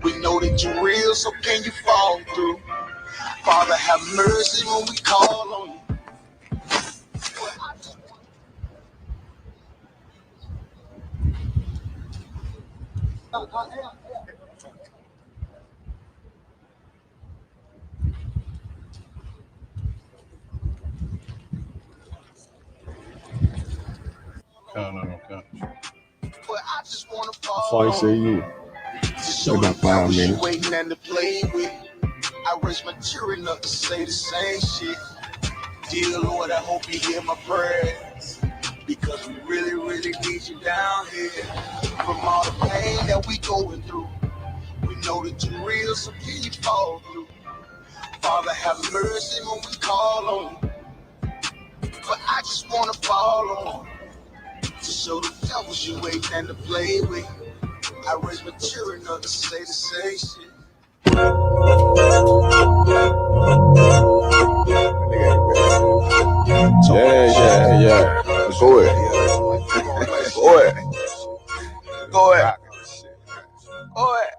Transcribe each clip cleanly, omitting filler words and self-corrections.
We know that you're real, so can you fall through? Father, have mercy when we call on you. But I just wanna fall on you. About 5 minutes. Waiting and to play with. I raise my children up to say the same shit. Dear Lord, I hope you hear my prayers, because we really, really need you down here. From all the pain that we going through, we know that you're real, so can you fall through? Father, have mercy when we call on you. But I just wanna fall on you, to show the devils you waiting and to play with. I raise my children up to say the same shit. Yeah. Go ahead. Go ahead.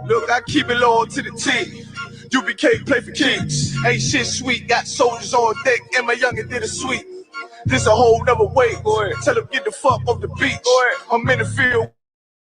Look, I keep it loyal to the team. UPK play for kings. Ain't shit sweet. Got soldiers on deck, and my youngin' did a sweep. This a whole nother way. Tell them get the fuck off the beach. I'm in the field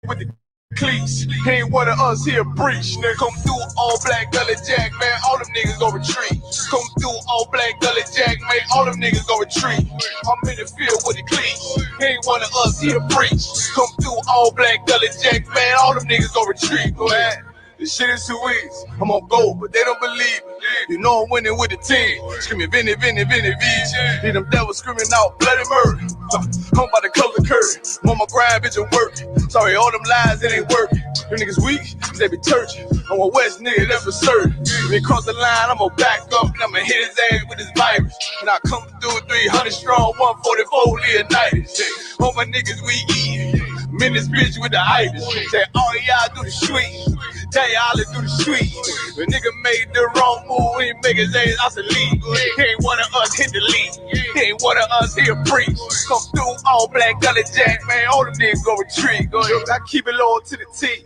with the cleats. He ain't one of us here breach. Nigga, come through all black gully jack, man. All them niggas gon' retreat. Come through all black gully jack, man. All them niggas gon' retreat. I'm in the field with the cleats. He ain't one of us here breach. Come through all black gully jack, man. All them niggas gon' retreat. Go ahead. This shit is too easy. I'm on gold, but they don't believe me. You know I'm winning with the team. Screaming Vinny, Vinny, Vinny, V's. Need them devils screaming out bloody murder. I'm about to close the curtain. I'm on my grind, bitch, I'm working. Sorry, all them lies, it ain't working. Them niggas weak, they be turgid. I'm a West nigga, that's for certain. If he cross the line, I'm gonna back up and I'ma hit his ass with this virus. And I come through 300 strong, 144 Leonidas. All my niggas we eat. I'm in this bitch with the itis. Say all y'all do the sweet. Tell y'all to do the sweet. The nigga made the wrong move, he make his ass out the league. He ain't one of us hit the league. He ain't one of us here preach. Come through all black gully jack, man. All them niggas go retreat. Look, I keep it loyal to the T.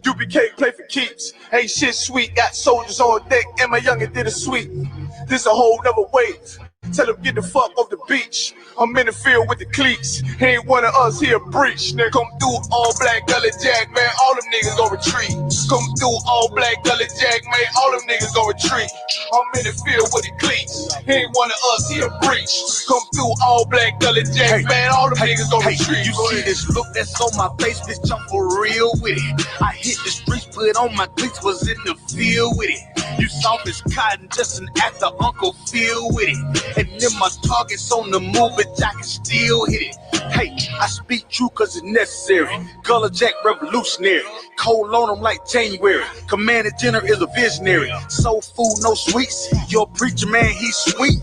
UPK play for keeps. Ain't shit sweet. Got soldiers on deck, and my youngin' did a sweep. This a whole nother wave. Tell them get the fuck off the beach. I'm in the field with the cleats. He ain't one of us here breach. Nigga, come through all black gully jack, man. All them niggas gon' retreat. Come through all black gully jack, man. All them niggas gon' retreat. I'm in the field with the cleats. He ain't one of us here breach. Come through all black gully jack, man. All them niggas gon' retreat. You see this look that's on my face, bitch, I'm for real with it. I hit the streets, put on my cleats, was in the field with it. You soft as cotton, just an actor, Uncle Phil with it. And then my target's on the move, but I can still hit it. Hey, I speak true cause it's necessary. Gullah Jack revolutionary. Cold on them like January. Commander General is a visionary. Soul food, no sweets. Your preacher man, he's sweet.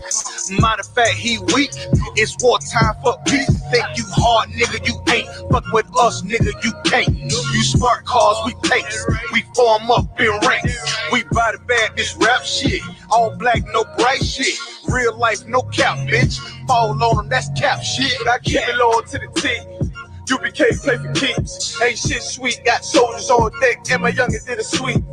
Matter of fact, he weak. It's wartime for peace. Think you hard, nigga, you ain't. Fuck with us, nigga, you can't. You smart cars, we pace. We form up in ranks. We body bag this rap shit. All black, no bright shit. Real life, no cap, bitch. Fall on them, that's cap shit. But I keep it loyal to the team. UPK play for keeps. Ain't shit sweet. Got soldiers on deck, and my youngin' did a sweep.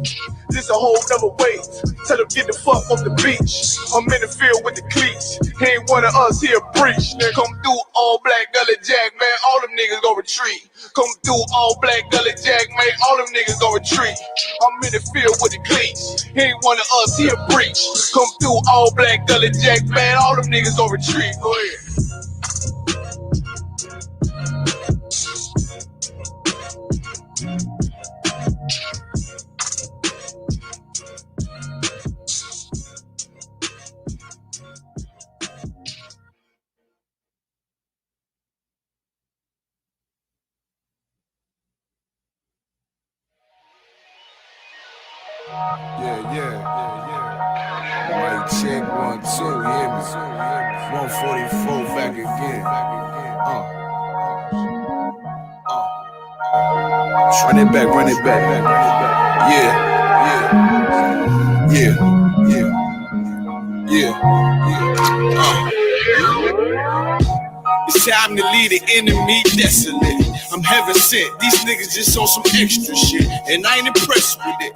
This a whole nother wave. Tell them get the fuck off the beach. I'm in the field with the cleats. He ain't one of us here breach. Nigga, come through all black gully jack, man. All them niggas gon' retreat. Come through all black gully jack, man. All them niggas gon' retreat. I'm in the field with the cleats. He ain't one of us here breach. Come through all black gully jack, man. All them niggas gon' retreat. Go ahead. Yeah. Mic check 1, 2, you hear me? 144 back again. Run it back. Yeah. It's time to leave the enemy desolate. I'm I'm heaven sent. These niggas just on some extra shit, and I ain't impressed with it.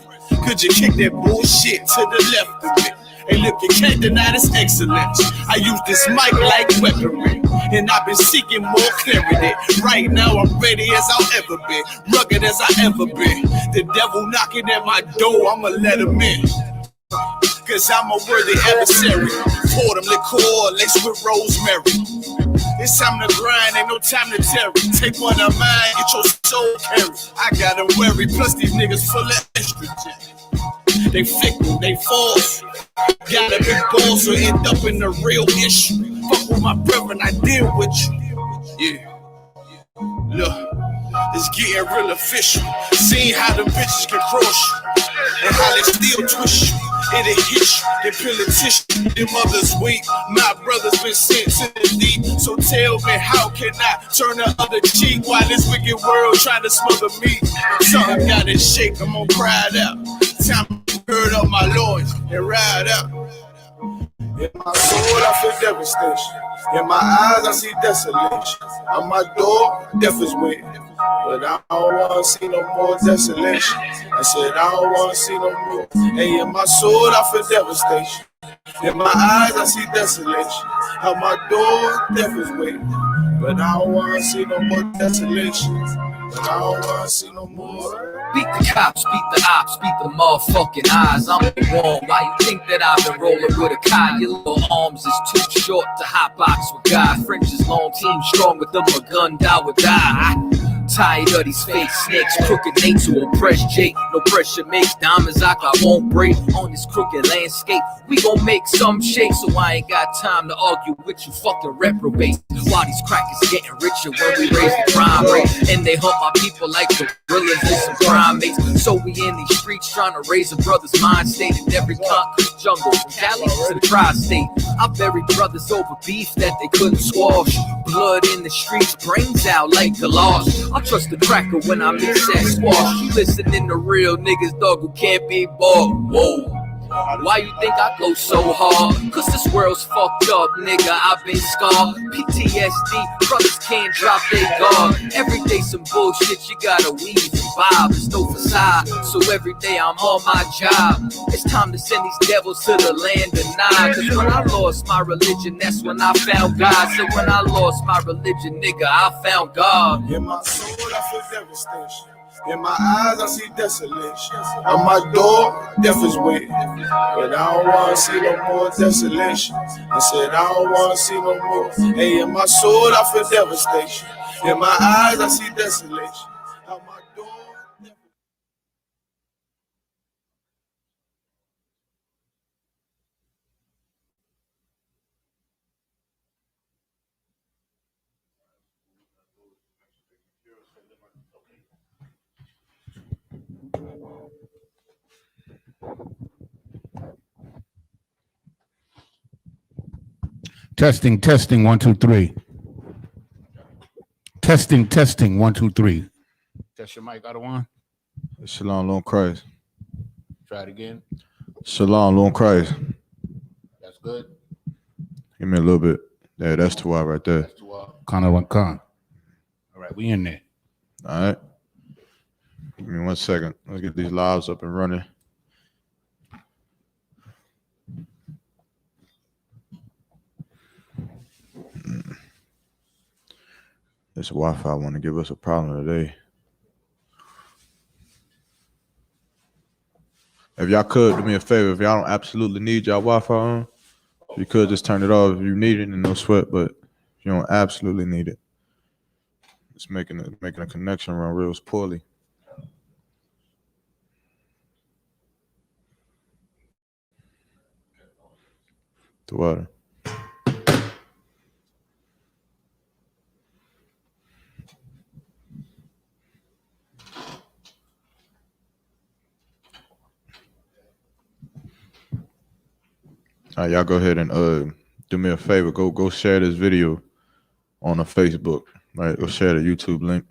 Could you kick that bullshit to the left of it? Hey, look, you can't deny this excellence. I use this mic like weaponry, and I've been seeking more clarity. Right now, I'm ready as I'll ever be, rugged as I ever been. The devil knocking at my door, I'ma let him in. Cause I'm a worthy adversary. Pour them liqueur laced with rosemary. It's time to grind, ain't no time to tarry. Take one of mine, get your soul carried. I gotta worry, plus these niggas full of estrogen. They fickle, they false. Got a big ball, so end up in the real issue. Fuck with my brethren, I deal with you. Yeah. Look, it's getting real official. Seeing how the bitches can cross you, and how they still twist you. It'll hit you, they peel a tissue. Them others weak, my brother's been sent to the deep. So tell me, how can I turn the other cheek while this wicked world trying to smother me? Something gotta shake, I'm gonna cry it out. Time to gird up my loins and ride out. In my soul, I feel devastation. In my eyes, I see desolation. On my door, death is waiting. But I don't want to see no more desolation. I said, I don't want to see no more. Hey, in my soul, I feel devastation. In my eyes, I see desolation. On my door, death is waiting. But I don't want to see no more desolation. But I don't want to see no more. Beat the cops, beat the ops, beat the motherfucking eyes. I'm the one. Why you think that I've been rolling with a Kai? Your little arms is too short to hotbox with God. French is long, team strong with them, a gun, die or die. Tired of these fake snakes, crooked names who oppress Jake. No pressure makes diamonds I won't break. On this crooked landscape, we gon' make some shake. So I ain't got time to argue with you fucking reprobates. While these crackers getting richer when we raise the crime rate, and they hunt my people like gorillas and some primates. So we in these streets trying to raise a brother's mind state in every concrete jungle, from Cali to the tri-state. I buried brothers over beef that they couldn't squash. Blood in the streets, brains out like galoshes. I trust the cracker when I mix that squash. You listening to real niggas, dog, who can't be bought. Whoa. Why you think I go so hard? Cause this world's fucked up, nigga, I've been scarred. PTSD, brothers can't drop their guard. Every day some bullshit, you gotta weave and bob. There's no facade, so every day I'm on my job. It's time to send these devils to the land of Nod. Cause when I lost my religion, that's when I found God. So when I lost my religion, nigga, I found God. In my soul, I feel devastation. In my eyes, I see desolation. On my door, death is waiting. But I don't want to see no more desolation. I said, I don't want to see no more. Hey, in my soul, I feel devastation. In my eyes, I see desolation. On my door, death is Testing, 1, 2, 3. Testing, 1, 2, 3. Test your mic, out of one. Shalom, Lord Christ. Try it again. Shalom, Lord Christ. That's good. Give me a little bit. Yeah, that's too wide right there. That's kind of like con. All right, we in there. All right. Give me 1 second. Let's get these lives up and running. This Wi-Fi want to give us a problem today. If y'all could do me a favor, if y'all don't absolutely need y'all Wi-Fi on, you could just turn it off if you need it and no sweat. But if you don't absolutely need it, it's making a connection run real poorly. The water. All right, y'all go ahead and do me a favor. Go share this video on the Facebook. Right, go share the YouTube link.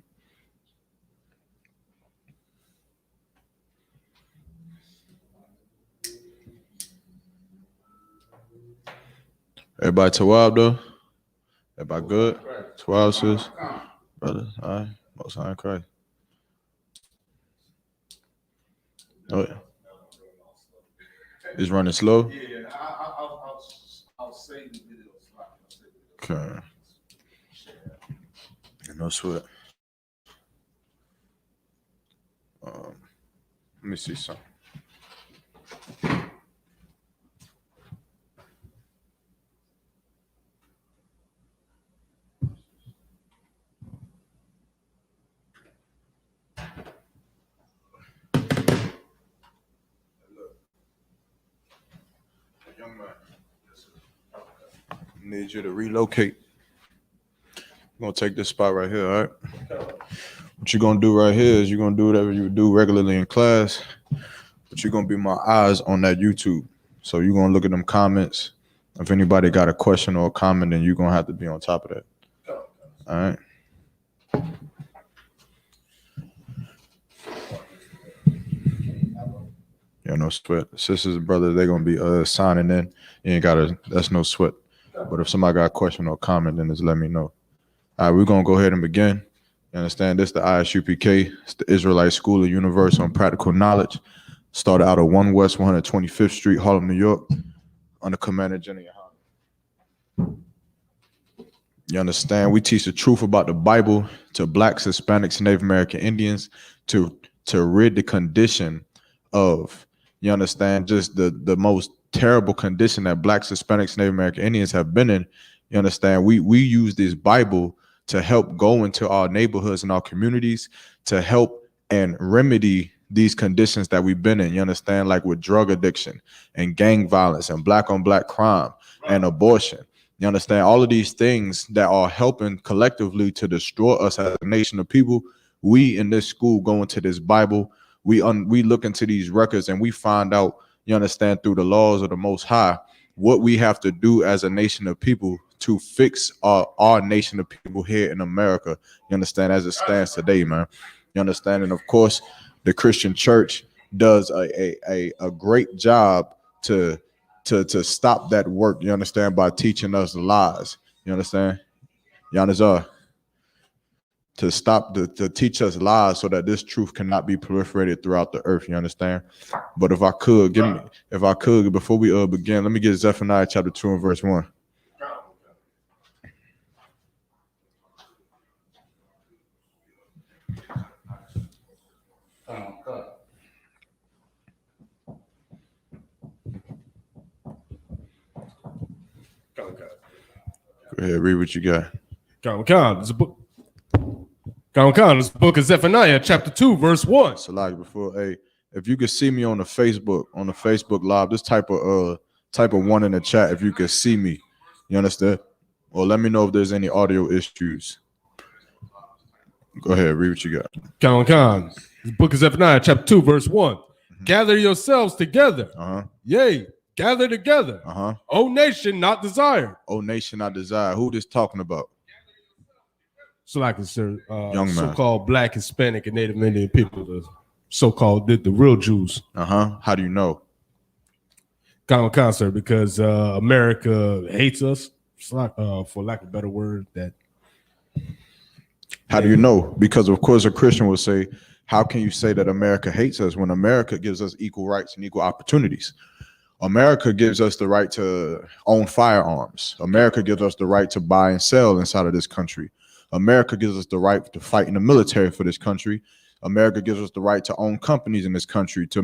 Everybody Tawab though? Everybody good? Tawab sis? Brother, all right. Most High in Christ. Oh yeah. It's running slow. Yeah, I'll save the video. Okay. No sweat. Let me see something. Young man, need you to relocate. I'm gonna take this spot right here, all right? What you're gonna do right here is you're gonna do whatever you do regularly in class, but you're gonna be my eyes on that YouTube. So you're gonna look at them comments. If anybody got a question or a comment, then you're gonna have to be on top of that. All right. Yeah, no sweat. Sisters and brothers, they're gonna be signing in. You ain't gotta. That's no sweat. But if somebody got a question or comment, then just let me know. All right, we're gonna go ahead and begin. You understand? This is the ISUPK. It's the Israelite School of Universal and Practical Knowledge. Started out at 1 West 125th Street, Harlem, New York, under Commander Jenny. You understand? We teach the truth about the Bible to Blacks, Hispanics, Native American Indians to rid the condition of, you understand, just the most terrible condition that Blacks, Hispanics, Native American Indians have been in. You understand? We use this Bible to help go into our neighborhoods and our communities to help and remedy these conditions that we've been in. You understand? Like with drug addiction and gang violence and black on black crime and abortion. You understand? All of these things that are helping collectively to destroy us as a nation of people. We in this school go into this Bible. We look into these records and we find out, you understand, through the laws of the Most High, what we have to do as a nation of people to fix our nation of people here in America. You understand? As it stands today, man. You understand? And of course, the Christian church does a great job to stop that work. You understand? By teaching us lies. You understand? Yanazar. To stop to teach us lies so that this truth cannot be proliferated throughout the earth. You understand? But if I could before we begin, let me get Zephaniah chapter 2 and verse 1. Go ahead, read what you got. This is the book of Zephaniah, chapter 2, verse 1. So like before, hey, if you could see me on the Facebook live, this type of one in the chat if you could see me. You understand? Or let me know if there's any audio issues. Go ahead, read what you got. The book of Zephaniah, chapter 2, verse 1. Gather yourselves together. Yea, gather together. O nation not desired. O nation not desired. Who this talking about? So like I said, young man. So-called Black, Hispanic, and Native Indian people, the so-called the real Jews. How do you know? Sir, because America hates us. It's like, for lack of a better word, that. How do you know? Because of course a Christian will say, how can you say that America hates us when America gives us equal rights and equal opportunities? America gives us the right to own firearms. America gives us the right to buy and sell inside of this country. America gives us the right to fight in the military for this country. America gives us the right to own companies in this country, to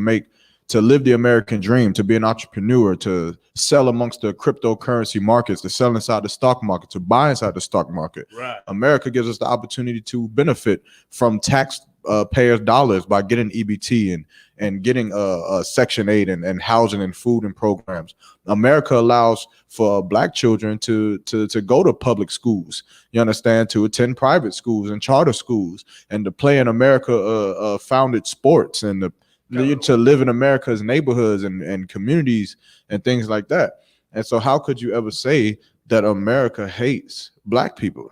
live the American dream, to be an entrepreneur, to sell amongst the cryptocurrency markets, to sell inside the stock market, to buy inside the stock market. Right. America gives us the opportunity to benefit from taxpayers' dollars by getting EBT and getting Section 8 and housing and food and programs. America allows for Black children to go to public schools, you understand, to attend private schools and charter schools, and to play in America founded sports, and to live in America's neighborhoods and communities and things like that. And so how could you ever say that America hates Black people?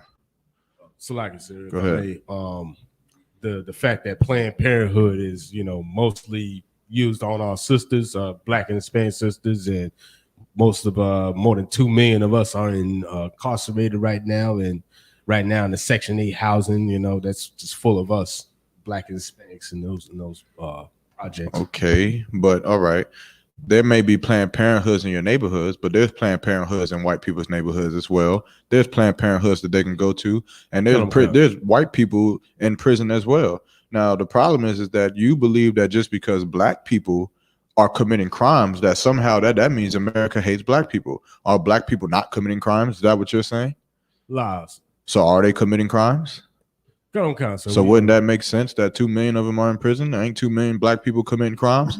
So like I said, go ahead. The fact that Planned Parenthood is, mostly used on our sisters, Black and Hispanic sisters, and most of more than 2 million of us are incarcerated right now, and right now in the Section 8 housing, you know, that's just full of us, Black and Hispanics in those projects. Okay, but all right. There may be Planned Parenthoods in your neighborhoods, but there's Planned Parenthoods in white people's neighborhoods as well. There's Planned Parenthoods that they can go to, and there's white people in prison as well. Now, the problem is that you believe that just because Black people are committing crimes, that somehow that means America hates Black people. Are Black people not committing crimes? Is that what you're saying? Lies. So are they committing crimes? So wouldn't that make sense that 2 million of them are in prison? There ain't 2 million Black people committing crimes.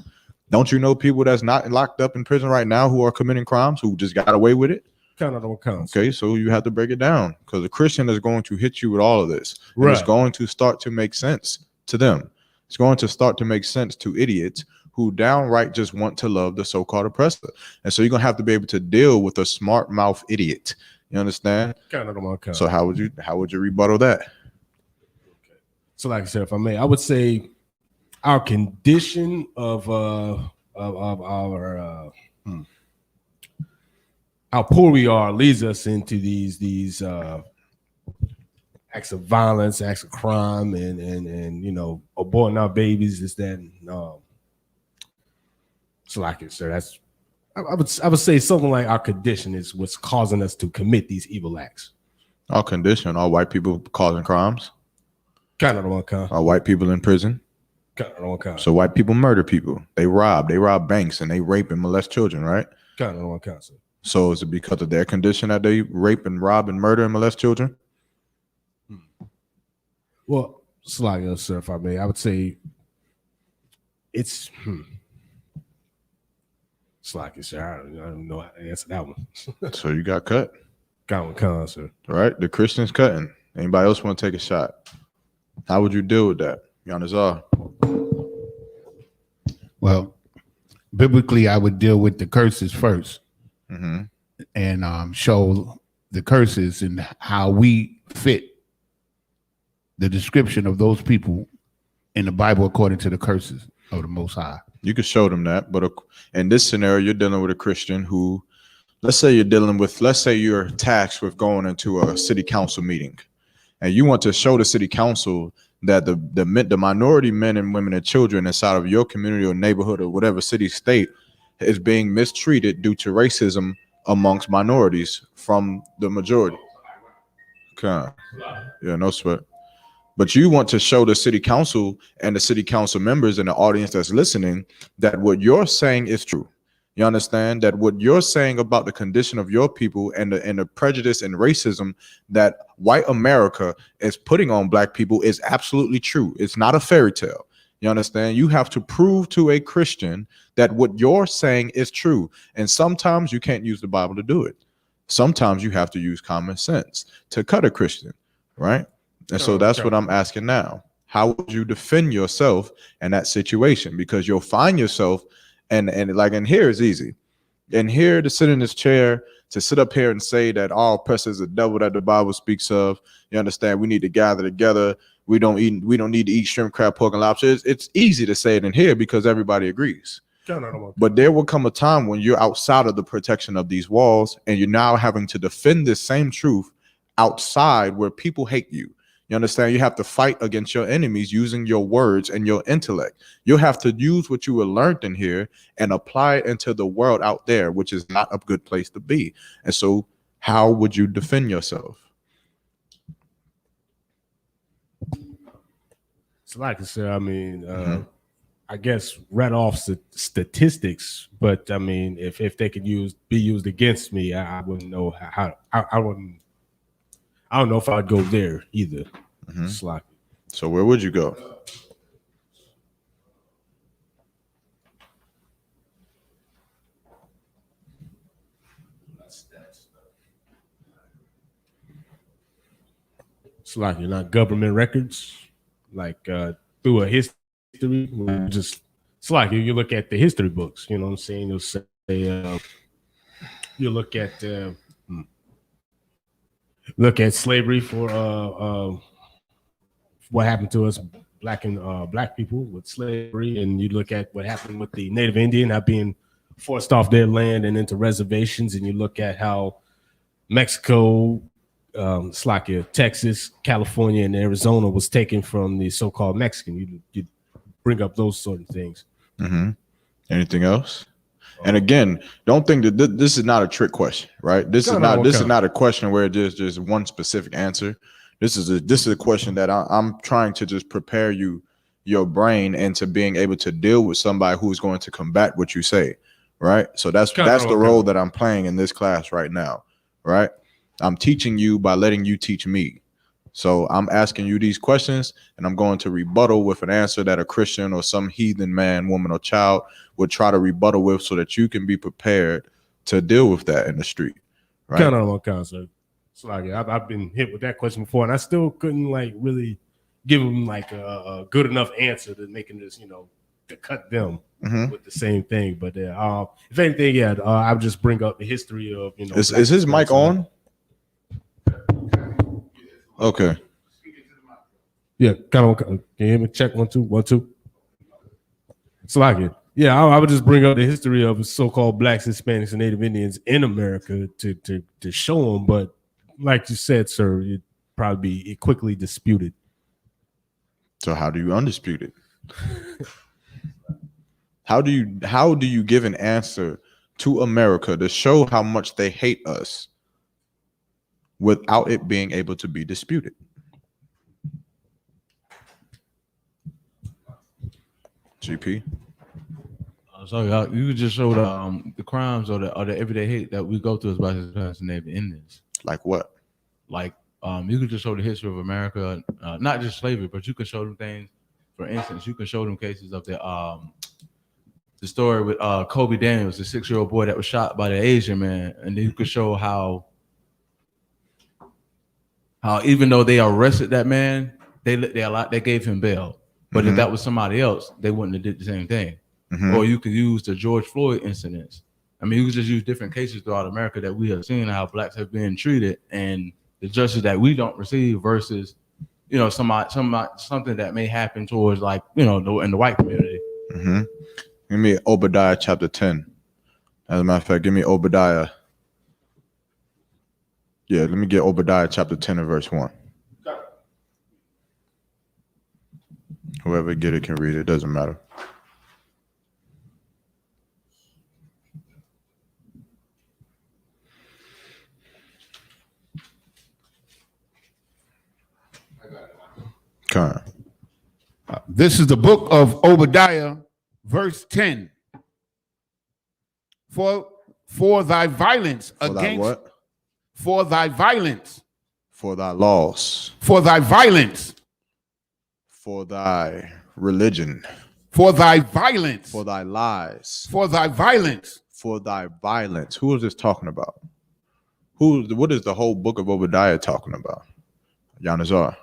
Don't you know people that's not locked up in prison right now who are committing crimes, who just got away with it? Okay, so you have to break it down, because a Christian is going to hit you with all of this. Right. And it's going to start to make sense to them. It's going to start to make sense to idiots who downright just want to love the so-called oppressor. And so you're going to have to be able to deal with a smart mouth idiot. You understand? So how would you rebuttal that? Okay. So like I said, if I may, I would say our condition of our how poor we are leads us into these acts of violence, acts of crime, and you know, aborting our babies. Is that so like it, sir? That's I would say something like our condition is what's causing us to commit these evil acts. Our condition, all white people causing crimes. Kind of the one kind. Are white people in prison? Kind of the one kind. So white people murder people. They rob banks, and they rape and molest children, right? Kind of the one kind. So is it because of their condition that they rape and rob and murder and molest children? Well, it's like us, sir, if I may, I would say it's it's like it, sir. I don't know how to answer that one. So you got cut. Got one con, sir. All right, the Christians cutting. Anybody else want to take a shot? How would you deal with that, Yanazar? Well, biblically, I would deal with the curses first, and show the curses and how we fit the description of those people in the Bible according to the curses of the Most High. You could show them that, but in this scenario, you're dealing with a Christian who, let's say you're tasked with going into a city council meeting, and you want to show the city council that the minority men and women and children inside of your community or neighborhood or whatever city, state is being mistreated due to racism amongst minorities from the majority. Okay. Yeah, no sweat. But you want to show the city council and the city council members and the audience that's listening that what you're saying is true. You understand that what you're saying about the condition of your people and the prejudice and racism that white America is putting on Black people is absolutely true. It's not a fairy tale. You understand? You have to prove to a Christian that what you're saying is true. And sometimes you can't use the Bible to do it. Sometimes you have to use common sense to cut a Christian, right? And so that's what I'm asking now. How would you defend yourself in that situation? Because you'll find yourself, and here is easy. And here to sit in this chair, to sit up here and say that all oppressor is the devil that the Bible speaks of. You understand? We need to gather together. We don't need to eat shrimp, crab, pork, and lobster. It's easy to say it in here because everybody agrees. But there will come a time when you're outside of the protection of these walls, and you're now having to defend this same truth outside where people hate you. You understand? You have to fight against your enemies using your words and your intellect. You'll have to use what you were learned in here and apply it into the world out there, which is not a good place to be. And so how would you defend yourself? So like I said, I mean, I guess read off statistics, but I mean, if they could be used against me, I wouldn't know how I wouldn't. I don't know if I'd go there either. So where would you go? It's like you're not government records, like through a history. Just it's like you look at the history books. You know what I'm saying? You'll say you look at slavery for what happened to us black people with slavery, and you look at what happened with the Native Indian not being forced off their land and into reservations, and you look at how Mexico Slovakia, Texas, California, and Arizona was taken from the so-called Mexican. You bring up those sort of things. Mm-hmm. Anything else? And again, don't think that this is not a trick question, right? This is not a question where there's just one specific answer. This is a question that I'm trying to just prepare your brain into being able to deal with somebody who's going to combat what you say, right? So that's the role that I'm playing in this class right now, right? I'm teaching you by letting you teach me. So I'm asking you these questions, and I'm going to rebuttal with an answer that a Christian or some heathen man, woman, or child would try to rebuttal with, so that you can be prepared to deal with that in the street. Right? Kind of on concept. So like I've been hit with that question before, and I still couldn't like really give them like a good enough answer to making this, to cut them with the same thing. But if anything, I'll just bring up the history of Is his mic on? Okay. Yeah, kind of. Can you hear me? Check 1 2 1 2. So like it. Yeah, I would just bring up the history of so-called blacks, Hispanics, and Native Indians in America to show them. But like you said, sir, it'd probably be quickly disputed. So how do you undispute it? How do you give an answer to America to show how much they hate us without it being able to be disputed? GP. So you could just show the crimes or the everyday hate that we go through as black and Native Indians. Like what? Like you could just show the history of America, not just slavery, but you can show them things. For instance, you can show them cases of the story with Kobe Daniels, the 6-year-old boy that was shot by the Asian man, and then you could show how even though they arrested that man, they gave him bail. But if that was somebody else, they wouldn't have did the same thing. Or you could use the George Floyd incidents. I mean, you could just use different cases throughout America that we have seen how blacks have been treated and the justice that we don't receive versus, something that may happen towards in the white community. Give me Obadiah chapter 10. As a matter of fact, give me Obadiah. Yeah, let me get Obadiah chapter 10 and verse 1. Whoever get it can read it. Doesn't matter. Okay. This is the book of Obadiah, verse 10. For thy violence against what? For thy violence. For thy loss. For thy violence. For thy religion. For thy violence. For thy lies. For thy violence. For thy violence. Who is this talking about? What is the whole book of Obadiah talking about? Yanazar.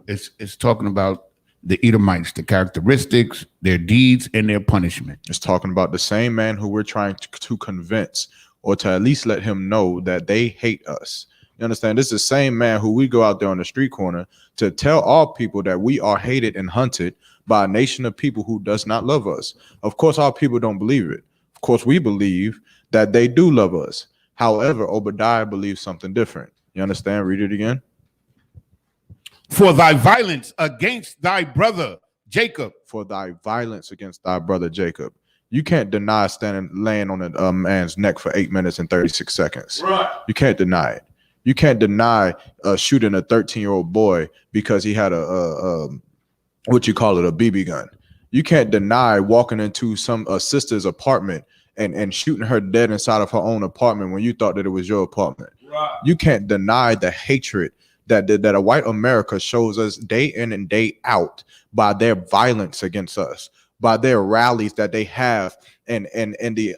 It's talking about the Edomites, the characteristics, their deeds, and their punishment. It's talking about the same man who we're trying to convince, or to at least let him know that they hate us. You understand? This is the same man who we go out there on the street corner to tell all people that we are hated and hunted by a nation of people who does not love us. Of course, our people don't believe it. Of course, we believe that they do love us. However, Obadiah believes something different. You understand? Read it again. For thy violence against thy brother Jacob. For thy violence against thy brother Jacob. You can't deny laying on a man's neck for 8 minutes and 36 seconds. Right. You can't deny it. You can't deny shooting a 13-year-old boy because he had a BB gun. You can't deny walking into a sister's apartment and shooting her dead inside of her own apartment when you thought that it was your apartment. Right. You can't deny the hatred that a white America shows us day in and day out by their violence against us, by their rallies that they have and the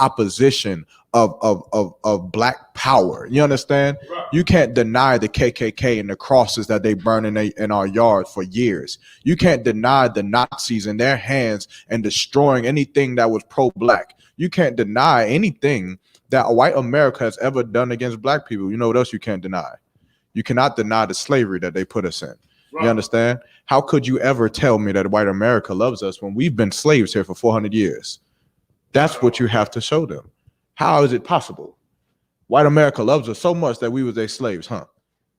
opposition of black power. You understand? Right. You can't deny the KKK and the crosses that they burn in our yard for years. You can't deny the Nazis in their hands and destroying anything that was pro-black. You can't deny anything that a white America has ever done against black people. You know what else you can't deny? You cannot deny the slavery that they put us in. Right. You understand? How could you ever tell me that white America loves us when we've been slaves here for 400 years? That's what you have to show them. How is it possible? White America loves us so much that we was their slaves, huh?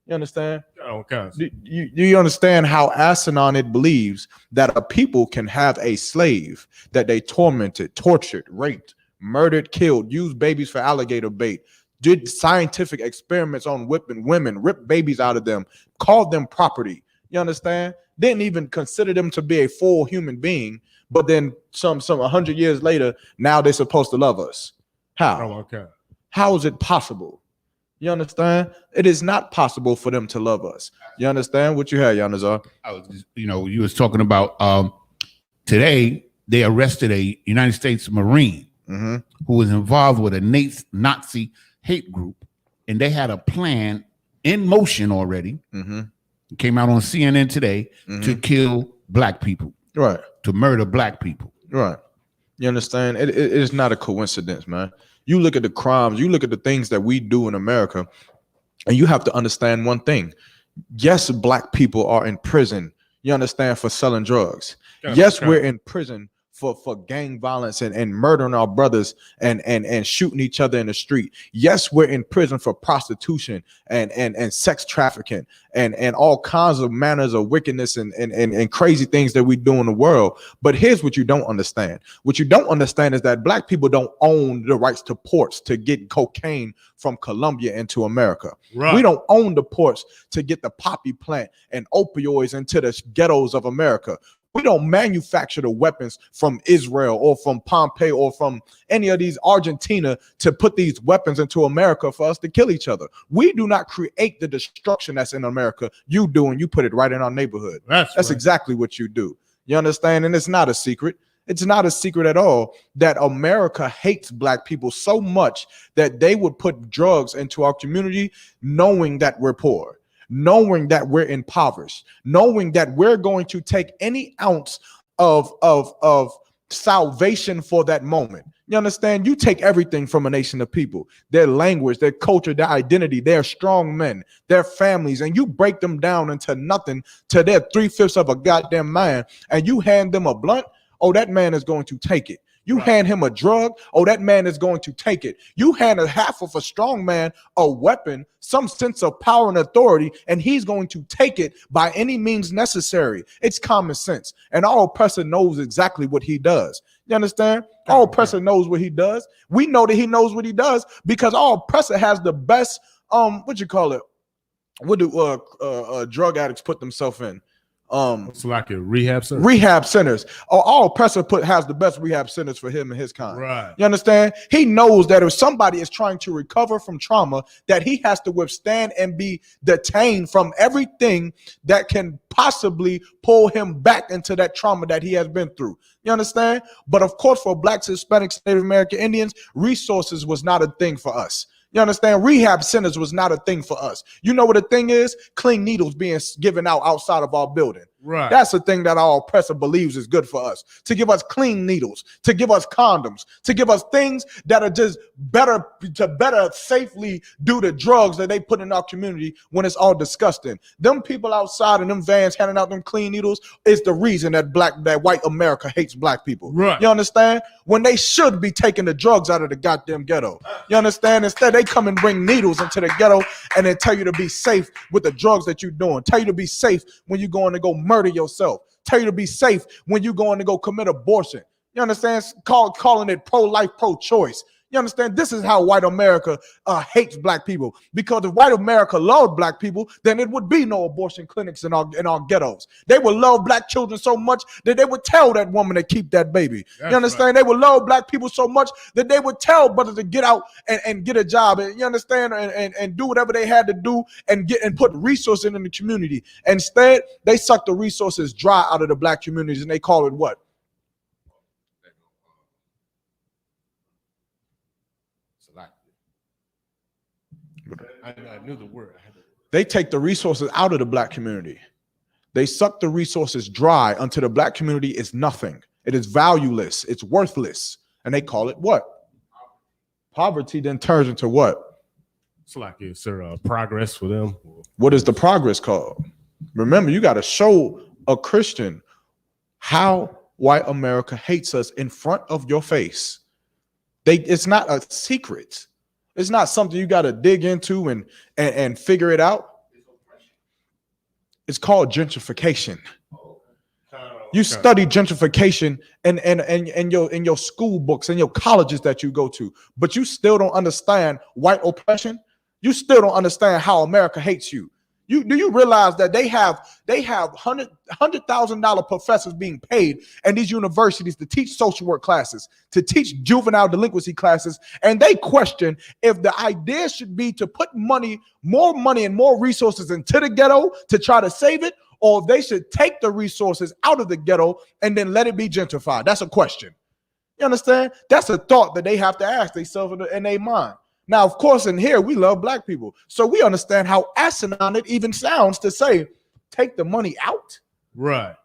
You understand? Okay. Do you understand how asinine it believes that a people can have a slave that they tormented, tortured, raped, murdered, killed, used babies for alligator bait, did scientific experiments on whipping women, ripped babies out of them, called them property. You understand? Didn't even consider them to be a full human being. But then some 100 years later, now they're supposed to love us. How? Oh, okay. How is it possible? You understand? It is not possible for them to love us. You understand what you had, Yanazar? I was just, you was talking about today they arrested a United States Marine who was involved with a Nazi hate group, and they had a plan in motion already. It came out on CNN today to kill black people, right? To murder black people, right? You understand? It is not a coincidence, man. You look at the crimes, you look at the things that we do in America, and you have to understand one thing. Yes, black people are in prison, you understand, for selling drugs. Yes, we're in prison for gang violence and murdering our brothers and shooting each other in the street. Yes, we're in prison for prostitution and sex trafficking and all kinds of manners of wickedness and crazy things that we do in the world. But here's what you don't understand. What you don't understand is that black people don't own the rights to ports to get cocaine from Colombia into America. Right. We don't own the ports to get the poppy plant and opioids into the ghettos of America. We don't manufacture the weapons from Israel or from Pompeii or from any of these Argentina to put these weapons into America for us to kill each other. We do not create the destruction that's in America. You do, and you put it right in our neighborhood. That's right. Exactly what you do. You understand? And it's not a secret. It's not a secret at all that America hates black people so much that they would put drugs into our community knowing that we're poor, knowing that we're impoverished, knowing that we're going to take any ounce of salvation for that moment. You understand? You take everything from a nation of people, their language, their culture, their identity, their strong men, their families, and you break them down into nothing to their 3/5 of a goddamn man, and you hand them a blunt. Oh, that man is going to take it. You hand him a drug, oh, that man is going to take it. You hand a half of a strong man a weapon, some sense of power and authority, and he's going to take it by any means necessary. It's common sense. And our oppressor knows exactly what he does. You understand? Our oppressor knows what he does. We know that he knows what he does because our oppressor has the best, what do drug addicts put themselves in? It's like a rehab center. Rehab centers. Our oppressor has the best rehab centers for him and his kind. Right. You understand? He knows that if somebody is trying to recover from trauma, that he has to withstand and be detained from everything that can possibly pull him back into that trauma that he has been through. You understand? But of course, for blacks, Hispanics, Native American Indians, resources was not a thing for us. You understand? Rehab centers was not a thing for us. You know what the thing is? Clean needles being given out outside of our building. Right. That's the thing that our oppressor believes is good for us. To give us clean needles, to give us condoms, to give us things that are just better to better safely do the drugs that they put in our community when it's all disgusting. Them people outside in them vans handing out them clean needles is the reason that white America hates black people. Right. You understand? When they should be taking the drugs out of the goddamn ghetto. You understand? Instead, they come and bring needles into the ghetto and then tell you to be safe with the drugs that you're doing. Tell you to be safe when you're going to go murder yourself. Tell you to be safe when you're going to go commit abortion. You understand? Calling it pro-life, pro-choice. You understand? This is how white America hates black people. Because if white America loved black people, then it would be no abortion clinics in our ghettos. They would love black children so much that they would tell that woman to keep that baby. That's you understand? right. They would love black people so much that they would tell brothers to get out and get a job. And you understand? And do whatever they had to do and put resources in the community. Instead, they suck the resources dry out of the black communities and they call it what? I knew the word. They take the resources out of the black community. They suck the resources dry until the black community is nothing. It is valueless. It's worthless. And they call it what? Poverty then turns into what? It's like it's progress for them. What is the progress called? Remember, you got to show a Christian how white America hates us in front of your face. It's not a secret. It's not something you got to dig into and figure it out. It's called gentrification. You study gentrification in your school books and your colleges that you go to, but you still don't understand white oppression. You still don't understand how America hates you. Do you realize that they have $100,000 professors being paid in these universities to teach social work classes, to teach juvenile delinquency classes, and they question if the idea should be to put more money and more resources into the ghetto to try to save it, or if they should take the resources out of the ghetto and then let it be gentrified. That's a question. You understand? That's a thought that they have to ask themselves in their mind. Now, of course, in here, we love black people. So we understand how asinine it even sounds to say, take the money out. Right.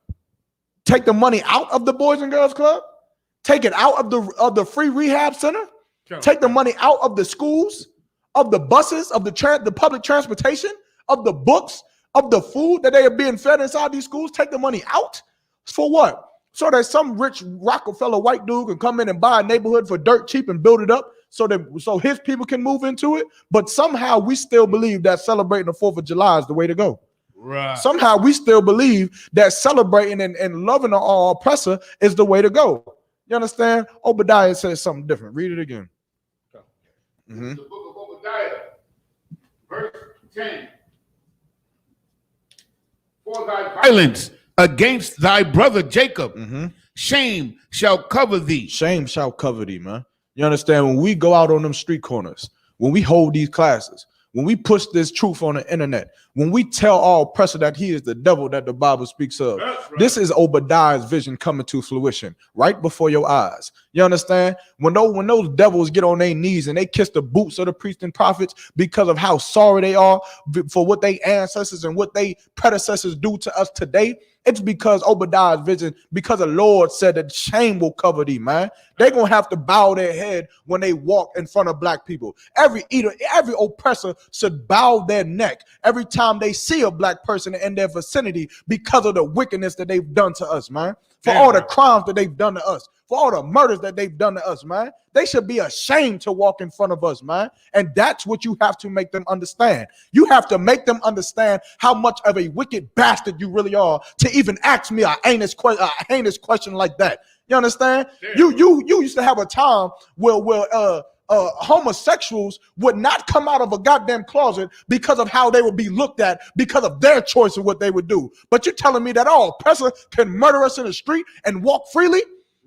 Take the money out of the Boys and Girls Club. Take it out of the free rehab center. Take the money out of the schools, of the buses, of the public transportation, of the books, of the food that they are being fed inside these schools. Take the money out. For what? So that some rich Rockefeller white dude can come in and buy a neighborhood for dirt cheap and build it up so his people can move into it. But somehow we still believe that celebrating the 4th of July is the way to go. Right. Somehow we still believe that celebrating and loving our oppressor is the way to go. You understand? Obadiah says something different. Read it again. The book of Obadiah, verse 10. For thy violence against thy brother Jacob, shame shall cover thee. Shame shall cover thee, man. You understand? When we go out on them street corners, when we hold these classes, when we push this truth on the internet, when we tell our oppressor that he is the devil that the Bible speaks of, right. This is Obadiah's vision coming to fruition right before your eyes. You understand? When those devils get on their knees and they kiss the boots of the priests and prophets because of how sorry they are for what their ancestors and what they predecessors do to us today, it's because Obadiah's vision, because the Lord said that shame will cover thee, man. They're going to have to bow their head when they walk in front of black people. Every oppressor should bow their neck every time they see a black person in their vicinity because of the wickedness that they've done to us, man. For all the crimes that they've done to us, for all the murders that they've done to us, man. They should be ashamed to walk in front of us, man. And that's what you have to make them understand. You have to make them understand how much of a wicked bastard you really are to even ask me a heinous question like that. You understand? Yeah. You used to have a time where homosexuals would not come out of a goddamn closet because of how they would be looked at because of their choice of what they would do. But you're telling me that our oppressor can murder us in the street and walk freely?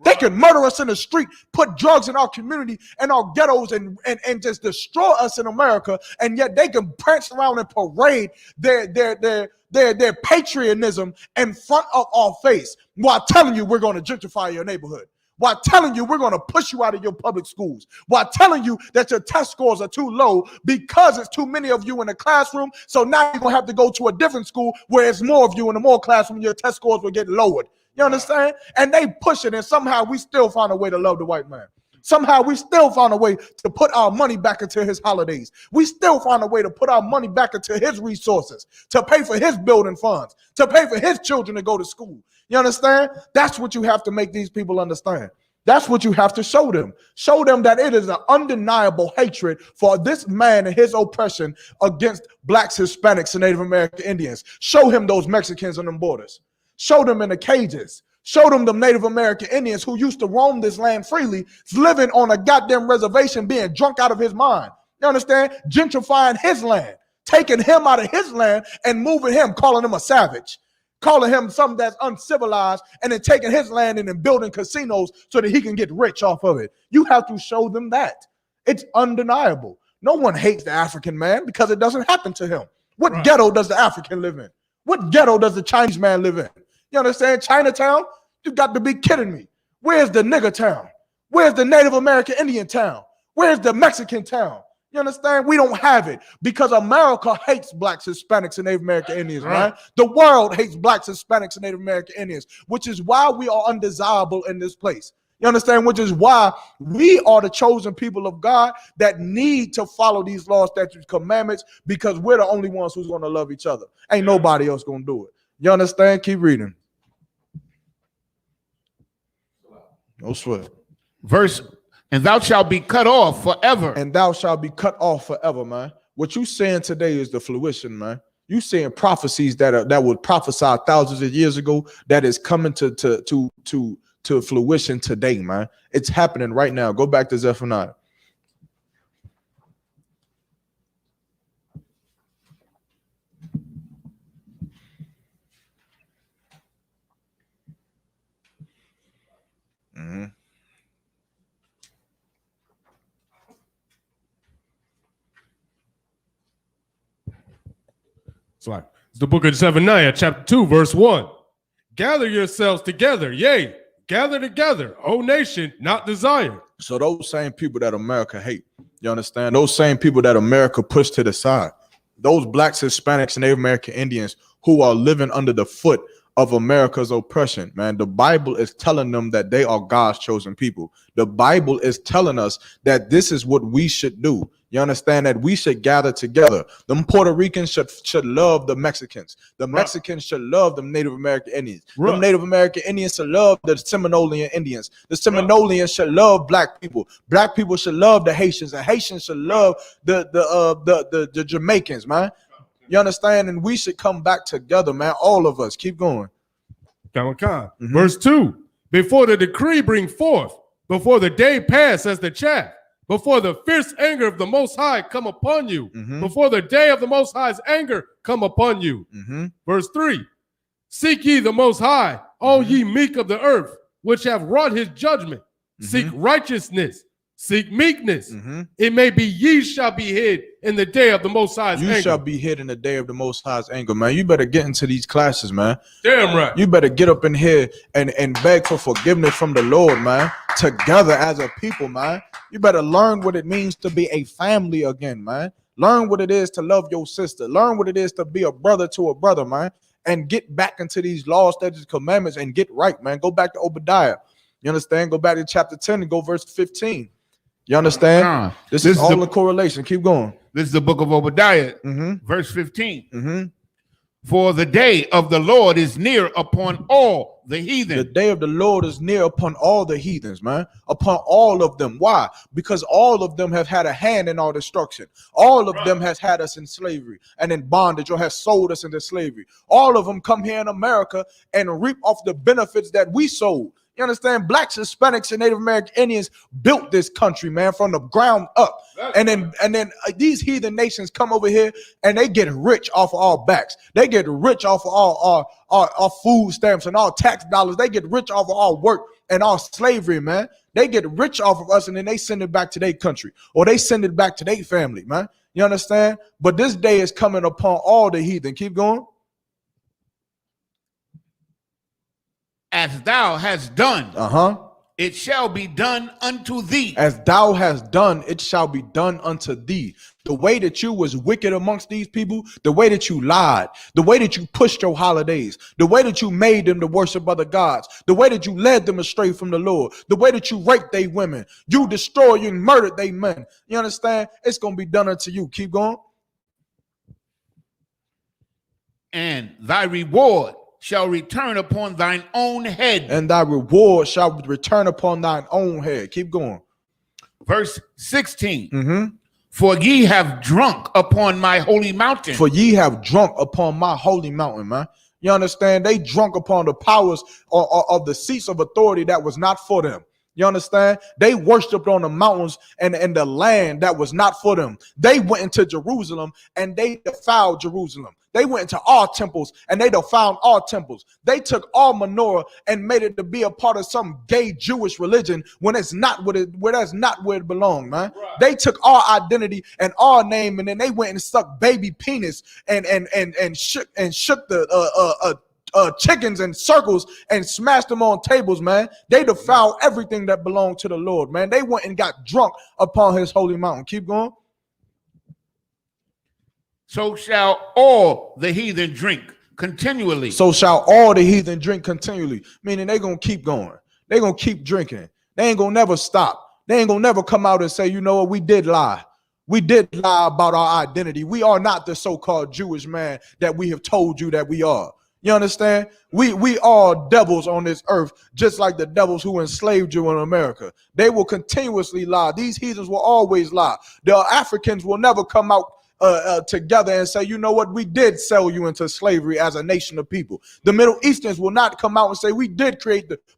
They can murder us in the street, put drugs in our community and our ghettos and just destroy us in America, and yet they can prance around and parade their patriotism in front of our face while telling you we're going to gentrify your neighborhood, while telling you we're going to push you out of your public schools, while telling you that your test scores are too low because it's too many of you in the classroom, so now you're going to have to go to a different school where it's more of you in the more classroom, your test scores will get lowered. You understand? And they push it, and somehow we still find a way to love the white man. Somehow we still find a way to put our money back into his holidays. We still find a way to put our money back into his resources, to pay for his building funds, to pay for his children to go to school. You understand? That's what you have to make these people understand. That's what you have to show them. Show them that it is an undeniable hatred for this man and his oppression against blacks, Hispanics, and Native American Indians. Show him those Mexicans on them borders. Show them in the cages. Show them the Native American Indians who used to roam this land freely, living on a goddamn reservation, being drunk out of his mind. You understand? Gentrifying his land, taking him out of his land and moving him, calling him a savage, calling him something that's uncivilized, and then taking his land and then building casinos so that he can get rich off of it. You have to show them that. It's undeniable. No one hates the African man because it doesn't happen to him. What ghetto does the African live in? What ghetto does the Chinese man live in? You understand? Chinatown? You got to be kidding me. Where's the nigger town? Where's the Native American Indian town? Where's the Mexican town? You understand? We don't have it because America hates blacks, Hispanics, and Native American Indians, right? The world hates blacks, Hispanics, and Native American Indians, which is why we are undesirable in this place. You understand? Which is why we are the chosen people of God that need to follow these laws, statutes, commandments, because we're the only ones who's going to love each other. Ain't nobody else going to do it. You understand? Keep reading. No sweat. Verse And thou shalt be cut off forever. And thou shalt be cut off forever, man. What you saying today is the fruition, man. You saying prophecies that were prophesied thousands of years ago that is coming to fruition today, man. It's happening right now. Go back to Zephaniah. Mm-hmm. It's the book of Zephaniah, chapter 2, verse 1. Gather yourselves together, yea, gather together, O nation, not desired. So those same people that America hate, you understand? Those same people that America pushed to the side, those blacks, Hispanics, and Native American Indians who are living under the foot of America's oppression, man. The Bible is telling them that they are God's chosen people. The Bible is telling us that this is what we should do. You understand that we should gather together. Them Puerto Ricans should love the Mexicans. The Mexicans should love the Native American Indians. The Native American Indians should love the Seminolian Indians. The Seminolians should love black people. Black people should love the Haitians, and Haitians should love the Jamaicans, man. You understand? And we should come back together, man. All of us. Keep going. Mm-hmm. Verse 2. Before the decree bring forth, before the day pass as the chaff, before the fierce anger of the Most High come upon you, before the day of the Most High's anger come upon you. Verse 3. Seek ye the Most High, all ye meek of the earth, which have wrought his judgment. Seek righteousness. Seek meekness. It may be ye shall be hid in the day of the Most High's anger. You shall be hid in the day of the Most High's anger, man. You better get into these classes, man. Damn right. You better get up in here and beg for forgiveness from the Lord, man. Together as a people, man. You better learn what it means to be a family again, man. Learn what it is to love your sister. Learn what it is to be a brother to a brother, man. And get back into these laws, statutes, commandments, and get right, man. Go back to Obadiah. You understand? Go back to chapter 10 and go verse 15. You understand? This is all the correlation. Keep going. This is the book of Obadiah, verse 15. For the day of the Lord is near upon all the heathen. The day of the Lord is near upon all the heathens, man. Upon all of them. Why? Because all of them have had a hand in our destruction. All of them has had us in slavery and in bondage, or has sold us into slavery. All of them come here in America and reap off the benefits that we sold. You understand? Blacks, Hispanics, and Native American Indians built this country, man, from the ground up. And then these heathen nations come over here and they get rich off of our backs. They get rich off of our food stamps and our tax dollars. They get rich off of our work and our slavery, man. They get rich off of us, and then they send it back to their country, or they send it back to their family, man. You understand? But this day is coming upon all the heathen. Keep going. As thou hast done, it shall be done unto thee. As thou hast done, it shall be done unto thee. The way that you was wicked amongst these people, the way that you lied, the way that you pushed your holidays, the way that you made them to worship other gods, the way that you led them astray from the Lord, the way that you raped they women, you destroyed and murdered they men. You understand? It's going to be done unto you. Keep going. And thy reward shall return upon thine own head. And thy reward shall return upon thine own head. Keep going. Verse 16. For ye have drunk upon my holy mountain. For ye have drunk upon my holy mountain, man. You understand? They drunk upon the powers of the seats of authority that was not for them. You understand? They worshiped on the mountains and the land that was not for them. They went into Jerusalem and they defiled Jerusalem. They went into our temples and they defiled our temples. They took our menorah and made it to be a part of some gay Jewish religion when it's not that's not where it belonged, man. Right. They took our identity and our name, and then they went and stuck baby penis and shook the chickens in circles and smashed them on tables, man. They defiled everything that belonged to the Lord, man. They went and got drunk upon his holy mountain. Keep going. So shall all the heathen drink continually. So shall all the heathen drink continually. Meaning they're going to keep going. They're going to keep drinking. They ain't going to never stop. They ain't going to never come out and say, you know what, we did lie. We did lie about our identity. We are not the so-called Jewish man that we have told you that we are. You understand? We are devils on this earth, just like the devils who enslaved you in America. They will continuously lie. These heathens will always lie. The Africans will never come out together and say, you know what, we did sell you into slavery as a nation of people. The Middle Easterns will not come out and say, we did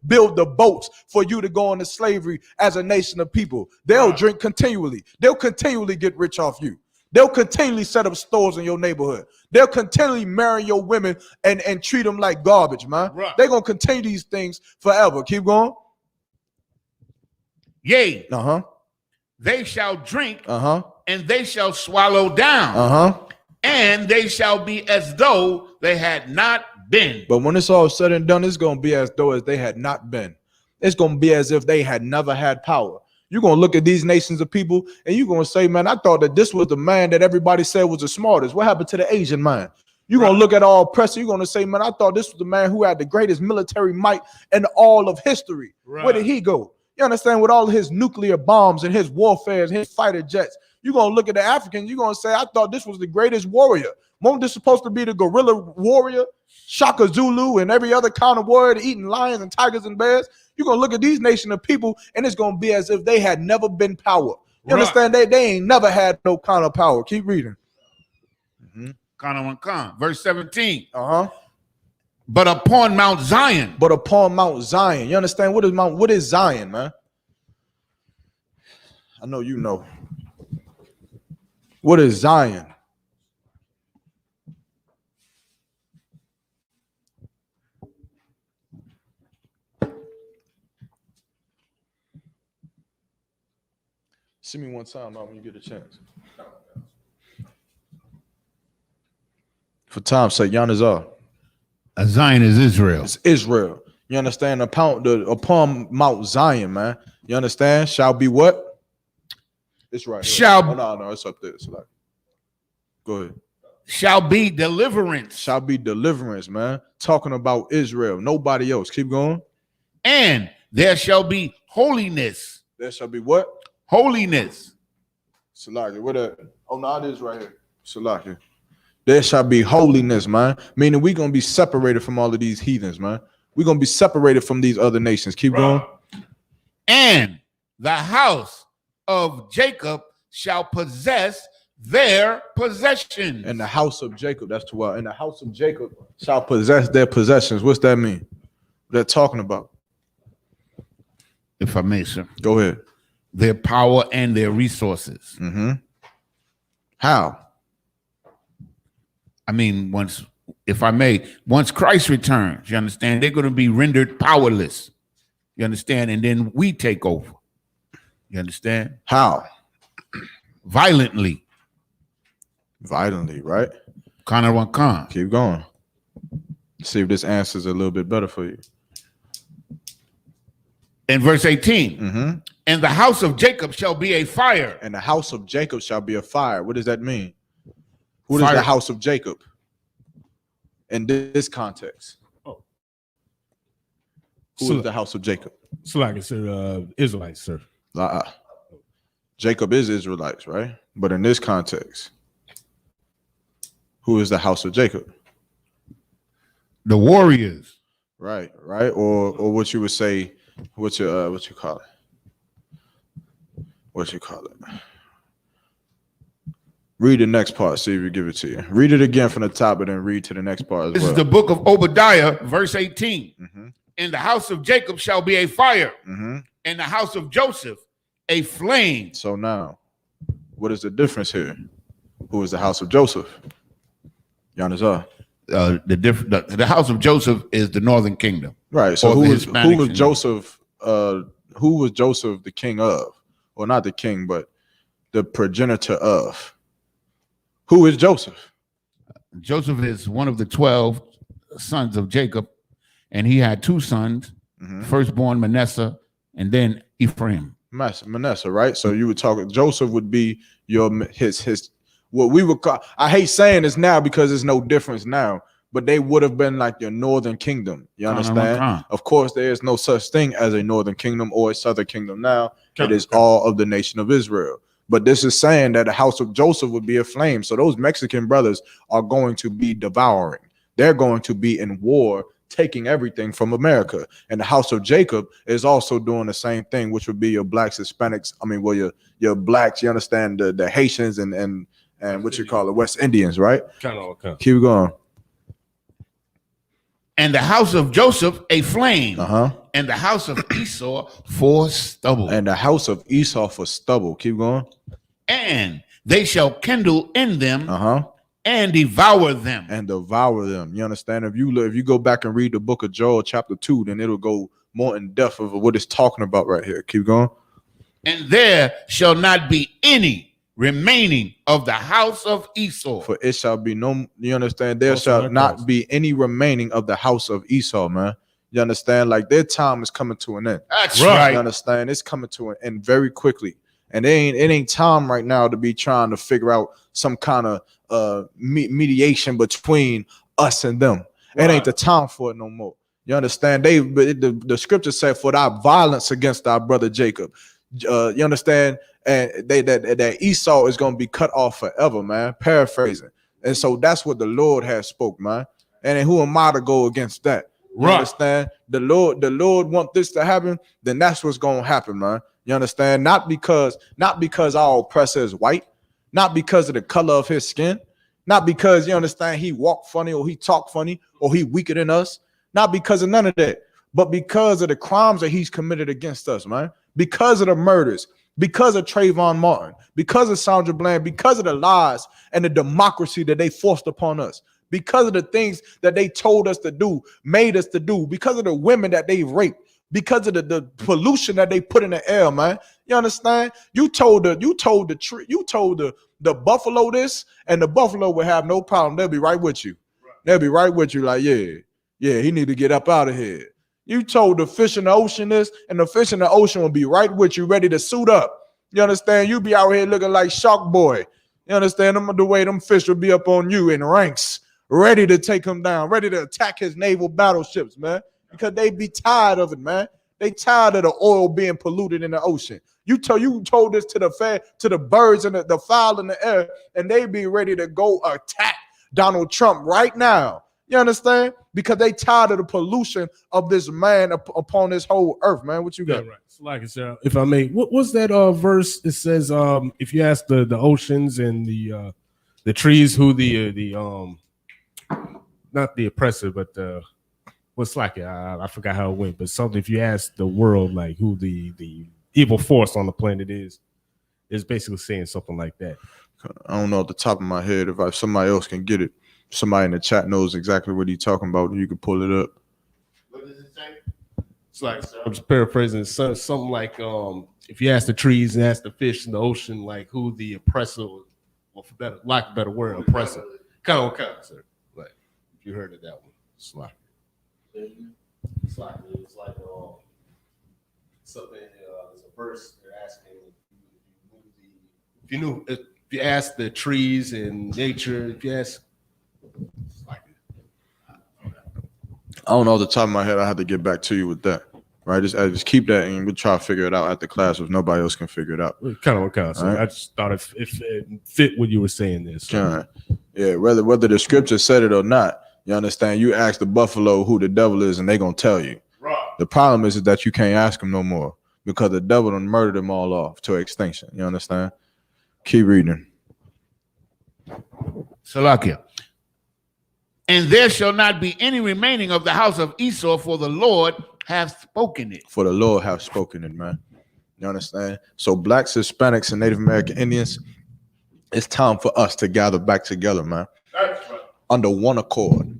build the boats for you to go into slavery as a nation of people. They'll drink continually. They'll continually get rich off you. They'll continually set up stores in your neighborhood. They'll continually marry your women and treat them like garbage, man. Right. They're going to continue these things forever. Keep going. Yea, Uh-huh. they shall drink, Uh-huh. and they shall swallow down, Uh-huh. and they shall be as though they had not been. But when it's all said and done, it's going to be as though as they had not been. It's going to be as if they had never had power. You're going to look at these nations of people and you're going to say, man, I thought that this was the man that everybody said was the smartest. What happened to the Asian man? You're going to look at all oppressors. You're going to say, man, I thought this was the man who had the greatest military might in all of history. Right. Where did he go? You understand? With all his nuclear bombs and his warfare and his fighter jets. You're going to look at the Africans. You're going to say, I thought this was the greatest warrior. Wasn't this supposed to be the guerrilla warrior, Shaka Zulu, and every other kind of warrior eating lions and tigers and bears? You're going to look at these nation of people, and it's going to be as if they had never been power. You understand? They ain't never had no kind of power. Keep reading. Verse 17. Uh-huh. But upon Mount Zion. But upon Mount Zion. You understand? What is Zion, man? I know you know. What is Zion? See me one time, man, when you get a chance. For time's sake, Yanazar. Zion is Israel. It's Israel. You understand? Upon Mount Zion, man. You understand? Shall be what? It's right here. No, it's up there. It's like, go ahead. Shall be deliverance. Shall be deliverance, man. Talking about Israel. Nobody else. Keep going. And there shall be holiness. There shall be what? Holiness. Salaki. What that? Oh, no, it is right here. Salaki. There shall be holiness, man. Meaning we're going to be separated from all of these heathens, man. We're going to be separated from these other nations. Keep going. And the house of Jacob shall possess their possessions. And the house of Jacob, that's to what? And the house of Jacob shall possess their possessions. What's that mean? What they're talking about? If I may, sir. Go ahead. Their power and their resources. Mm-hmm. How? I mean, once Christ returns, you understand, they're going to be rendered powerless. You understand? And then we take over. You understand? How? Violently. Violently, right? Khan. Keep going. See if this answers a little bit better for you. In verse 18. Mm-hmm. And the house of Jacob shall be a fire. And the house of Jacob shall be a fire. What does that mean? Who Fire. is the house of Jacob in this context? Oh. Who is the house of Jacob? So like I said, Israelites, sir. Jacob is Israelites, right? But in this context, who is the house of Jacob? The warriors. Right. Or what you would say, what you call it? What you call it? Read the next part, see if we give it to you. Read it again from the top and then read to the next part as This well. is the book of Obadiah, verse 18. Mm-hmm. In the house of Jacob shall be a fire. Mm-hmm. In the house of Joseph, a flame. So now, what is the difference here? Who is the house of Joseph? Yanazar. The house of Joseph is the northern kingdom. Right. So Or who the was Hispanic Joseph? Who was Joseph the king of? Or not the king, but the progenitor of? Who is Joseph? Joseph is one of the 12 sons of Jacob, and he had two sons, firstborn Manasseh, and then Ephraim. Manasseh, right? So you would talk. Joseph would be his what we would call. I hate saying this now because there's no difference now, but they would have been like your northern kingdom. You understand? Of course, there is no such thing as a northern kingdom or a southern kingdom now. It is all of the nation of Israel. But this is saying that the house of Joseph would be a flame. So those Mexican brothers are going to be devouring. they're going to be in war, taking everything from America. And the house of Jacob is also doing the same thing, which would be your blacks, Hispanics. I mean, well, your blacks, you understand, the Haitians and what you call it, West Indians, right? Kind of. Keep going. And the house of Joseph a flame, Uh-huh. and the house of Esau for stubble. And the house of Esau for stubble. Keep going. And they shall kindle in them Uh-huh. and devour them. And devour them. You understand? If you go back and read the book of Joel, chapter 2, then it'll go more in depth of what it's talking about right here. Keep going. And there shall not be any remaining of the house of Esau. For it shall be no, you understand? There shall not be any remaining of the house of Esau, man. You understand? Like their time is coming to an end. That's right. You understand? It's coming to an end very quickly. And it ain't time right now to be trying to figure out some kind of mediation between us and them. Right. It ain't the time for it no more. You understand? The scripture said, for thy violence against thy brother Jacob. You understand? And that Esau is going to be cut off forever, man. Paraphrasing. And so that's what the Lord has spoke, man. And then who am I to go against that? You understand? The Lord want this to happen, then that's what's going to happen, man. You understand? Not because our oppressor is white, not because of the color of his skin, not because, you understand, he walk funny or he talk funny or he weaker than us, not because of none of that, but because of the crimes that he's committed against us, man. Because of the murders, because of Trayvon Martin, because of Sandra Bland, because of the lies and the democracy that they forced upon us, because of the things that they told us to do, made us to do, because of the women that they raped, because of the pollution that they put in the air, man. You understand? You told the buffalo this, and the buffalo would have no problem. They'll be right with you. They'll be right with you, like, yeah, he need to get up out of here. You told the fish in the ocean this, and the fish in the ocean will be right with you, ready to suit up. You understand? You be out here looking like Shark Boy. You understand? The way them fish will be up on you in ranks, ready to take him down, ready to attack his naval battleships, man. Because they be tired of it, man. They tired of the oil being polluted in the ocean. You told this to the birds and the fowl in the air, and they be ready to go attack Donald Trump right now. You understand? Because they tired of the pollution of this man upon this whole earth, man. What you got? Yeah, right. So like I said, if I may, what's that verse? It says, if you ask the oceans and the trees who the not the oppressor, but what's like it? I forgot how it went, but something. If you ask the world, like who the evil force on the planet is basically saying something like that. I don't know off the top of my head. If somebody else can get it, somebody in the chat knows exactly what he's talking about, you can pull it up. What does it say? It's like, I'm just paraphrasing, something like if you ask the trees and ask the fish in the ocean, like who the oppressor, or for lack of a better word, oppressor. Kind of, sir. Like if you heard of that one, it's like something. There's a verse they're asking if you ask the trees and nature, if you ask. I don't know off the top of my head. I have to get back to you with that. Right? Just keep that, and we'll try to figure it out at the class if nobody else can figure it out. Kind of. So right? I just thought if it fit what you were saying there. So. Yeah, whether the scripture said it or not, you understand. You ask the buffalo who the devil is, and they're gonna tell you. Right. The problem is that you can't ask them no more because the devil done murdered them all off to extinction. You understand? Keep reading. Salakia. And there shall not be any remaining of the house of Esau, for the Lord hath spoken it. For the Lord hath spoken it, man. You understand? So blacks, Hispanics, and Native American Indians, it's time for us to gather back together, man. That's right. Under one accord.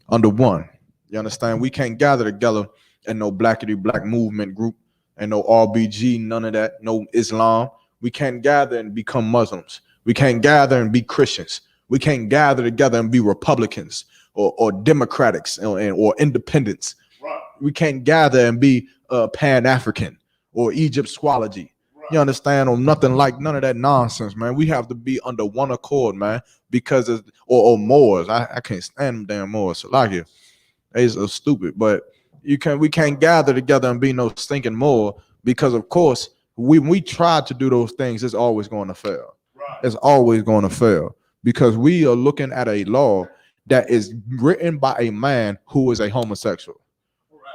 Under one. You understand? We can't gather together in no blackity black movement group and no RBG, none of that, no Islam. We can't gather and become Muslims. We can't gather and be Christians. We can't gather together and be Republicans or Democrats or independents. Right. We can't gather and be Pan-African or Egyptology. Right. You understand? Or nothing like none of that nonsense, man. We have to be under one accord, man, because of, or Moors. I can't stand them damn Moors. So like it, they're so stupid. But we can't gather together and be no stinking Moor because, of course, when we try to do those things, it's always going to fail. Right. It's always going to fail. Because we are looking at a law that is written by a man who is a homosexual.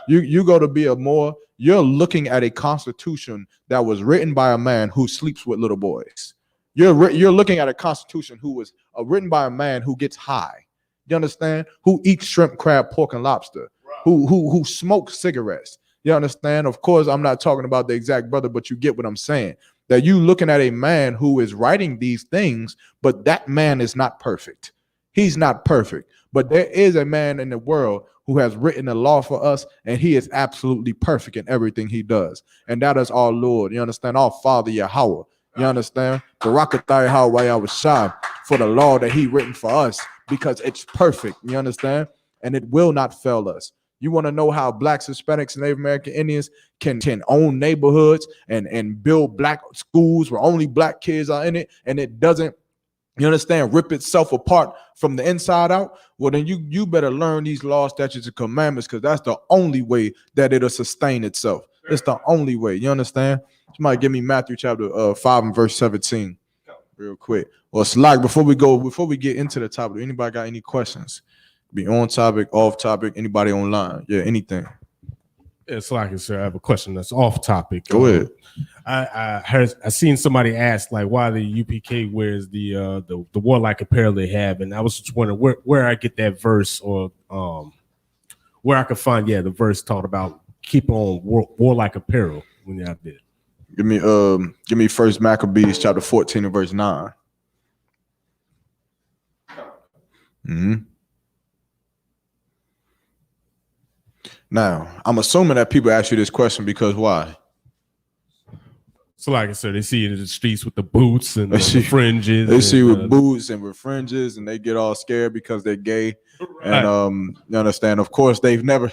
You go to be a Moor, you're looking at a constitution that was written by a man who sleeps with little boys. You're looking at a constitution who was written by a man who gets high. You understand? Who eats shrimp, crab, pork, and lobster. Who smokes cigarettes. You understand? Of course, I'm not talking about the exact brother, but you get what I'm saying. That you looking at a man who is writing these things, but that man is not perfect. He's not perfect. But there is a man in the world who has written the law for us, and he is absolutely perfect in everything he does. And that is our Lord. You understand? Our Father Yahweh. You understand? Barakatai Yahweh Shah for the law that he written for us, because it's perfect. You understand? And it will not fail us. You want to know how blacks, Hispanics, and Native American Indians can own neighborhoods and build black schools where only black kids are in it, and it doesn't, you understand, rip itself apart from the inside out? Well, then you better learn these laws, statutes, and commandments, because that's the only way that it'll sustain itself. It's the only way. You understand? Somebody give me Matthew chapter 5 and verse 17 real quick. Well, it's like before we get into the topic, anybody got any questions? Be on topic, off topic, anybody online? Yeah, anything. It's like, sir, I have a question that's off topic. Go ahead. I seen somebody ask like why the UPK wears the warlike apparel they have, and I was just wondering where I get that verse, or where I could find the verse taught about keep on warlike apparel when you're out there. Give me First Maccabees chapter 14 and verse 9. Mm-hmm. Now, I'm assuming that people ask you this question because why? So, like I said, they see you in the streets with the boots and the fringes. They see you with boots and with fringes, and they get all scared because they're gay. Right. And you understand? Of course, they've never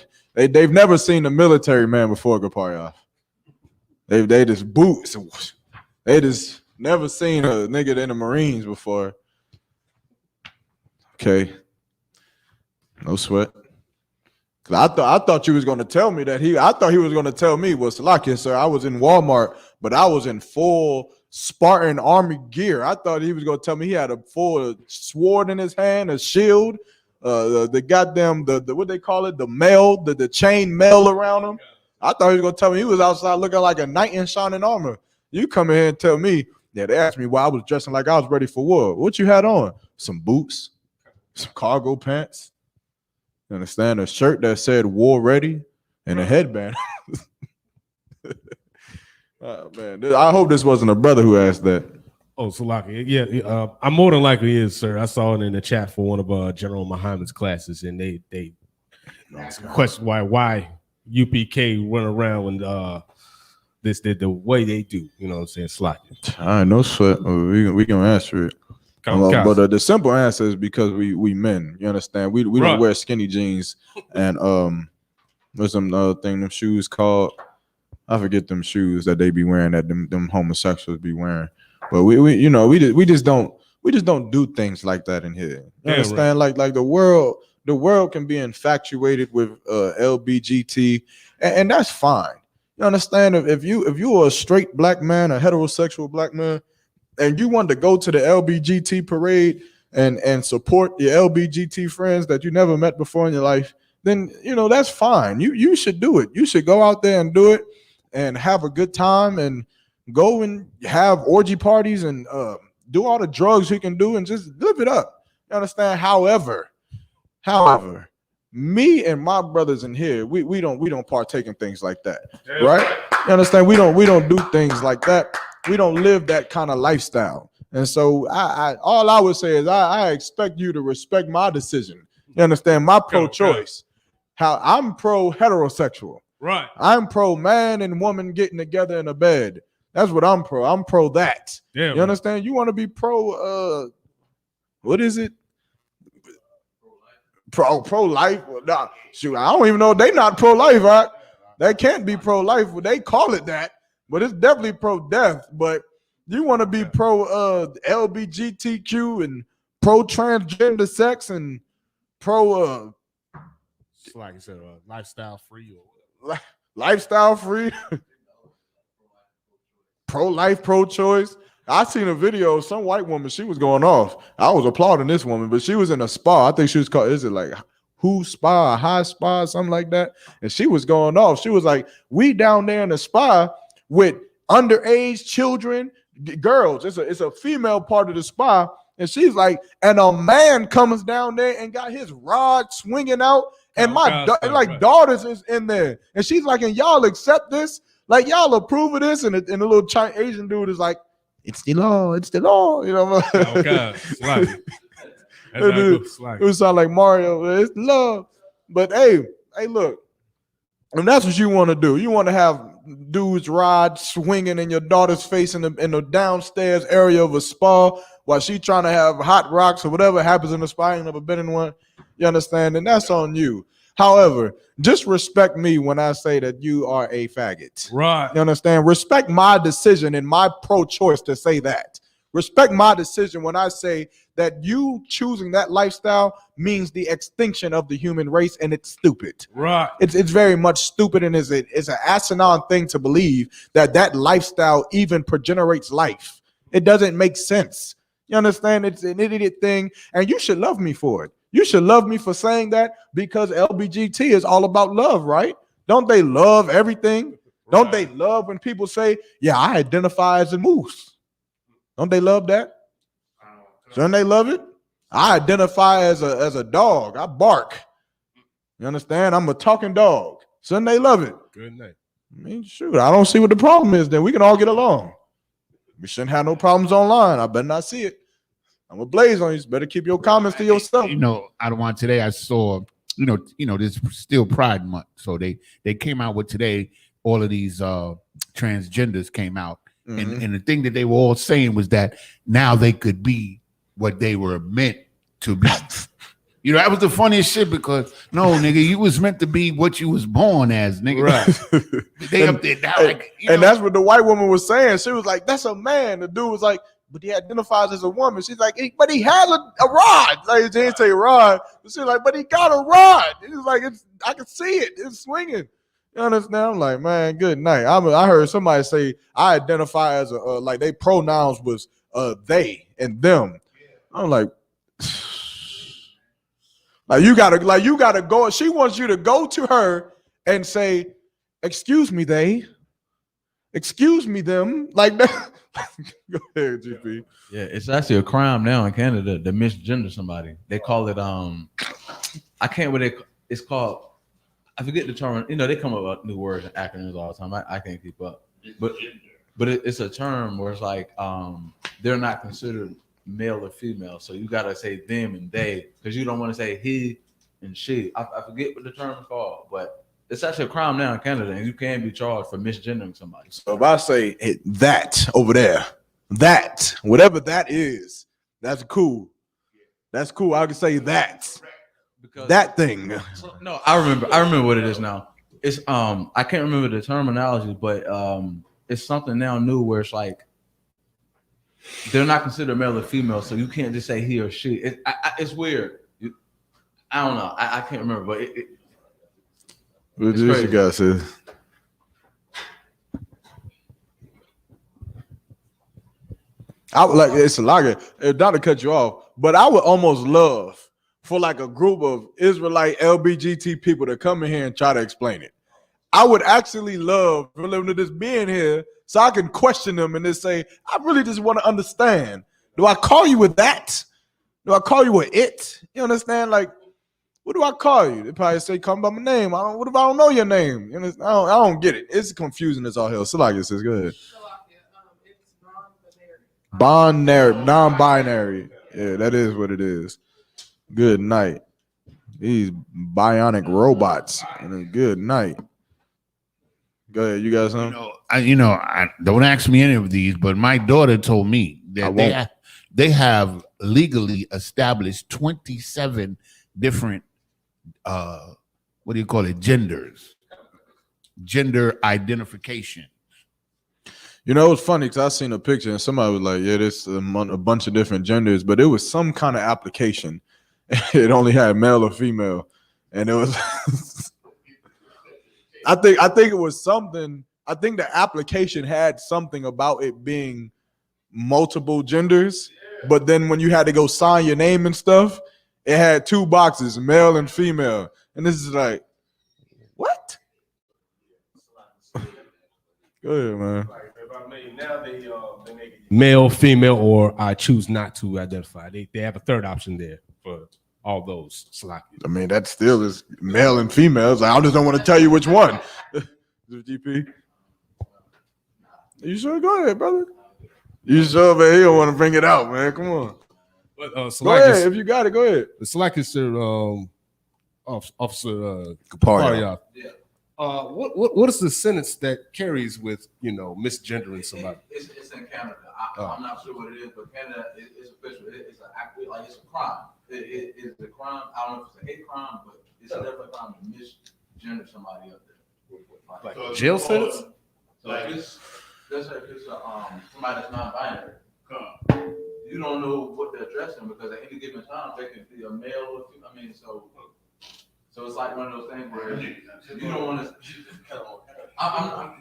seen a military man before, Gaparia. They just boots. They just never seen a nigga in the Marines before. Okay, no sweat. I thought you was going to tell me that I thought he was going to tell me, well, Salakia, sir, I was in Walmart, but I was in full Spartan army gear. I thought he was going to tell me he had a full sword in his hand, a shield, the goddamn, the what they call it, the mail, the chain mail around him. I thought he was going to tell me he was outside looking like a knight in shining armor. You come in here and tell me, they asked me why I was dressing like I was ready for war. What you had on? Some boots, some cargo pants. You understand? A shirt that said war ready and a headband. Oh, man. I hope this wasn't a brother who asked that. Oh, Salaki. Yeah, I'm more than likely is, sir. I saw it in the chat for one of General Muhammad's classes, and they question why UPK run around when the way they do. You know what I'm saying? Salaki. All right, no sweat. We can answer it. But the simple answer is because we men, you understand? We don't wear skinny jeans and what's some other thing, them shoes called? I forget them shoes that they be wearing that them homosexuals be wearing. But we just don't do things like that in here. You understand? Right. Like the world can be infatuated with LBGT, and that's fine. You understand? If you are a straight black man, a heterosexual black man, and you want to go to the LBGT parade and support your LBGT friends that you never met before in your life, then that's fine. You should do it. You should go out there and do it and have a good time and go and have orgy parties and do all the drugs you can do and just live it up. You understand? However, me and my brothers in here, we don't partake in things like that, right? You understand? We don't do things like that. We don't live that kind of lifestyle. And so all I would say is I expect you to respect my decision. You understand? My pro-choice. How I'm pro-heterosexual. Right. I'm pro-man and woman getting together in a bed. That's what I'm pro. I'm pro that. Yeah, you understand? You want to be pro what is it? Pro-life? Nah, shoot, I don't even know. They not pro-life, right? They can't be pro-life. They call it that. But it's definitely pro-death. But you want to be pro-LBGTQ and pro-transgender sex and pro like I said, lifestyle free lifestyle free, pro-life, pro-choice. I seen a video of some white woman. She was going off. I was applauding this woman, but she was in a spa. I think she was called, is it like Who Spa, High Spa, something like that? And she was going off. She was like, we down there in the spa with underage children, girls. It's a female part of the spa. And she's like, and a man comes down there and got his rod swinging out. And my daughters is in there. And she's like, and y'all accept this? Like, y'all approve of this? And the little Asian dude is like, it's the law. It's the law. You know. Oh God, it would sound like Mario. It's the law. But hey, look. And that's what you want to do. You want to have dudes ride swinging in your daughter's face in the downstairs area of a spa while she trying to have hot rocks or whatever happens in the spa. I ain't never been in one. You understand? And that's on you. However, just respect me when I say that you are a faggot. Right. You understand? Respect my decision and my pro-choice to say that. Respect my decision when I say that you choosing that lifestyle means the extinction of the human race, and it's stupid. Right. It's very much stupid, and it's an asinine thing to believe that lifestyle even progenerates life. It doesn't make sense. You understand? It's an idiot thing, and you should love me for it. You should love me for saying that because LBGT is all about love, right? Don't they love everything? Right. Don't they love when people say, yeah, I identify as a moose? Don't they love that? Shouldn't they love it? I identify as a dog. I bark. You understand? I'm a talking dog. Shouldn't they love it? Good night. I mean, shoot, I don't see what the problem is. Then we can all get along. We shouldn't have no problems online. I better not see it. I'm gonna blaze on you. Better keep your comments to yourself. You know, I don't want today. I saw, you know, this still Pride Month, so they came out with today. All of these transgenders came out, and the thing that they were all saying was that now they could be what they were meant to be. You know, that was the funniest shit because no, nigga, you was meant to be what you was born as, nigga. Right. They up there now, like, and that's what the white woman was saying. She was like, "That's a man." The dude was like, but he identifies as a woman. She's like, but he has a rod. Like, she didn't say rod. But she's like, but he got a rod. He's like, I can see it. It's swinging. You understand? I'm like, man, good night. I heard somebody say I identify as like they pronouns was they and them. I'm like you gotta go. She wants you to go to her and say, excuse me, they. Excuse me, them. Like that. Go ahead, GP. Yeah, it's actually a crime now in Canada to misgender somebody. They call it I can't what it's called. I forget the term. You know, they come up with new words and acronyms all the time. I can't keep up. But it's a term where it's like they're not considered male or female. So you gotta say them and they because you don't want to say he and she. I forget what the term is called, but it's actually a crime now in Canada, and you can be charged for misgendering somebody. So if I say that over there, that, whatever that is, that's cool. That's cool. I can say that. Because that thing. No, I remember what it is now. It's I can't remember the terminology, but it's something now new where it's like they're not considered male or female, so you can't just say he or she. It's weird. I don't know. I can't remember, but what you guys say? I would like it's a lot. Not to cut you off, but I would almost love for like a group of Israelite LBGT people to come in here and try to explain it. I would actually love for them to just be in here so I can question them and just say, I really just want to understand. Do I call you with that? Do I call you with it? You understand? Like, what do I call you? They probably say, call me by my name. What if I don't know your name? You know, I don't get it. It's confusing as all hell. Salakia says, go ahead. Non-binary. Yeah, that is what it is. Good night. These bionic robots. Good night. Go ahead. You got something? I don't ask me any of these, but my daughter told me that they have legally established 27 different what do you call it? Gender identification. You know, it's funny because I seen a picture and somebody was like, yeah, there's a bunch of different genders, but it was some kind of application. It only had male or female. And it was I think it was something. I think the application had something about it being multiple genders, but then when you had to go sign your name and stuff, it had 2 boxes, male and female. And this is like, what? Go ahead, man. Now they make it male, female, or I choose not to identify. They have a third option there for all those slackies. I mean, that still is male and female. It's like, I just don't want to tell you which one. GP. You sure? Go ahead, brother. You sure, man? He don't want to bring it out, man. Come on. But, go ahead. If you got it, go ahead. The Slacker, Officer Kaparia. Yeah. What is the sentence that carries with misgendering somebody? It's in Canada. I'm not sure what it is, but Canada is official. It's a crime. It's a crime. I don't know if it's a hate crime, but it's definitely a crime to misgender somebody up there. Like jail sentence? So if it's somebody that's non-binary, you don't know what they're addressing because at any given time they can be a male or female. I mean, so it's like one of those things where you don't want to.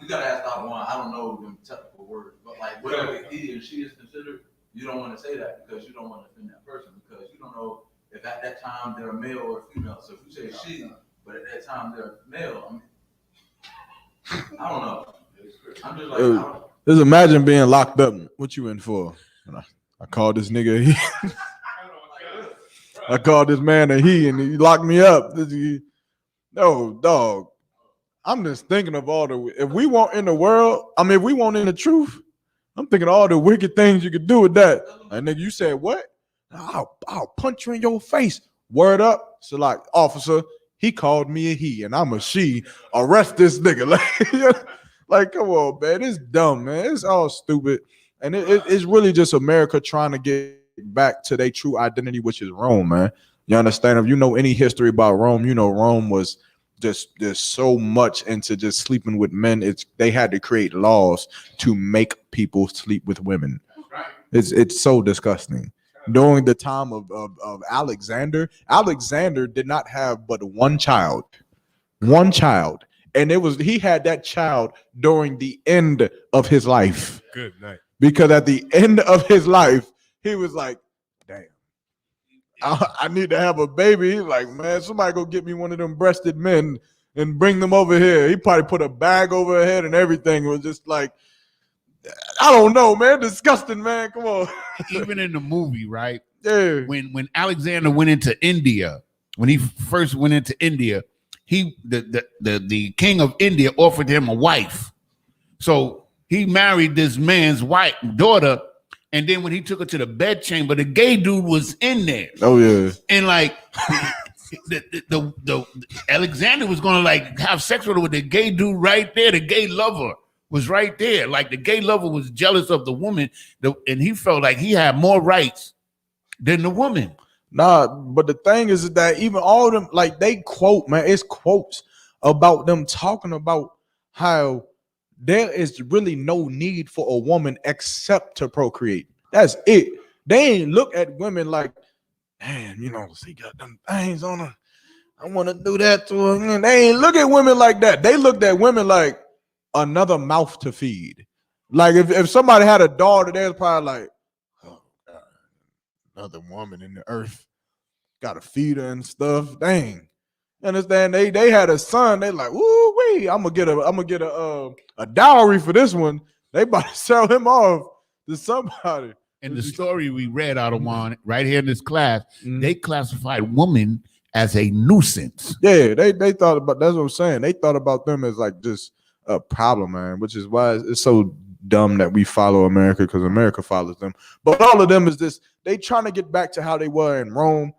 We gotta ask Dr. One. I don't know the technical words, but like whatever he or she is considered, you don't want to say that because you don't want to offend that person because you don't know if at that time they're a male or a female. So if you say she, but at that time they're male, I don't know. I'm just like, just imagine being locked up. What you in for? I called this nigga he. I called this man a he, and he locked me up. No, dog. I'm just thinking of all the. If we want in the world, if we want in the truth, I'm thinking of all the wicked things you could do with that. Like, nigga, you said what? I'll punch you in your face. Word up. So like, officer, he called me a he, and I'm a she. Arrest this nigga. Like, come on, man. It's dumb, man. It's all stupid. And it's really just America trying to get back to their true identity, which is Rome, man. You understand? If you know any history about Rome, you know Rome was just so much into just sleeping with men. They had to create laws to make people sleep with women. It's so disgusting. During the time of Alexander did not have but one child. And he had that child during the end of his life. Good night. Because at the end of his life, he was like, damn, I need to have a baby. He's like, man, somebody go get me one of them breasted men and bring them over here. He probably put a bag over her head and everything. It was just like, I don't know, man. Disgusting, man. Come on. Even in the movie, right? Yeah. When Alexander went into India, when he first went into India, the king of India offered him a wife. So he married this man's daughter, and then when he took her to the bedchamber, the gay dude was in there. Oh yeah, and like the Alexander was gonna like have sex with her with the gay dude right there. The gay lover was right there. Like the gay lover was jealous of the woman, and he felt like he had more rights than the woman. Nah, but the thing is that even all of them, like they quote, man, it's quotes about them talking about how there is really no need for a woman except to procreate. That's it. They ain't look at women like, damn, she got them things on her. I want to do that to her. They ain't look at women like that. They looked at women like another mouth to feed. Like if somebody had a daughter, they're probably like, oh God, another woman in the earth. Gotta feed her and stuff. Dang. You understand? They had a son. They like, woo wee, I'm gonna get a dowry for this one. They about to sell him off to somebody. In the story we read out of one right here in this class, they classified women as a nuisance. Yeah, they thought about, that's what I'm saying. They thought about them as like just a problem, man, which is why it's so dumb that we follow America, because America follows them. But all of them is this, they trying to get back to how they were in Rome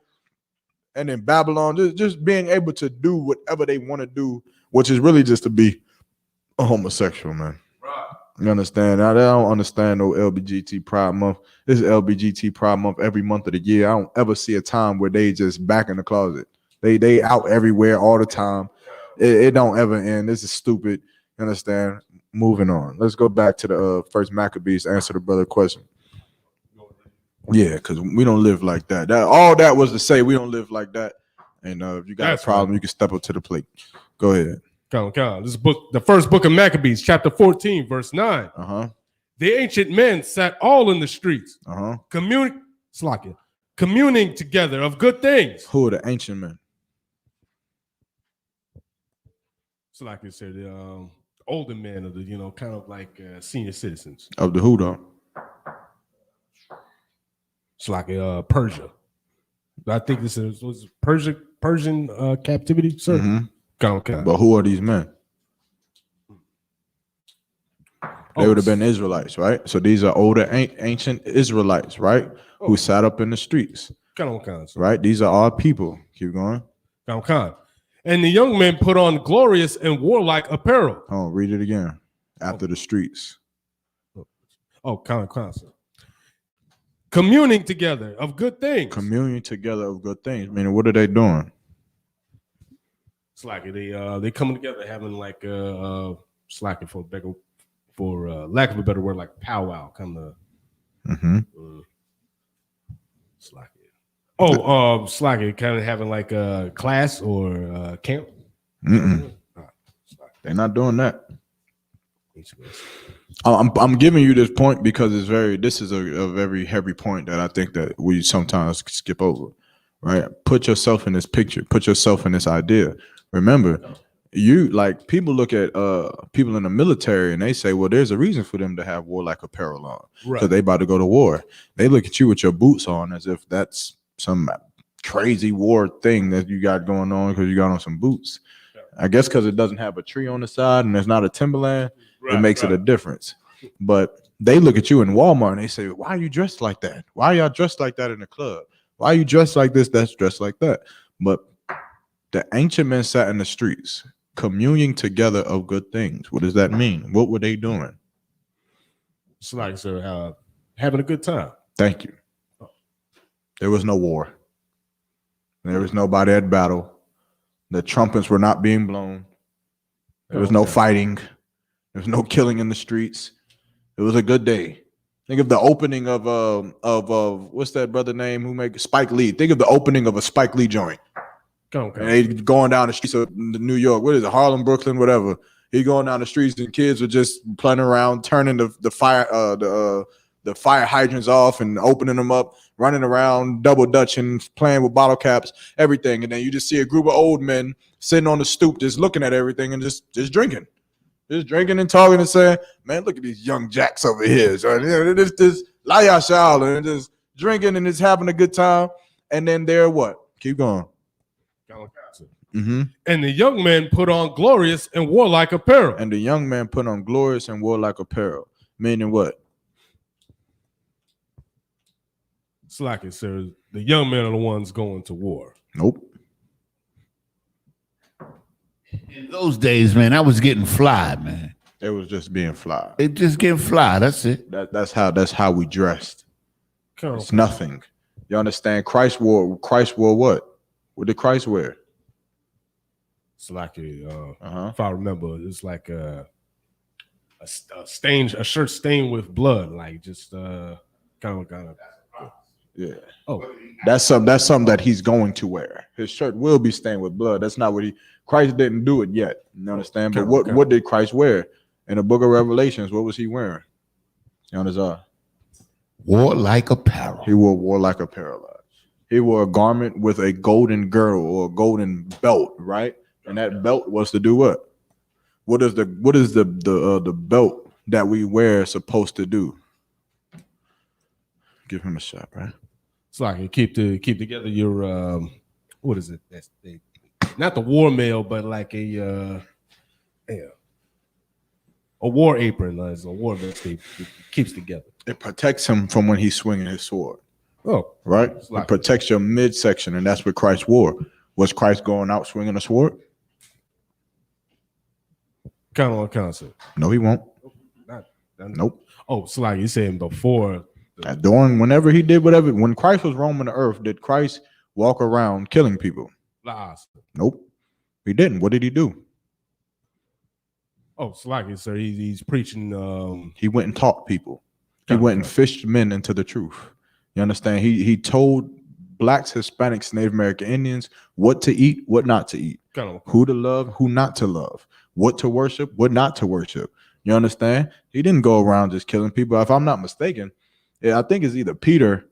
and in Babylon, just being able to do whatever they want to do, which is really just to be a homosexual, man. Right. You understand? Now, they don't understand no LGBT Pride Month. This is LGBT Pride Month every month of the year. I don't ever see a time where they just back in the closet. They out everywhere all the time. It don't ever end. This is stupid. You understand? Moving on. Let's go back to the first Maccabees. Answer the brother question. Yeah, because we don't live like that. All that was to say we don't live like that. And if you got a problem, you can step up to the plate. Go ahead. Come on. This book, the first book of Maccabees, chapter 14, verse 9. The ancient men sat all in the streets, Uh-huh. communing together of good things. Who are the ancient men? Slakia said, the older men of the, kind of like senior citizens. Of the who though? Slakia, Persia. I think this was Persian captivity, sir. Mm-hmm. But who are these men? They would have been Israelites, right? So these are older ancient Israelites, right? Who sat up in the streets. Right? These are our people. Keep going. And the young men put on glorious and warlike apparel. Oh, read it again. After the streets. Communing together of good things. Communing together of good things. Meaning, what are they doing? It's like they coming together having like slacking for lack of a better word, like powwow kind of. Slacking. Slacking kind of having like a class or camp. They're not doing that. I'm giving you this point because this is a very heavy point that I think that we sometimes skip over, right? Put yourself in this picture, put yourself in this idea. Remember, people look at people in the military and they say, well, there's a reason for them to have warlike apparel on because they about to go to war. They look at you with your boots on as if that's some crazy war thing that you got going on because you got on some boots. I guess because it doesn't have a tree on the side and there's not a timberland, it makes it a difference. But they look at you in Walmart and they say, why are you dressed like that? Why are y'all dressed like that in the club? Why are you dressed like this? That's dressed like that. But the ancient men sat in the streets, communing together of good things. What does that mean? What were they doing? It's like having a good time. Thank you. There was no war. There was nobody at battle. The trumpets were not being blown. There was no fighting. There was no killing in the streets. It was a good day. Think of the opening of what's that brother name who make Spike Lee? Think of the opening of a Spike Lee joint. And they going down the streets of New York. What is it? Harlem, Brooklyn, whatever. He going down the streets and kids were just playing around, turning the fire hydrants off and opening them up, running around, double dutching, playing with bottle caps, everything. And then you just see a group of old men sitting on the stoop, just looking at everything and just drinking. Just drinking and talking and saying, man, look at these young jacks over here. So this Layashal and just drinking and just having a good time. And then they're what? Keep going. And the young men put on glorious and warlike apparel. And the young man put on glorious and warlike apparel. Meaning what? Slacking, sir. The young men are the ones going to war. Nope. In those days, man, I was getting fly, man. It was just being fly. It just getting fly. That's it. That's how we dressed. It's nothing. You understand? Christ wore what? What did Christ wear? It's like if I remember, it's like a shirt stained with blood, like just kind of. Yeah. Oh, that's something that he's going to wear. His shirt will be stained with blood. That's not what Christ didn't do it yet. You understand? But what did Christ wear in the book of Revelations? What was he wearing? You understand? Warlike apparel. He wore warlike apparel. He wore a garment with a golden girdle or a golden belt, right? And that belt was to do what? What is the belt that we wear supposed to do? Give him a shot, right? It's like you keep together your what is it? That's not the war mail, but like a war apron, as a war vest. It keeps together. It protects him from when he's swinging his sword. Oh, right. It protects your midsection, and that's what Christ wore. Was Christ going out swinging a sword? Kind of on concept. No, he won't. Nope. Oh, so like you saying before. Whenever he did whatever, when Christ was roaming the earth, did Christ walk around killing people? Nope, he didn't. What did he do? Oh, so like sir, he's preaching. He went and taught people. He went and fished men into the truth. You understand? He told blacks, Hispanics, Native American Indians what to eat, what not to eat, who to love, who not to love, what to worship, what not to worship. You understand? He didn't go around just killing people. If I'm not mistaken, I think it's either Peter.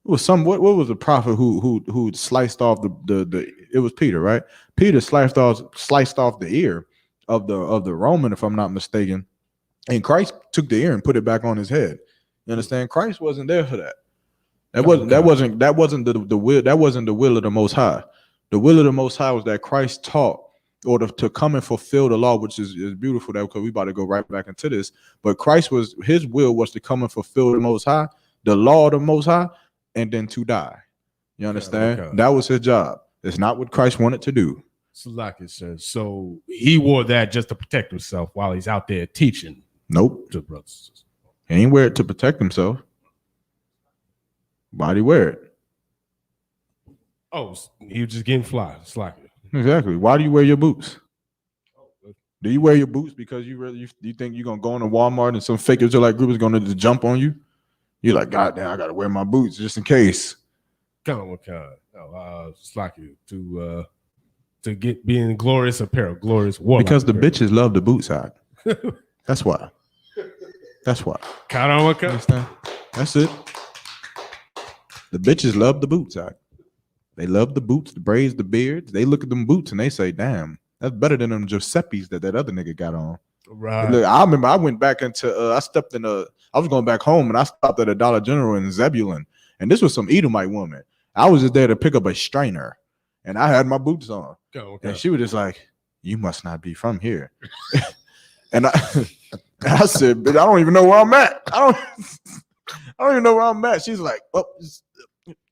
It was what was the prophet who sliced off the it was Peter, right? Peter sliced off the ear of the Roman, if I'm not mistaken. And Christ took the ear and put it back on his head. You understand? Christ wasn't there for that. That wasn't the will. That wasn't the will of the Most High. The will of the Most High was that Christ taught, or to come and fulfill the law, which is beautiful. That because we about to go right back into this. But his will was to come and fulfill the Most High, the law of the Most High, and then to die. You understand? Okay. That was his job. It's not what Christ wanted to do. Salaki says, so he wore that just to protect himself while he's out there teaching. Nope. To brothers. He ain't wear it to protect himself. Why'd he wear it? Oh, he was just getting fly. Salaki. Exactly. Why do you wear your boots? Do you wear your boots because you think you're gonna go into Walmart and some fake Israelite group is gonna just jump on you? You're like, God damn, I gotta wear my boots just in case. Salaki to be in glorious apparel, glorious war. Because the bitches love the boots out. That's why. That's why. Understand? That's it. The bitches love the boots out. They love the boots, the braids, the beards. They look at them boots and they say, damn, that's better than them Giuseppe's that other nigga got on. Right. Look, I remember I went back into, I was going back home and I stopped at a Dollar General in Zebulon. And this was some Edomite woman. I was just there to pick up a strainer. And I had my boots on. Okay. And she was just like, you must not be from here. And I said, but I don't even know where I'm at. I don't even know where I'm at. She's like, oh,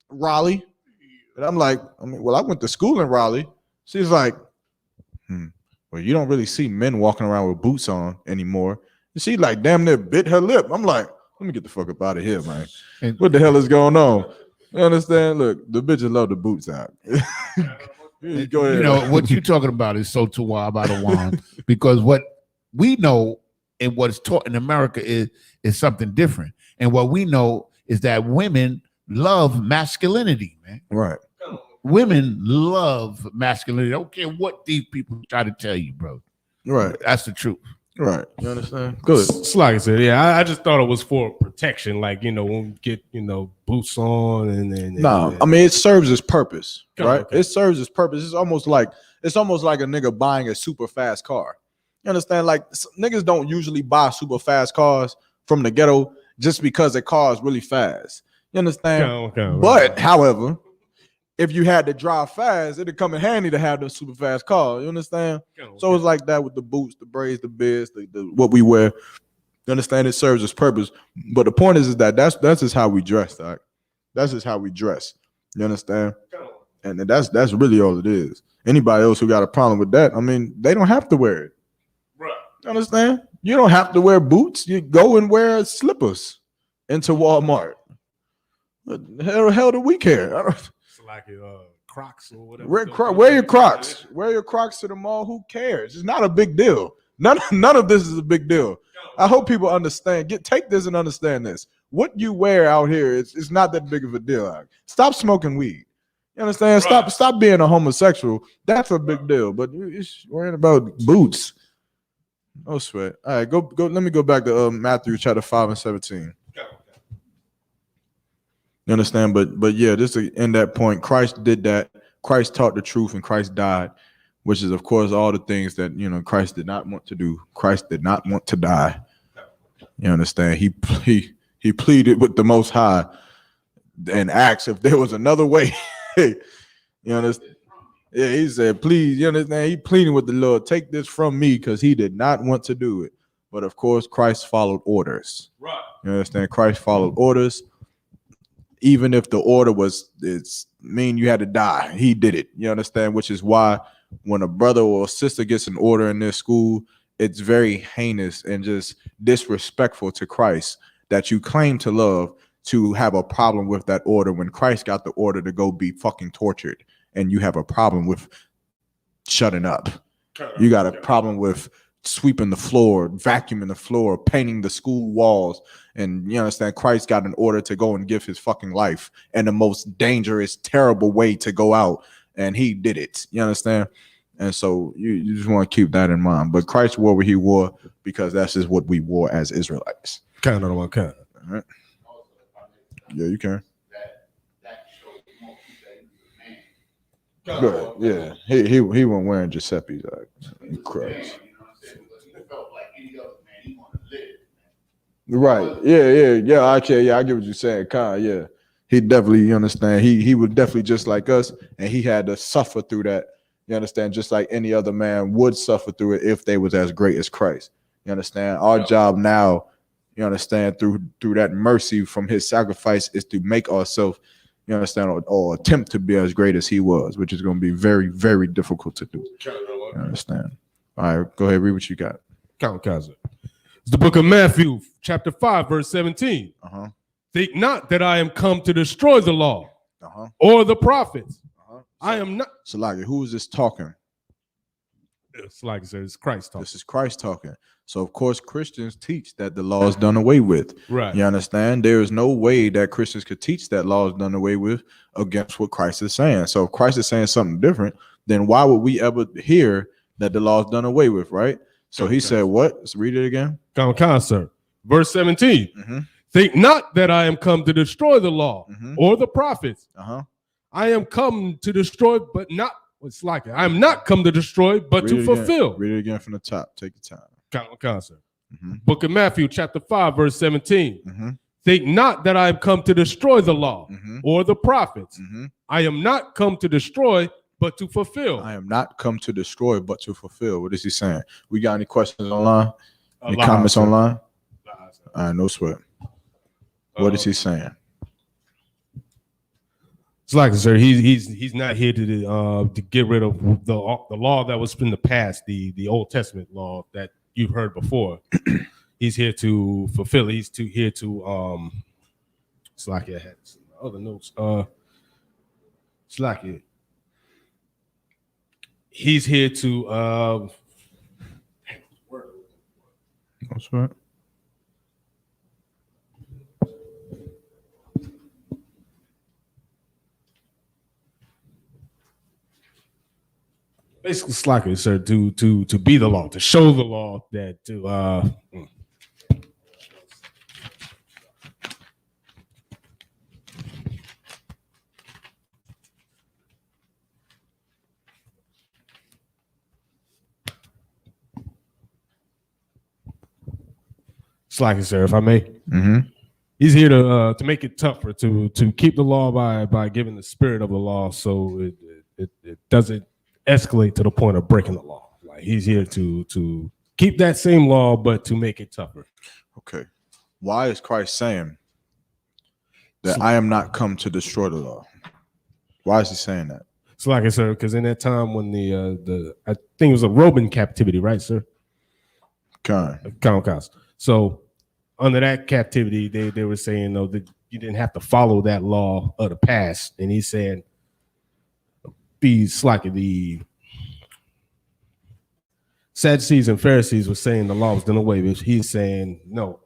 Raleigh. And I'm like, well, I went to school in Raleigh. She's like, well, you don't really see men walking around with boots on anymore. And she like damn near bit her lip. I'm like, let me get the fuck up out of here, man. What the hell is going on? You understand? Look, the bitches love the boots out. Go ahead. You know, what you're talking about is so tawab out of one, because what we know and what's taught in America is something different. And what we know is that women love masculinity, man. Right. Women love masculinity. I don't care what these people try to tell you, bro. Right. That's the truth. Right. You understand? Good. Like I said, yeah, I just thought it was for protection. Like, when we get, boots on and I mean, it serves its purpose, right? Okay. It serves its purpose. It's almost like a nigga buying a super fast car. You understand? Like, niggas don't usually buy super fast cars from the ghetto just because the car is really fast. You understand? Okay. But, however, if you had to drive fast, it'd come in handy to have the super fast car. You understand? Okay. So it's like that with the boots, the braids, the beards, the what we wear. You understand? It serves its purpose. But the point is that that's just how we dress, dog. That's just how we dress. You understand? And that's really all it is. Anybody else who got a problem with that, I mean, they don't have to wear it. Right. You understand? You don't have to wear boots. You go and wear slippers into Walmart. What the hell do we care? I don't. Like Crocs or whatever. Wear your Crocs. Wear your Crocs to the mall. Who cares? It's not a big deal. None of this is a big deal. I hope people understand. Take this and understand this. What you wear out here, it's not that big of a deal. Stop smoking weed. You understand? Right. Stop being a homosexual. That's a big deal. But you're worrying about boots. No sweat. All right, go. Let me go back to Matthew chapter 5 and 17. You understand? But yeah, just to end that point, Christ did that. Christ taught the truth and Christ died, which is, of course, all the things that, Christ did not want to do. Christ did not want to die. You understand? He pleaded with the Most High and asked if there was another way. You understand? Yeah, he said, please, you understand? He pleading with the Lord, take this from me, because he did not want to do it. But of course, Christ followed orders. Right. You understand? Christ followed orders. Even if the order mean you had to die, he did it. You understand? Which is why when a brother or a sister gets an order in their school, it's very heinous and just disrespectful to Christ that you claim to love to have a problem with that order when Christ got the order to go be fucking tortured, and you have a problem with shutting up. You got a problem with sweeping the floor, vacuuming the floor, painting the school walls. And you understand, Christ got an order to go and give his fucking life in the most dangerous, terrible way to go out. And he did it. You understand? And so you just want to keep that in mind. But Christ wore what he wore because that's just what we wore as Israelites. Kind of one kind. All right. Yeah, you can. Good. Yeah, he wasn't wearing Giuseppe's. Christ. Right. Yeah. Okay. Yeah, I get what you're saying, Kyle. Yeah, he definitely. You understand? He was definitely just like us, and he had to suffer through that. You understand? Just like any other man would suffer through it if they was as great as Christ. You understand? Our job now, you understand, through that mercy from his sacrifice is to make ourselves, you understand, or attempt to be as great as he was, which is going to be very, very difficult to do. You understand? All right, go ahead, read what you got. Kamikaze. It's the book of Matthew, chapter 5, verse 17. Think not that I am come to destroy the law or the prophets. I am not. So, like, who is this talking? It's like it says, it's Christ talking. This is Christ talking. So, of course, Christians teach that the law is done away with. Right. You understand? There is no way that Christians could teach that law is done away with against what Christ is saying. So, if Christ is saying something different, then why would we ever hear that the law is done away with, right? So he said, what? Let's read it again. Kamikaze. Verse 17. Think not that I am come to destroy the law or the prophets. I am come to destroy, but not. It's like it. I am not come to destroy, but Read to it fulfill. Again. Read it again from the top. Take your time. Kamikaze. Book of Matthew, chapter 5, verse 17. Think not that I am come to destroy the law or the prophets. I am not come to destroy, but to fulfill. I am not come to destroy, but to fulfill. What is he saying? We got any questions online? Any comments online? All right, no sweat. What is he saying? It's like, sir, he's not here to get rid of the law that was in the past, the Old Testament law that you've heard before. He's here to fulfill it. He's here to it's like it had some other notes. It's like it. He's here to That's right. basically slacker, sir, to be the law, to show the law that slacker, sir, if I may. Mm-hmm. He's here to make it tougher, to keep the law by giving the spirit of the law, so it doesn't escalate to the point of breaking the law. Like he's here to keep that same law, but to make it tougher. Okay. Why is Christ saying that I am not come to destroy the law? Why is he saying that? So like I said, because in that time when the I think it was a Roman captivity, right, sir? Kamikaze. So under that captivity, they were saying, no, that you didn't have to follow that law of the past. And he's saying, the Sadducees and Pharisees were saying the law was done away with. He's saying, no,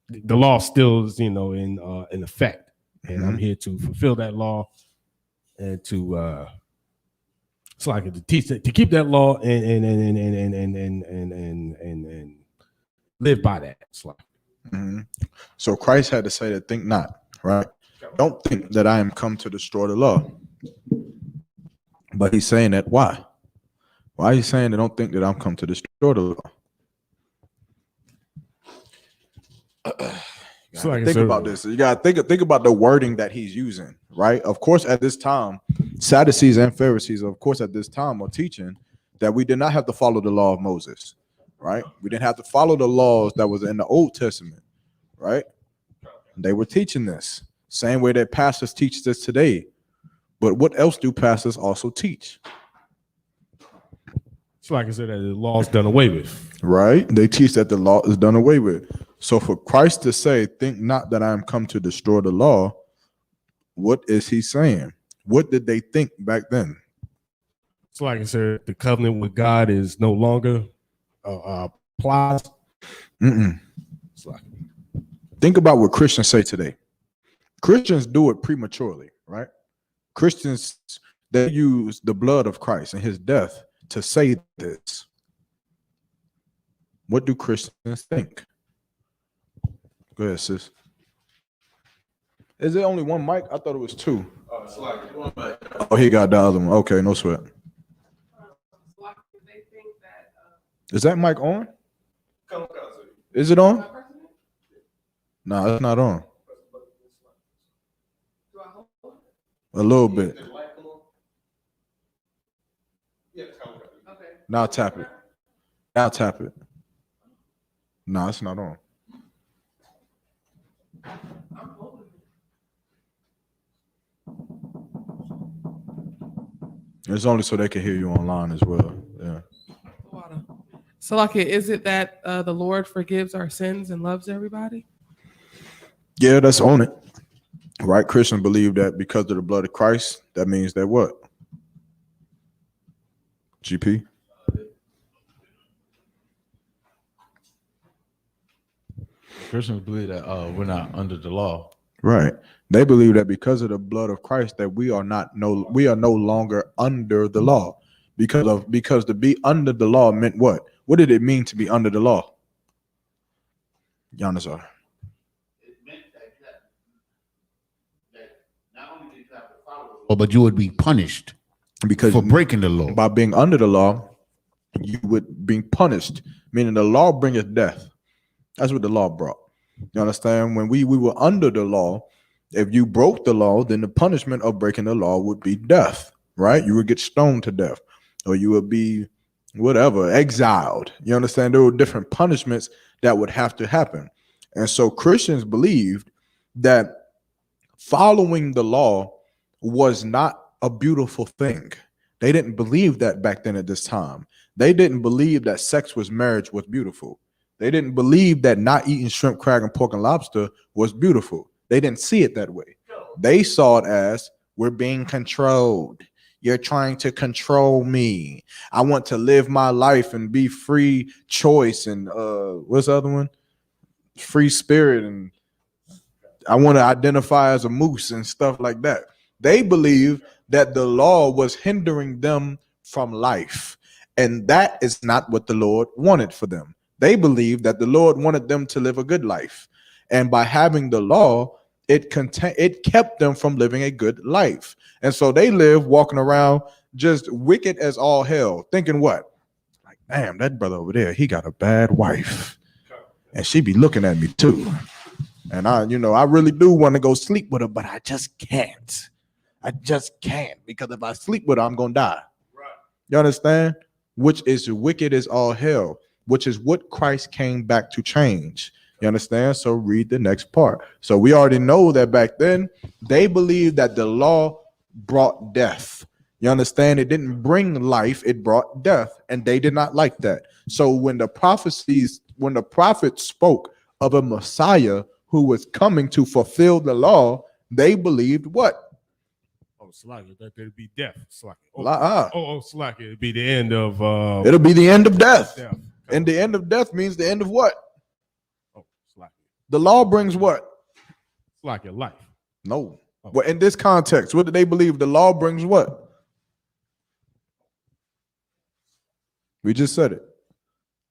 the law still is, in effect. And I'm here to fulfill that law and to to teach it, to keep that law and live by that. So Christ had to say that, think not, right? Don't think that I am come to destroy the law. But he's saying that why? Why are you saying that don't think that I'm come to destroy the law? Think about this. You gotta think about the wording that he's using, right? Of course, at this time, Sadducees and Pharisees, of course, at this time are teaching that we did not have to follow the law of Moses, right? We didn't have to follow the laws that was in the Old Testament, right? They were teaching this same way that pastors teach this today. But what else do pastors also teach? It's like I said, that the law is done away with. Right? They teach that the law is done away with. So for Christ to say, think not that I am come to destroy the law, what is he saying? What did they think back then? It's like I said, the covenant with God is no longer applies. It's like, think about what Christians say today. Christians do it prematurely, right? Christians, they use the blood of Christ and his death to say this. What do Christians think? Go ahead, sis. Is there only one mic? I thought it was two. Oh, he got the other one. Okay, no sweat. Is that mic on? Is it on? No, it's not on. A little bit. Now tap it. Now tap it. No, it's not on. It's only so they can hear you online as well. Yeah. So, like, is it that the Lord forgives our sins and loves everybody? Yeah, that's on it. Right? Christians believe that because of the blood of Christ, that means that what? GP? Christians believe that we're not under the law. Right. They believe that because of the blood of Christ that we are no longer under the law. Because to be under the law meant what? What did it mean to be under the law? Giannis are. It meant that not only did you have to follow the law, but you would be punished Because for breaking the law. by being under the law, you would be punished, meaning the law bringeth death. That's what the law brought. You understand? When we were under the law, if you broke the law, then the punishment of breaking the law would be death, right? You would get stoned to death, or you would be whatever, exiled. You understand? There were different punishments that would have to happen. And so Christians believed that following the law was not a beautiful thing. They didn't believe that back then at this time. They didn't believe that sex was marriage was beautiful. They didn't believe that not eating shrimp, crab, and pork and lobster was beautiful. They didn't see it that way. They saw it as we're being controlled. You're trying to control me. I want to live my life and be free choice and what's the other one? Free spirit, and I want to identify as a moose and stuff like that. They believe that the law was hindering them from life, and that is not what the Lord wanted for them. They believed that the Lord wanted them to live a good life, and by having the law, it kept them from living a good life. And so they live walking around just wicked as all hell, thinking what? Like, damn, that brother over there, he got a bad wife, and she be looking at me too. And I really do want to go sleep with her, but I just can't. I just can't, because if I sleep with her, I'm gonna die. Right. You understand? Which is wicked as all hell, which is what Christ came back to change. You understand? So read the next part. So we already know that back then they believed that the law brought death. You understand? It didn't bring life, it brought death, and they did not like that. So when the prophets spoke of a Messiah who was coming to fulfill the law, they believed what? Slacker, that it'd be death. Slacker. Slacker. It'd be the end of. It'll be the end of death. And the end of death means the end of what? Oh, slacker. The law brings what? Slacker, life. No. Well, in this context, what do they believe? The law brings what? We just said it.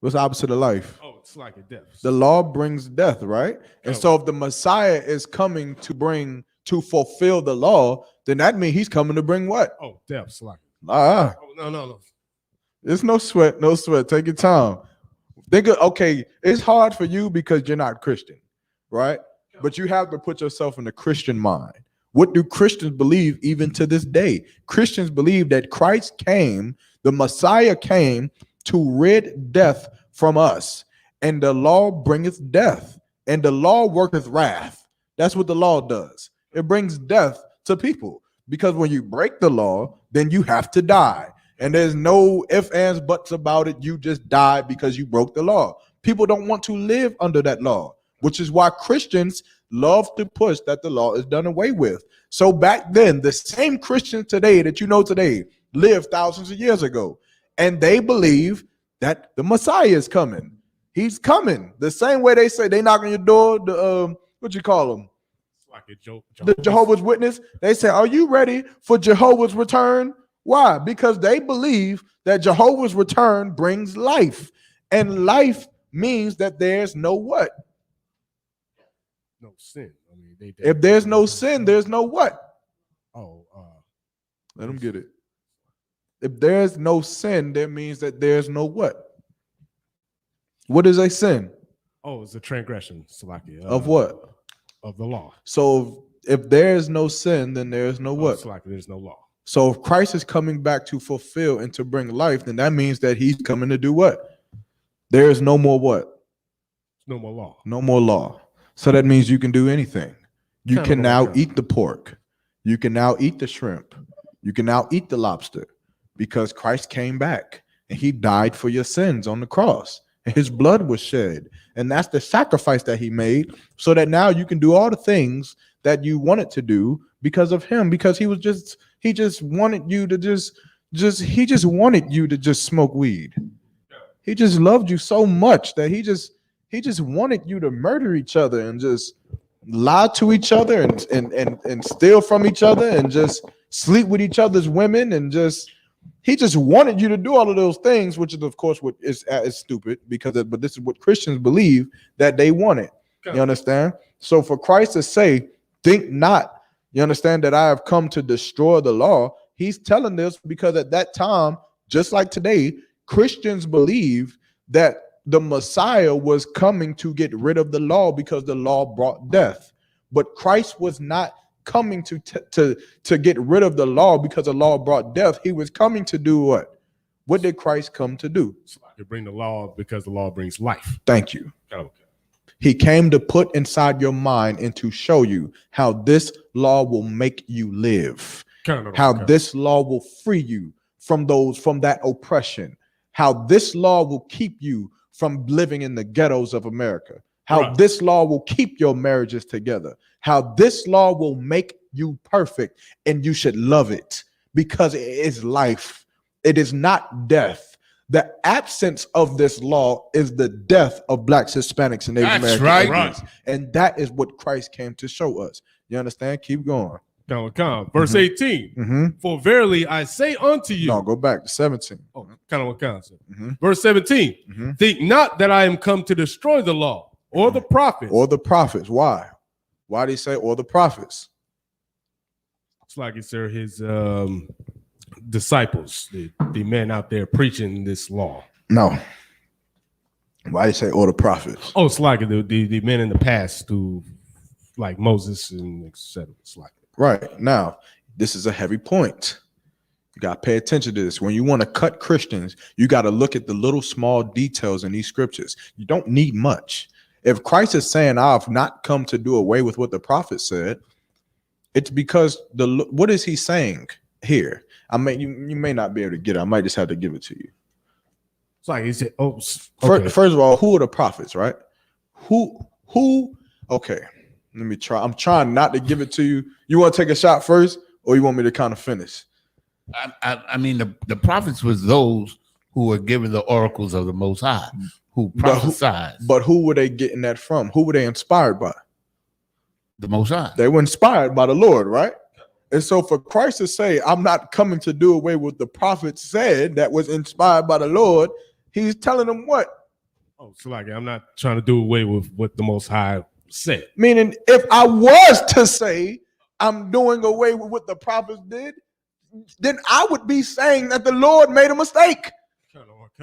What's the opposite of life? Oh, it's like a death. The law brings death, right? And so if the Messiah is coming to fulfill the law, then that means he's coming to bring what? Oh, death, slacker. Oh, no. It's no sweat, no sweat. Take your time. Okay, it's hard for you because you're not Christian, right? But you have to put yourself in the Christian mind. What do Christians believe even to this day? Christians believe that Christ came, the Messiah came to rid death from us. And the law bringeth death, and the law worketh wrath. That's what the law does. It brings death to people, because when you break the law, then you have to die. And there's no ifs, ands, buts about it. You just die because you broke the law. People don't want to live under that law, which is why Christians love to push that the law is done away with. So back then, the same Christians today that you know today lived thousands of years ago, and they believe that the Messiah is coming. He's coming. The same way they say they knock on your door, the what you call them? Like The Jehovah's Witness. They say, "Are you ready for Jehovah's return?" Why? Because they believe that Jehovah's return brings life. And life means that there's no what? No sin. I mean, If there's no sin, there's no what? Oh, let them get it. If there's no sin, that means that there's no what? What is a sin? Oh, it's a transgression, Salaki. Of what? Of the law. So if there's no sin, then there's no what? Salaki, there's no law. So if Christ is coming back to fulfill and to bring life, then that means that he's coming to do what? There is no more what? No more law. No more law. So that means you can do anything. You can now eat the pork. You can now eat the shrimp. You can now eat the lobster because Christ came back and he died for your sins on the cross. His blood was shed. And that's the sacrifice that he made so that now you can do all the things that you wanted to do because of him, because he just wanted you to wanted you to just smoke weed. He just loved you so much that he just wanted you to murder each other and just lie to each other and steal from each other and just sleep with each other's women and he just wanted you to do all of those things, which is of course what is stupid but this is what Christians believe that they wanted. You understand? So for Christ to say, think not, you understand, that I have come to destroy the law, he's telling this because at that time, just like today, Christians believe that the Messiah was coming to get rid of the law because the law brought death. But Christ was not coming to get rid of the law because the law brought death. He was coming to do what? What did Christ come to do? To bring the law because the law brings life. Thank you. Okay. He came to put inside your mind and to show you how this law will make you live. How this law will free you from that oppression. How this law will keep you from living in the ghettos of America. How this law will keep your marriages together. How this law will make you perfect and you should love it because it is life. It is not death. The absence of this law is the death of blacks, Hispanics, and Native American Indians. And that is what Christ came to show us. You understand? Keep going. Verse 18. For verily I say unto you. No, go back to 17. Oh, Verse 17. Think not that I am come to destroy the law or the prophets. Or the prophets. Why? Why did he say or the prophets? It's like it's his disciples, the men out there preaching this law. No. Why do you say or the prophets? Oh, it's like the men in the past who, like Moses and etc. It's like right now, this is a heavy point. You got to pay attention to this. When you want to cut Christians, you got to look at the little small details in these scriptures. You don't need much. If Christ is saying, I've not come to do away with what the prophet said, it's because what is he saying here? I mean, you may not be able to get it. I might just have to give it to you. It's like he said, first of all, who are the prophets, right? Who? Okay, let me try. I'm trying not to give it to you. You want to take a shot first, or you want me to kind of finish? I mean, the prophets was those who were given the oracles of the Most High, who prophesied. But who were they getting that from? Who were they inspired by? The Most High. They were inspired by the Lord, right? And so for Christ to say, I'm not coming to do away with the prophet said that was inspired by the Lord, he's telling them what? Oh, so like I'm not trying to do away with what the Most High said. Meaning, if I was to say I'm doing away with what the prophets did, then I would be saying that the Lord made a mistake.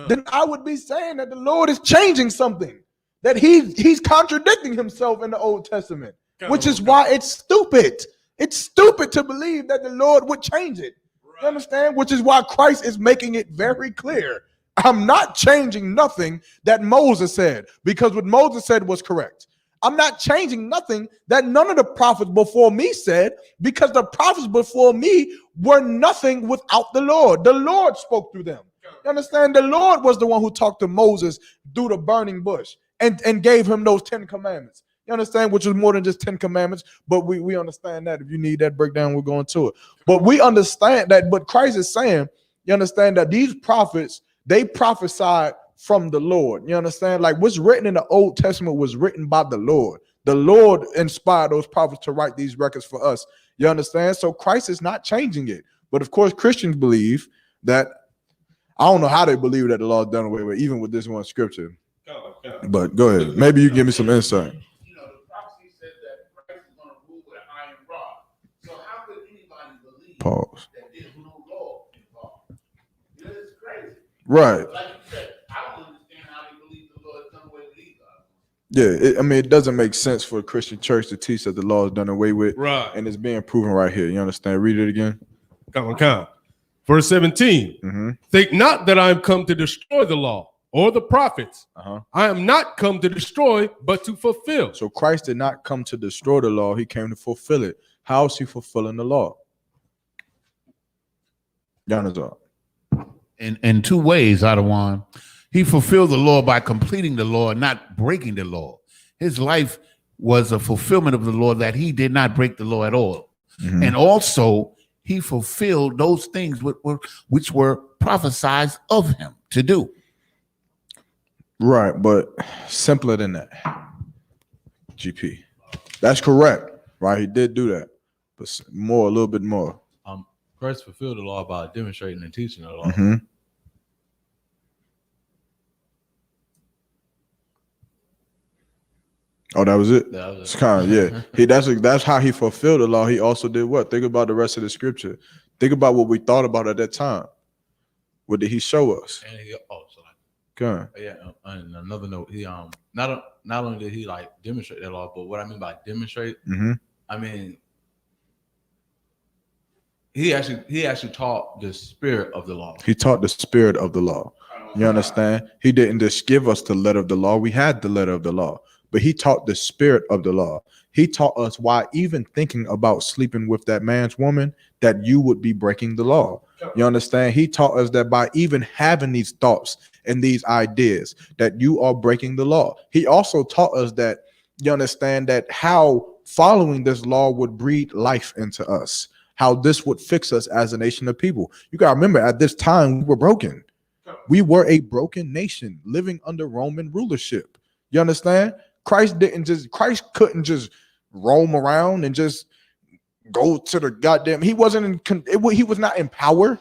Then I would be saying that the Lord is changing something, that he's contradicting himself in the Old Testament, which is why it's stupid. It's stupid to believe that the Lord would change it. You understand? Which is why Christ is making it very clear. I'm not changing nothing that Moses said, because what Moses said was correct. I'm not changing nothing that none of the prophets before me said, because the prophets before me were nothing without the Lord. The Lord spoke through them. You understand? The Lord was the one who talked to Moses through the burning bush and gave him those 10 commandments. You understand? Which was more than just 10 commandments, but we understand that. If you need that breakdown, we're going to it. But we understand that, but Christ is saying, you understand that these prophets, they prophesied from the Lord. You understand? Like what's written in the Old Testament was written by the Lord. The Lord inspired those prophets to write these records for us. You understand? So Christ is not changing it. But of course, Christians believe that. I don't know how they believe that the law is done away with, even with this one scripture. But go ahead. Maybe you give me some insight. You know, the prophecy says that Christ is going to rule with an iron rod. So how could anybody believe Pause. that there's no law involved? You know, it's crazy. Right. Like you said, I don't understand how they believe the law is done away with either. Yeah. I mean, it doesn't make sense for a Christian church to teach that the law is done away with. Right. And it's being proven right here. You understand? Read it again. Come on. Verse 17. Mm-hmm. Think not that I am come to destroy the law or the prophets. Uh-huh. I am not come to destroy, but to fulfill. So Christ did not come to destroy the law. He came to fulfill it. How is he fulfilling the law? Yanazar. In two ways, Adawan. He fulfilled the law by completing the law, not breaking the law. His life was a fulfillment of the law that he did not break the law at all. Mm-hmm. And also, he fulfilled those things which were prophesied of him to do. Right, but simpler than that. GP. That's correct. Right, he did do that. But more, a little bit more. Christ fulfilled the law by demonstrating and teaching the law. Mm-hmm. Oh, that was it. That was It's kind of, yeah. That's how he fulfilled the law. He also did what? Think about the rest of the scripture. Think about what we thought about at that time. What did he show us? And he, Okay. yeah. And another note, he not only did he like demonstrate that law, but what I mean by demonstrate, Mm-hmm. I mean he actually taught the spirit of the law. He taught the spirit of the law. You understand? He didn't just give us the letter of the law. We had the letter of the law. But he taught the spirit of the law. He taught us why even thinking about sleeping with that man's woman, that you would be breaking the law. You understand? He taught us that by even having these thoughts and these ideas, that you are breaking the law. He also taught us that, you understand, that how following this law would breed life into us, how this would fix us as a nation of people. You got to remember, at this time, we were broken. We were a broken nation living under Roman rulership. You understand? Christ couldn't just roam around and just go to the goddamn. He was not in power.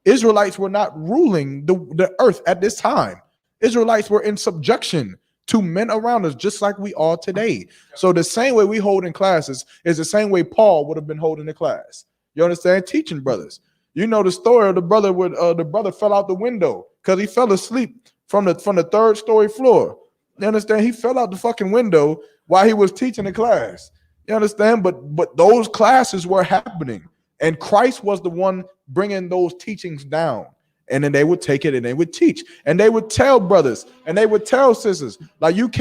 Israelites were not ruling the earth at this time. Israelites were in subjection to men around us, just like we are today. So the same way we hold in classes is the same way Paul would have been holding the class. You understand? Teaching brothers. You know the story of the brother the brother fell out the window because he fell asleep from the third story floor. You understand? He fell out the fucking window while he was teaching the class. You understand? But those classes were happening, and Christ was the one bringing those teachings down. And then they would take it and they would teach, and they would tell brothers and they would tell sisters, like, you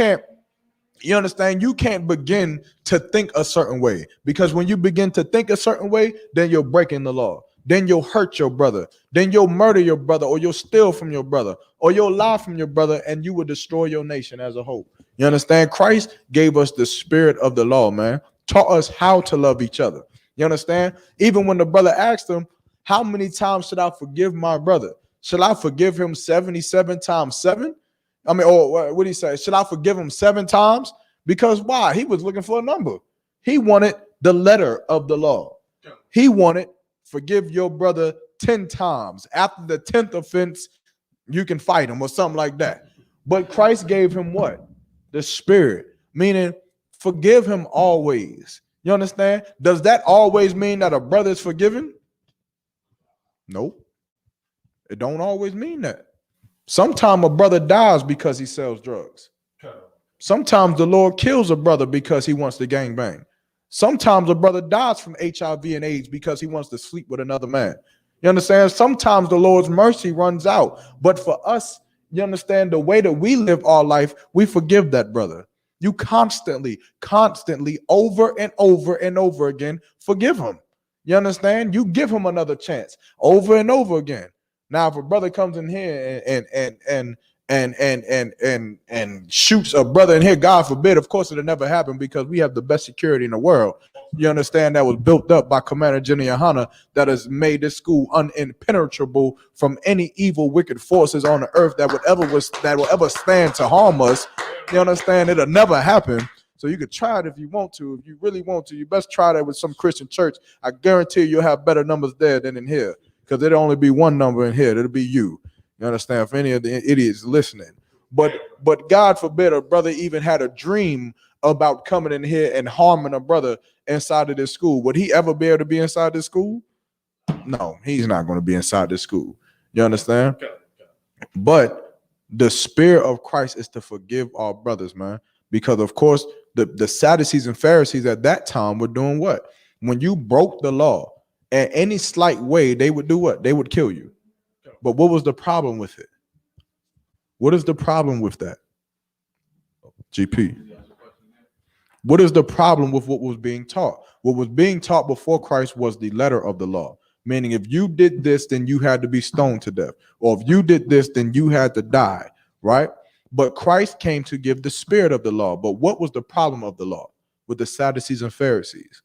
understand? You can't begin to think a certain way, because when you begin to think a certain way, then you're breaking the law. Then you'll hurt your brother. Then you'll murder your brother, or you'll steal from your brother, or you'll lie from your brother, and you will destroy your nation as a whole. You understand? Christ gave us the spirit of the law, man. Taught us how to love each other. You understand? Even when the brother asked him, how many times should I forgive my brother? Should I forgive him 77 times 7? I mean, or what did he say? Should I forgive him 7 times? Because why? He was looking for a number. He wanted the letter of the law. He wanted, forgive your brother 10 times. After the 10th offense, you can fight him or something like that. But Christ gave him what? The spirit, meaning forgive him always. You understand? Does that always mean that a brother is forgiven? Nope. It don't always mean that. Sometimes a brother dies because he sells drugs. Sometimes the Lord kills a brother because he wants to gangbang. Sometimes a brother dies from HIV and AIDS because he wants to sleep with another man. You understand? Sometimes the Lord's mercy runs out. But for us, you understand, the way that we live our life, we forgive that brother. You constantly, over and over and over again, forgive him. You understand? You give him another chance over and over again. Now, if a brother comes in here and shoots a brother in here, God forbid, of course it'll never happen, because we have the best security in the world. You understand? That was built up by Commander Jenny Yohana, that has made this school impenetrable from any evil, wicked forces on the earth that will ever stand to harm us. You understand? It'll never happen. So you could try it if you want to. If you really want to, you best try that with some Christian church. I guarantee you'll have better numbers there than in here, because it'll only be one number in here. It'll be you. You understand? If any of the idiots listening. But God forbid a brother even had a dream about coming in here and harming a brother inside of this school. Would he ever be able to be inside this school? No, he's not going to be inside this school. You understand? But the spirit of Christ is to forgive our brothers, man. Because of course, the Sadducees and Pharisees at that time were doing what? When you broke the law in any slight way, they would do what? They would kill you. But what was the problem with it? What is the problem with that? GP. What is the problem with what was being taught? What was being taught before Christ was the letter of the law. Meaning if you did this, then you had to be stoned to death. Or if you did this, then you had to die, right? But Christ came to give the spirit of the law. But what was the problem of the law with the Sadducees and Pharisees?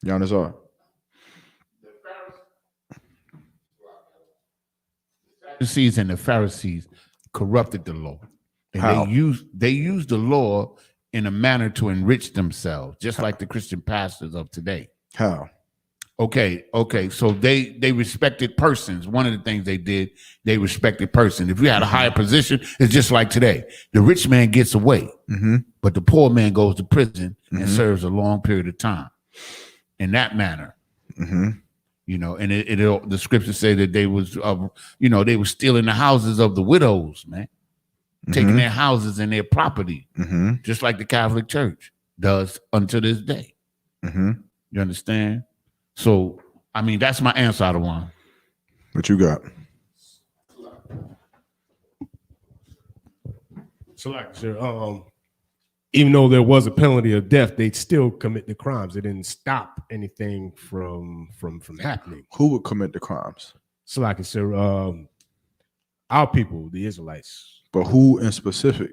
Yanazar. Sadducees and the Pharisees corrupted the law. And How? they used the law in a manner to enrich themselves, just like the Christian pastors of today. How? Okay. So they respected persons. One of the things they did, they respected persons. If you had a higher position, it's just like today. The rich man gets away, but the poor man goes to prison and serves a long period of time. In that manner, you know, and the scriptures say that they was, they were stealing the houses of the widows, man, taking their houses and their property, just like the Catholic Church does unto this day. You understand? So, I mean, that's my answer out of one. What you got? So, like, sir, even though there was a penalty of death, they'd still commit the crimes. It didn't stop anything from happening. Who would commit the crimes? So, like, sir, our people, the Israelites. But who in specific?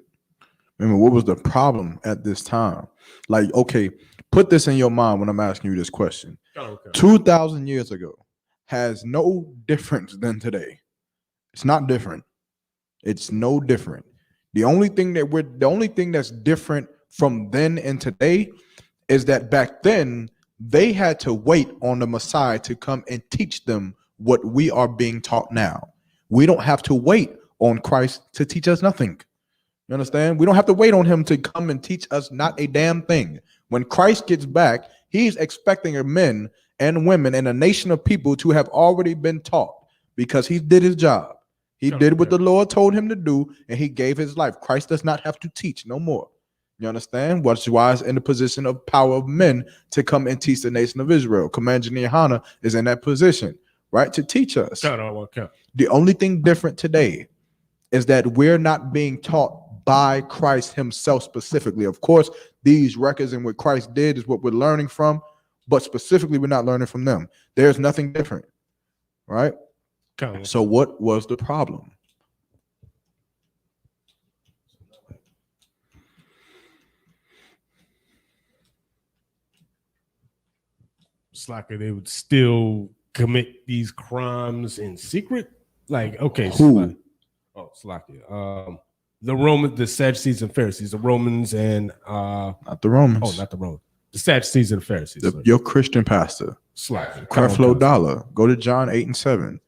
Remember, what was the problem at this time? Like, okay, put this in your mind when I'm asking you this question. Okay. 2,000 years ago has no difference than today. It's not different. It's no different. The only thing that's different from then and today is that back then they had to wait on the Messiah to come and teach them what we are being taught now. We don't have to wait on Christ to teach us nothing. You understand? We don't have to wait on him to come and teach us not a damn thing. When Christ gets back, he's expecting men and women and a nation of people to have already been taught, because he did his job. He did what the Lord told him to do, and he gave his life. Christ does not have to teach no more. You understand? Which is why it's in the position of power of men to come and teach the nation of Israel. Commander Yohana is in that position, right? To teach us. The only thing different today is that we're not being taught by Christ himself specifically. Of course, these records and what Christ did is what we're learning from, but specifically, we're not learning from them. There's nothing different, right? So what was the problem? It's like they would still commit these crimes in secret. Like, okay, who? The Sadducees and Pharisees, the Romans and not the Romans. Oh, not the Romans. The Sadducees and Pharisees. Your Christian pastor. Creflo Dollar. Go to John 8:7.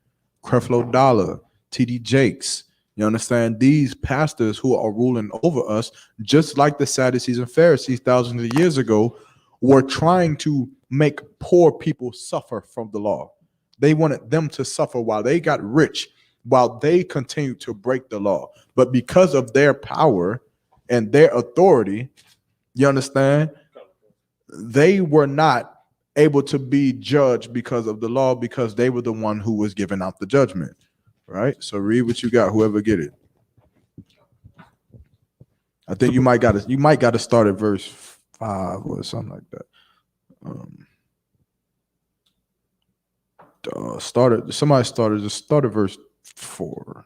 Creflo Dollar, TD Jakes. You understand? These pastors who are ruling over us, just like the Sadducees and Pharisees thousands of years ago, were trying to make poor people suffer from the law. They wanted them to suffer while they got rich, while they continued to break the law. But because of their power and their authority, you understand, they were not able to be judged because of the law, because they were the one who was giving out the judgment, right? So read what you got, whoever get it. I think you might got to start at verse 5 or something like that. Somebody just start at verse 4.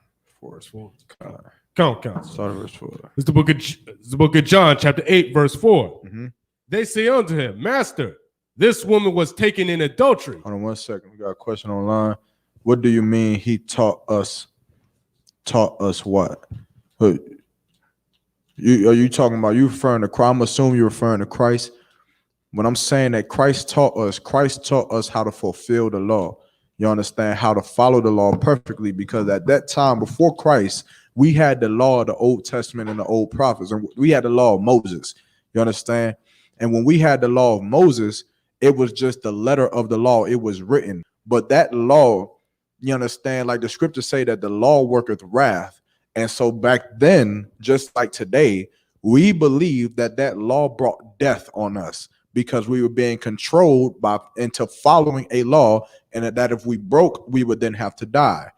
Count. Start at verse 4. It's the book of John, chapter 8, verse 4. They say unto him, Master, this woman was taken in adultery. Hold on 1 second. We got a question online. What do you mean he taught us what? Are you talking about, you referring to Christ? I'm assuming you're referring to Christ. When I'm saying that Christ taught us how to fulfill the law. You understand, how to follow the law perfectly, because at that time before Christ, we had the law of the Old Testament and the old prophets, and we had the law of Moses. You understand? And when we had the law of Moses, it was just the letter of the law. It was written. But that law, you understand, like the scriptures say that the law worketh wrath. And so back then, just like today, we believe that that law brought death on us, because we were being controlled by into following a law, and that if we broke, we would then have to die.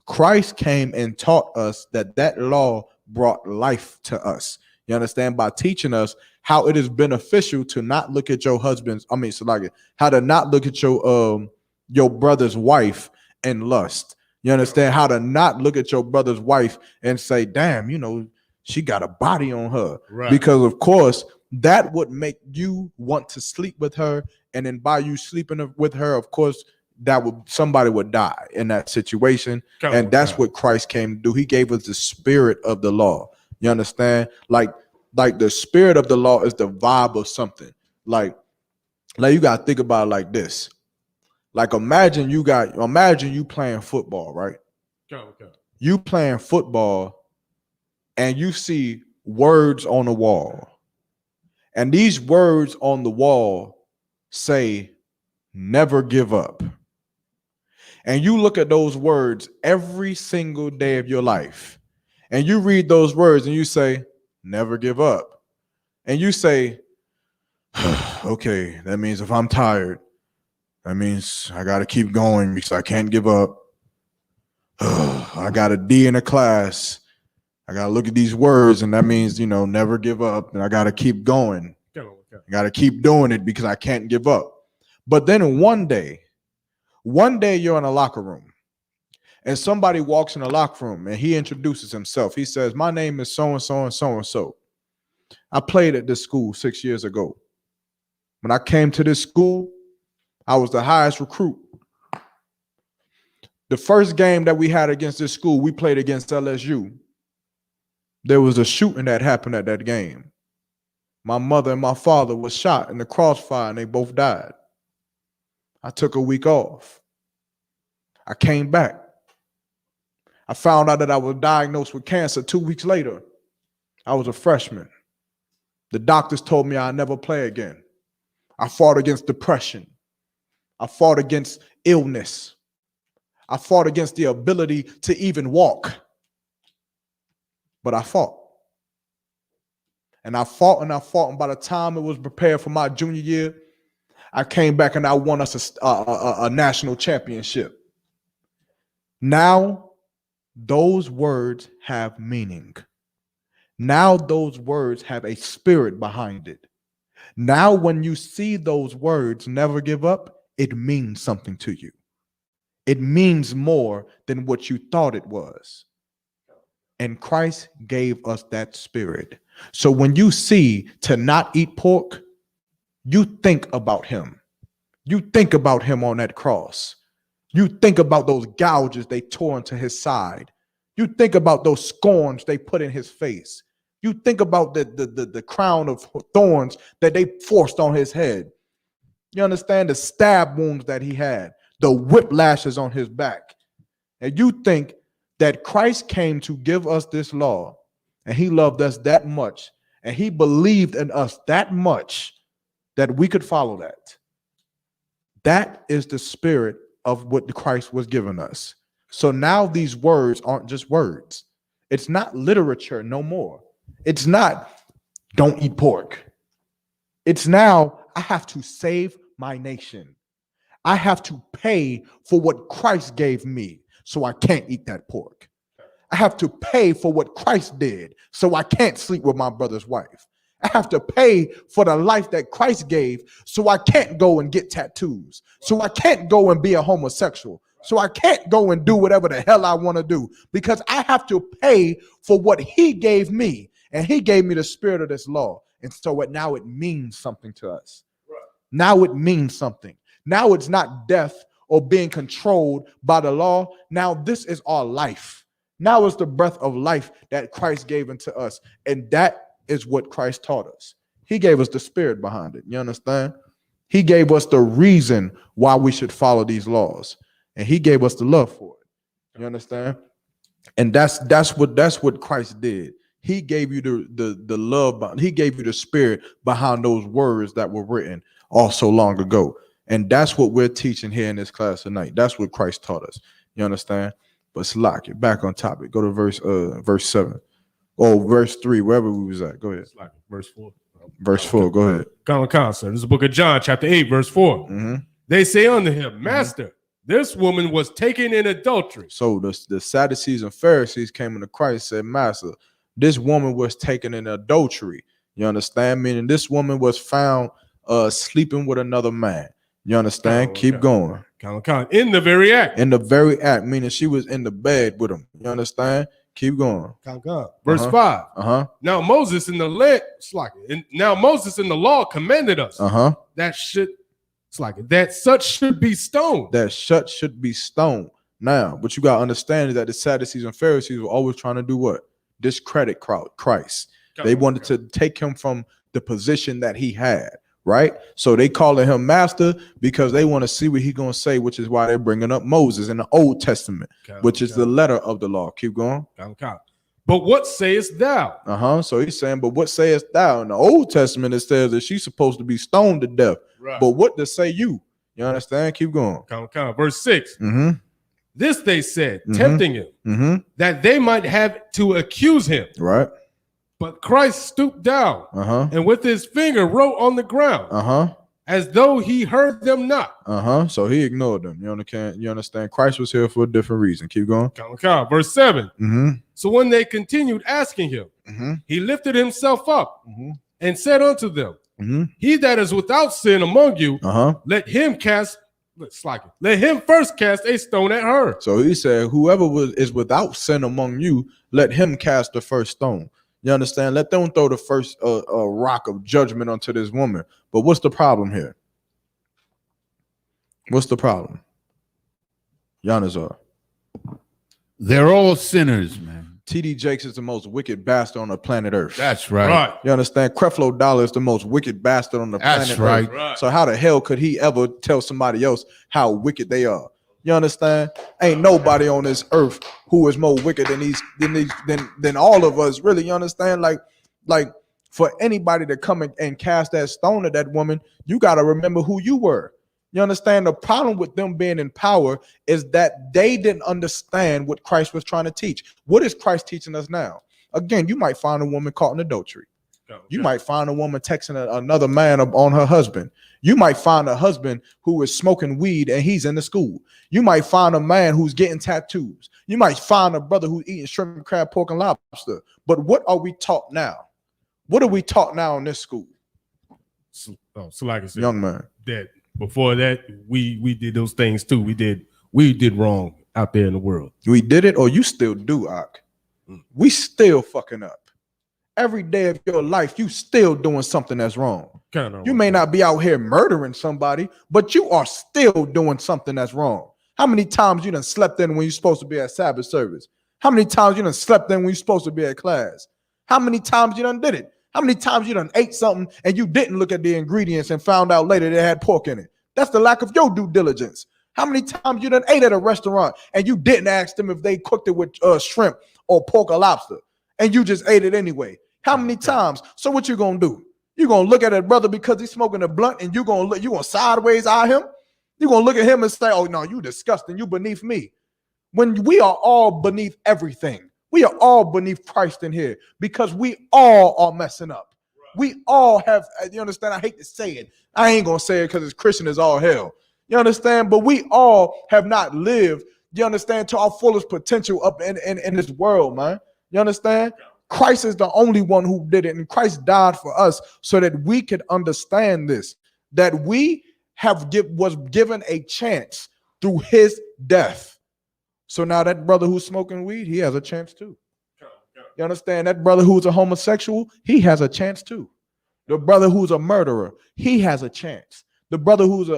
Christ came and taught us that that law brought life to us. You understand? By teaching us how it is beneficial to not look at your husband's, so like how to not look at your brother's wife in lust. You understand? How to not look at your brother's wife and say, damn, she got a body on her. Right. Because of course, that would make you want to sleep with her. And then by you sleeping with her, of course, somebody would die in that situation. And that's what Christ came to do. He gave us the spirit of the law. You understand? Like the spirit of the law is the vibe of something. Like you gotta think about it like this. Like imagine you playing football, right? You playing football and you see words on the wall. And these words on the wall say, never give up. And you look at those words every single day of your life. And you read those words and you say, never give up. And you say, okay, that means if I'm tired, that means I got to keep going because I can't give up. I got a D in a class. I got to look at these words, and that means, never give up. And I got to keep going. I got to keep doing it because I can't give up. But then one day you're in a locker room and somebody walks in the locker room and he introduces himself. He says, my name is so-and-so and so-and-so. I played at this school 6 years ago. When I came to this school, I was the highest recruit. The first game that we had against this school, we played against LSU. There was a shooting that happened at that game. My mother and my father was shot in the crossfire and they both died. I took a week off. I came back. I found out that I was diagnosed with cancer 2 weeks later. I was a freshman. The doctors told me I'd never play again. I fought against depression. I fought against illness. I fought against the ability to even walk. But I fought. And I fought and I fought. And by the time it was prepared for my junior year, I came back and I won us a national championship. Now, those words have meaning. Now, those words have a spirit behind it. Now, when you see those words, never give up, it means something to you. It means more than what you thought it was. And Christ gave us that spirit. So when you see to not eat pork, you think about him. You think about him on that cross. You think about those gouges they tore into his side. You think about those scorns they put in his face. You think about the crown of thorns that they forced on his head. You understand the stab wounds that he had, the whiplashes on his back. And you think that Christ came to give us this law, and he loved us that much, and he believed in us that much that we could follow that. That is the spirit of what Christ was giving us. So now these words aren't just words. It's not literature no more. It's not don't eat pork. It's now I have to save my nation. I have to pay for what Christ gave me, so I can't eat that pork. I have to pay for what Christ did, so I can't sleep with my brother's wife. I have to pay for the life that Christ gave, so I can't go and get tattoos. So I can't go and be a homosexual. So I can't go and do whatever the hell I want to do, because I have to pay for what he gave me. And he gave me the spirit of this law. And so now it means something to us. Now it means something. Now it's not death or being controlled by the law. Now this is our life. Now it's the breath of life that Christ gave into us. And that is what Christ taught us. He gave us the spirit behind it. You understand? He gave us the reason why we should follow these laws. And he gave us the love for it. You understand? And that's what Christ did. He gave you the love, he gave you the spirit behind those words that were written all so long ago. And that's what we're teaching here in this class tonight. That's what Christ taught us. You understand? But Salak, it back on topic. Go to verse 7. Or verse 3, wherever we was at. Go ahead. It's like verse 4. Verse 4, go ahead. Sir. This is the book of John, chapter 8, verse 4. Mm-hmm. They say unto him, Master, this woman was taken in adultery. So the Sadducees and Pharisees came into Christ and said, Master, this woman was taken in adultery. You understand? Meaning this woman was found sleeping with another man. You understand? Keep going. In the very act. In the very act, meaning she was in the bed with him. You understand? Keep going. Verse 5. Now Moses in the law commanded us that such should be stoned. That such should be stoned. Now, what you got to understand is that the Sadducees and Pharisees were always trying to do what? Discredit Christ. They wanted to take him from the position that he had. Right? So they calling him master because they want to see what he's going to say, which is why they're bringing up Moses in the Old Testament, which is the letter of the law. Keep going. But what sayest thou? So he's saying, but what sayest thou? In the Old Testament, it says that she's supposed to be stoned to death. Right. But what does say you? You understand? Keep going. Verse 6. This they said, tempting him, that they might have to accuse him. Right. But Christ stooped down and with his finger wrote on the ground as though he heard them not. So he ignored them. You understand? Christ was here for a different reason. Keep going. Verse 7. So when they continued asking him, he lifted himself up and said unto them, he that is without sin among you, let him first cast a stone at her. So he said, whoever is without sin among you, let him cast the first stone. You understand? Let them throw the first rock of judgment onto this woman. But what's the problem here? What's the problem? Yanazar. They're all sinners, man. TD Jakes is the most wicked bastard on the planet Earth. That's right. You understand? Creflo Dollar is the most wicked bastard on the planet Earth. So how the hell could he ever tell somebody else how wicked they are? You understand? Ain't nobody on this earth who is more wicked than all of us. Really, you understand? Like for anybody to come and cast that stone at that woman, you got to remember who you were. You understand? The problem with them being in power is that they didn't understand what Christ was trying to teach. What is Christ teaching us now? Again, you might find a woman caught in adultery. You might find a woman texting another man on her husband. You might find a husband who is smoking weed and he's in the school. You might find a man who's getting tattoos. You might find a brother who's eating shrimp, crab, pork, and lobster. But what are we taught now? What are we taught now in this school? So like I said, young man, that before that we did those things too. We did wrong out there in the world. We did it, or you still do, Ak. We still fucking up. Every day of your life, you still doing something that's wrong. You may not be out here murdering somebody, but you are still doing something that's wrong. How many times you done slept in when you're supposed to be at Sabbath service? How many times you done slept in when you're supposed to be at class? How many times you done did it? How many times you done ate something and you didn't look at the ingredients and found out later they had pork in it? That's the lack of your due diligence. How many times you done ate at a restaurant and you didn't ask them if they cooked it with shrimp or pork or lobster and you just ate it anyway? How many times? So what you gonna do? You gonna look at that brother because he's smoking a blunt and you gonna sideways eye him? You gonna look at him and say, oh no, you disgusting, you beneath me. When we are all beneath everything. We are all beneath Christ in here because we all are messing up. We all have, you understand? I hate to say it. I ain't gonna say it because it's Christian as all hell. You understand? But we all have not lived, you understand, to our fullest potential up in this world, man. You understand? Christ is the only one who did it, and Christ died for us so that we could understand this, that we was given a chance through his death. So now that brother who's smoking weed, he has a chance too. You understand? That brother who's a homosexual, he has a chance too. The brother who's a murderer, he has a chance. The brother who's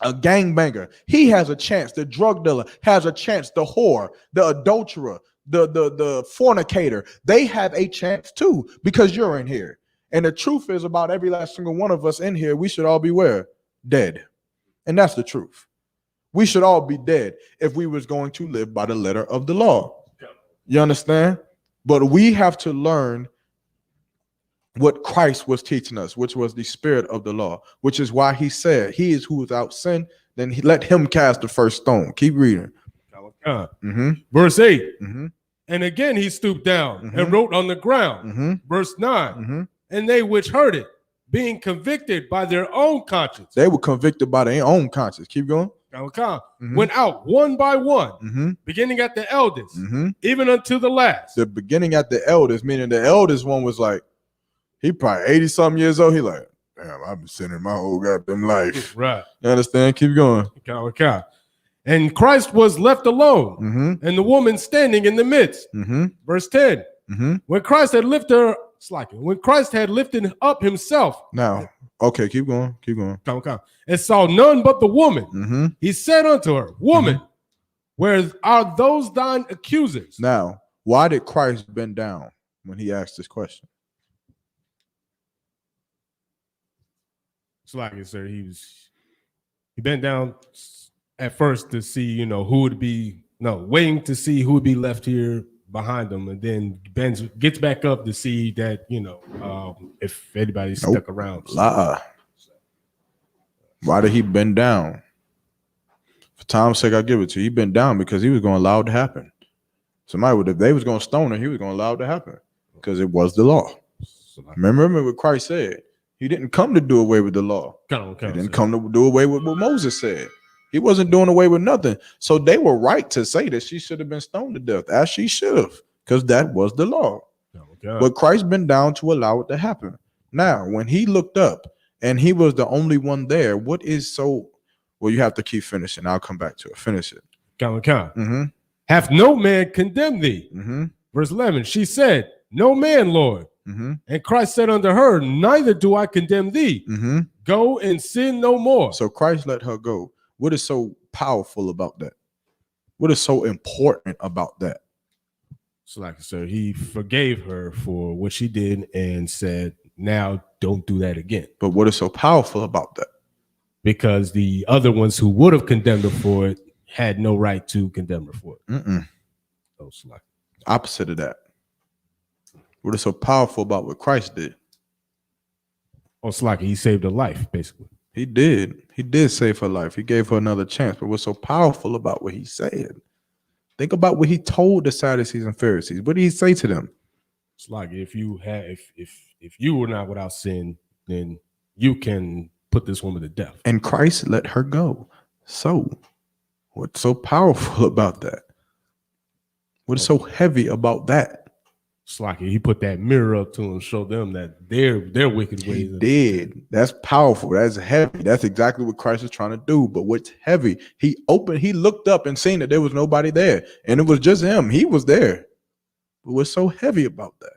a gangbanger, he has a chance. The drug dealer has a chance. The whore, the adulterer, the fornicator, they have a chance too, because you're in here. And the truth is, about every last single one of us in here, we should all be where? Dead. And that's the truth. We should all be dead if we was going to live by the letter of the law. You understand? But we have to learn what Christ was teaching us, which was the spirit of the law, which is why he said, he is who without sin, then let him cast the first stone. Keep reading. Verse 8. Mm-hmm. And again he stooped down Mhm. and wrote on the ground. Mm-hmm. Verse 9. Mm-hmm. And they which heard it, being convicted by their own conscience, They were convicted by their own conscience. Keep going. Mhm. went out one by one, Mm-hmm. beginning at the eldest, Mm-hmm. even unto the last. The beginning at the eldest, meaning the eldest one was like, he probably 80-something years old. He like, damn, I've been sinning my whole goddamn life. Right. You understand? Keep going. And Christ was left alone, Mm-hmm. and the woman standing in the midst. Mm-hmm. Verse 10. Mm-hmm. When Christ had lifted up himself, Now, okay, keep going. Keep going. and saw none but the woman, Mm-hmm. he said unto her, Woman, where are those thine accusers? Now, why did Christ bend down when he asked this question? It's like, sir, he bent down at first to see, who would be, waiting to see who would be left here behind him, and then gets back up to see that, if anybody's stuck around. Why did he bend down? For time's sake, I give it to you. He bent down because he was going to allow it to happen. Somebody would, if they was going to stone him, he was going to allow it to happen because it was the law. Remember what Christ said. He didn't come to do away with the law. He didn't come to do away with what Moses said. He wasn't doing away with nothing. So they were right to say that she should have been stoned to death, as she should have, because that was the law. But Christ been down to allow it to happen. Now, when he looked up and he was the only one there, what is so? Well, you have to keep finishing. I'll come back to it. Finish it. Mm-hmm. Hath no man condemned thee? Mm-hmm. Verse 11. She said, No man, Lord. Mm-hmm. And Christ said unto her, Neither do I condemn thee. Mm-hmm. Go and sin no more. So Christ let her go. What is so powerful about that? What is so important about that? So, like I said, he forgave her for what she did and said, now don't do that again. But what is so powerful about that? Because the other ones who would have condemned her for it had no right to condemn her for it. So, like, opposite of that. What is so powerful about what Christ did? Oh, it's like he saved her life, basically. He did. He did save her life. He gave her another chance. But what's so powerful about what he said? Think about what he told the Sadducees and Pharisees. What did he say to them? It's like if you were not without sin, then you can put this woman to death. And Christ let her go. So, what's so powerful about that? What is so heavy about that? It's like he put that mirror up to them, show them that their wicked ways. He did. That's powerful. That's heavy. That's exactly what Christ is trying to do. But what's heavy? He looked up and seen that there was nobody there, and it was just him. He was there. But what's so heavy about that?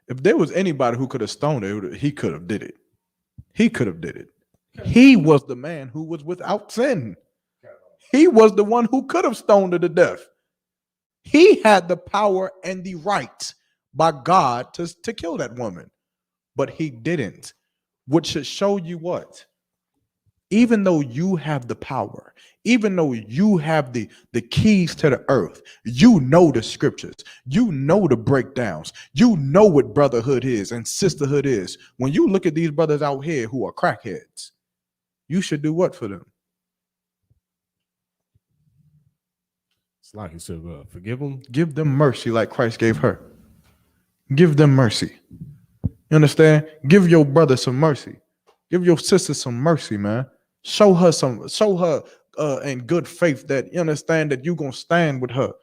If there was anybody who could have stoned her, he could have did it. He could have did it. He was the man who was without sin. He was the one who could have stoned her to death. He had the power and the right by God to kill that woman, but he didn't. Which should show you what? Even though you have the power, even though you have the keys to the earth, you know the scriptures, you know the breakdowns, you know what brotherhood is and sisterhood is. When you look at these brothers out here who are crackheads, you should do what for them? It's like he said, forgive them. Give them mercy like Christ gave her. Give them mercy. You understand? Give your brother some mercy. Give your sister some mercy, man. Show her in good faith that you understand that you're gonna stand with her,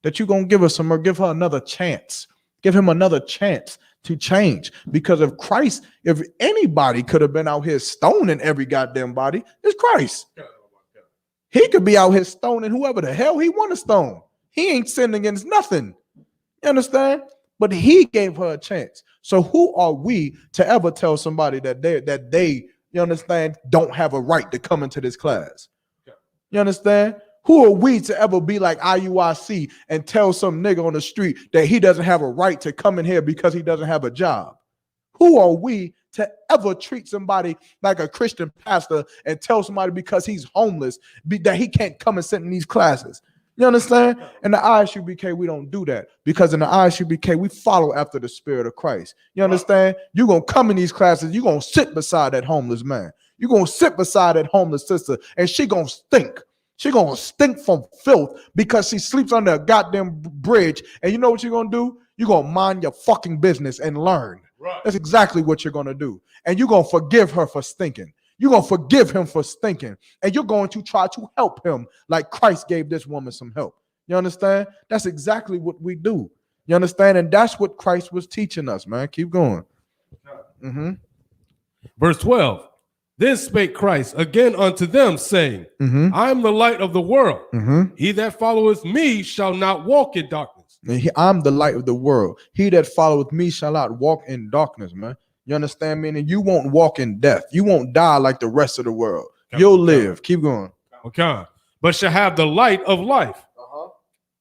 that you're gonna give her give her another chance. Give him another chance to change. Because if anybody could have been out here stoning every goddamn body, it's Christ. He could be out here stoning whoever the hell he want to stone. He ain't sinning against nothing. You understand? but he gave her a chance. So who are we to ever tell somebody that they you understand, don't have a right to come into this class? You understand? Who are we to ever be like IUIC and tell some nigga on the street that he doesn't have a right to come in here because he doesn't have a job? Who are we to ever treat somebody like a Christian pastor and tell somebody because he's homeless that he can't come and sit in these classes? You understand? In the ISUPK, we don't do that, because in the ISUPK, we follow after the Spirit of Christ. You understand? You're going to come in these classes, you're going to sit beside that homeless man. You're going to sit beside that homeless sister, and she going to stink. She going to stink from filth because she sleeps under a goddamn bridge. And you know what you're going to do? You're going to mind your fucking business and learn. Right. That's exactly what you're going to do. And you're going to forgive her for stinking. You're going to forgive him for stinking. And you're going to try to help him like Christ gave this woman some help. You understand? That's exactly what we do. You understand? And that's what Christ was teaching us, man. Keep going. Mm-hmm. Verse 12. Then spake Christ again unto them, saying, I am the light of the world. He that followeth me shall not walk in darkness. I'm the light of the world. He that followeth me shall not walk in darkness, man. You understand me? And you won't walk in death. You won't die like the rest of the world. You'll live. Keep going. Okay. But shall have the light of life.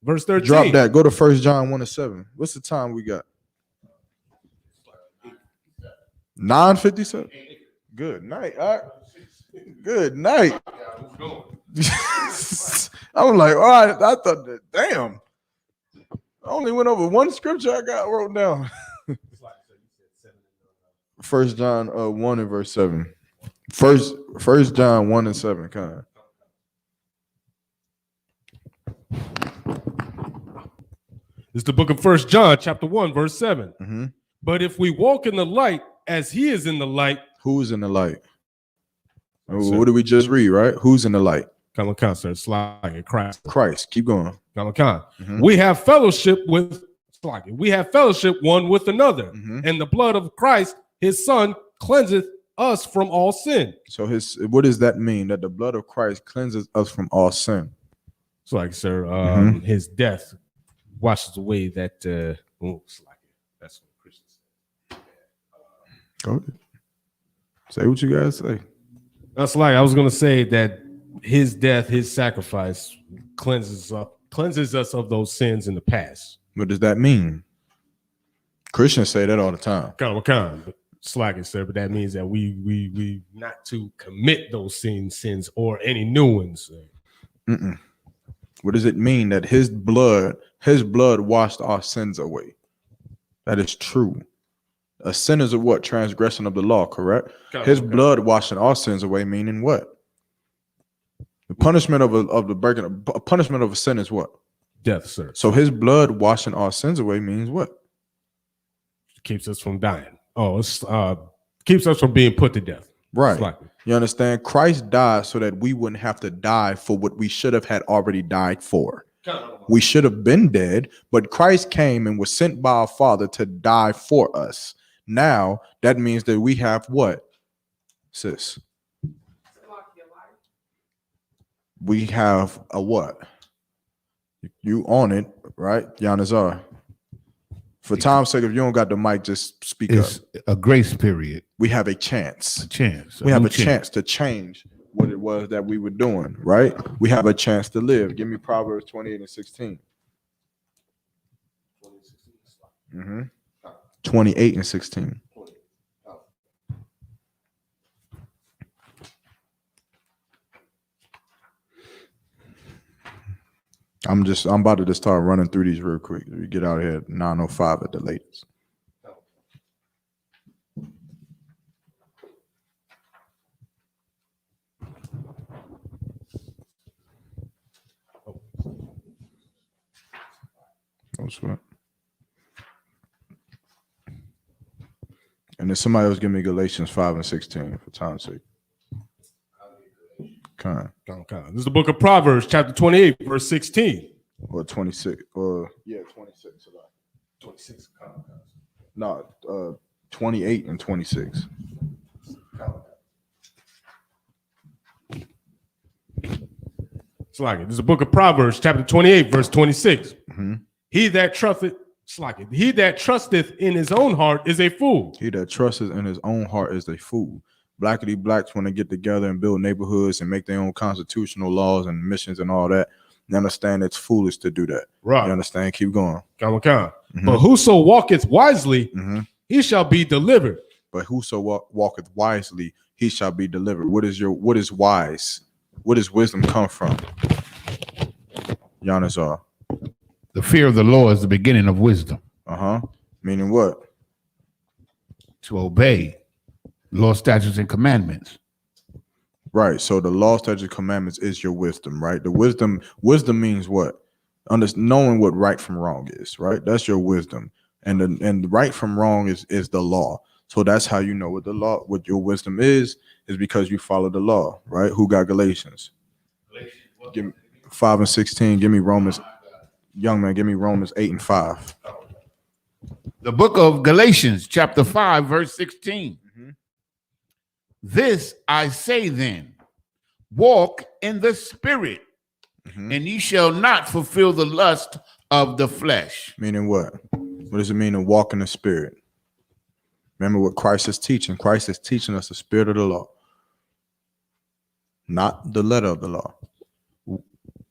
Verse 13. Drop that. Go to 1 John 1:7. What's the time we got? 9:57. Good night. All right. Good night. I was like, all right. I thought that, damn. I only went over one scripture I got wrote down. 1 John 1 and verse 7. First John 1 and 7. Kind of. It's the book of 1 John, chapter 1, verse 7. But if we walk in the light as he is in the light. Who's in the light? What did we just read, right? Who's in the light? Come on, sir. Slide Christ. Christ. Keep going. Come on. We have fellowship with. We have fellowship one with another, and the blood of Christ, his son, cleanseth us from all sin. So what does that mean? That the blood of Christ cleanses us from all sin? It's like, sir, his death washes away that. That's what Christians say. Go ahead. Say what you guys say. That's like I was gonna say that his death, his sacrifice, cleanses us of those sins in the past. What does that mean? Christians say that all the time. But slacking, sir, but that means that we not to commit those sins or any new ones. What does it mean that his blood washed our sins away? That is true. A sin is a what? Transgression of the law, correct? His blood washing our sins away, meaning what? The punishment of a punishment of a sin is what? Death, sir. So his blood washing our sins away means what? Keeps us from dying. It's keeps us from being put to death. Right. You understand? Christ died so that we wouldn't have to die for what we should have had already died for. We should have been dead, but Christ came and was sent by our Father to die for us. Now, that means that we have what, sis? We have a what? You on it, right? Yanazar. For time's sake, if you don't got the mic, just speak up. It's a grace period. We have a chance. We have a chance to change what it was that we were doing, right? We have a chance to live. Give me Proverbs 28 and 16. 28 and 16. I'm about to just start running through these real quick. We get out here at 9:05 at the latest. And then somebody else give me Galatians 5 and 16 for time's sake. This is the book of Proverbs, chapter 28, verse 16. Or 26. Or 26. 26. No, 28 and 26. It's like it. This is the book of Proverbs, chapter 28, verse 26. He that It's like he that trusteth in his own heart is a fool. He that trusteth in his own heart is a fool. Blackity blacks, when they get together and build neighborhoods and make their own constitutional laws and missions and all that, you understand it's foolish to do that. Right. You understand? Keep going. Come on. But whoso walketh wisely, he shall be delivered. But whoso walketh wisely, he shall be delivered. What is wise? Where does wisdom come from? Giannis, The fear of the Lord is the beginning of wisdom. Meaning what? To obey law, statutes, and commandments. Right. So the law, statutes, commandments is your wisdom, right? The wisdom means what? Knowing what right from wrong is, right? That's your wisdom. And the right from wrong is the law. So that's how you know what your wisdom is because you follow the law, right? Who got Galatians? Give me 5 and 16. Give me Romans. Young man, give me Romans 8 and 5. The book of Galatians, chapter 5, verse 16. This I say then, walk in the spirit, and ye shall not fulfill the lust of the flesh. Meaning what? What does it mean to walk in the spirit? Remember what Christ is teaching. Christ is teaching us the spirit of the law, not the letter of the law.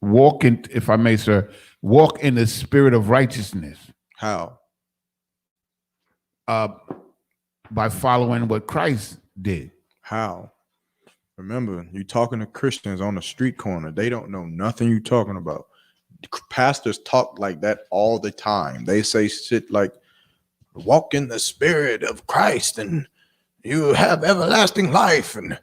Walk in, if I may, sir, walk in the spirit of righteousness. How? By following what Christ did. How? Remember, you talking to Christians on the street corner. They don't know nothing you talking about. Pastors talk like that all the time. They say shit like, walk in the spirit of Christ and you have everlasting life. And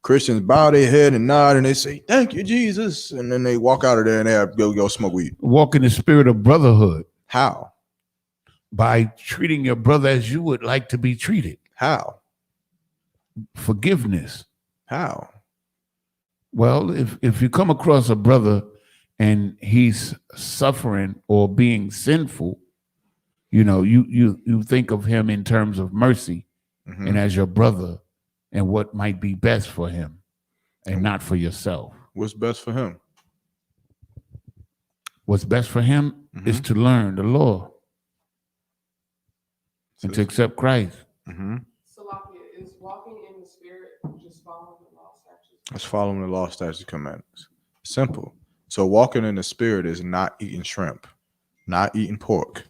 Christians bow their head and nod and they say, thank you, Jesus. And then they walk out of there and they have go smoke weed. Walk in the spirit of brotherhood. How? By treating your brother as you would like to be treated. How? Forgiveness. How? Well, if you come across a brother and he's suffering or being sinful, you know, you think of him in terms of mercy and as your brother and what might be best for him and not for yourself. What's best for him? What's best for him is to learn the law and to accept Christ. Is walking in the spirit just following the law, statutes? It's following the law, statutes, commandments. Simple. So walking in the spirit is not eating shrimp, not eating pork.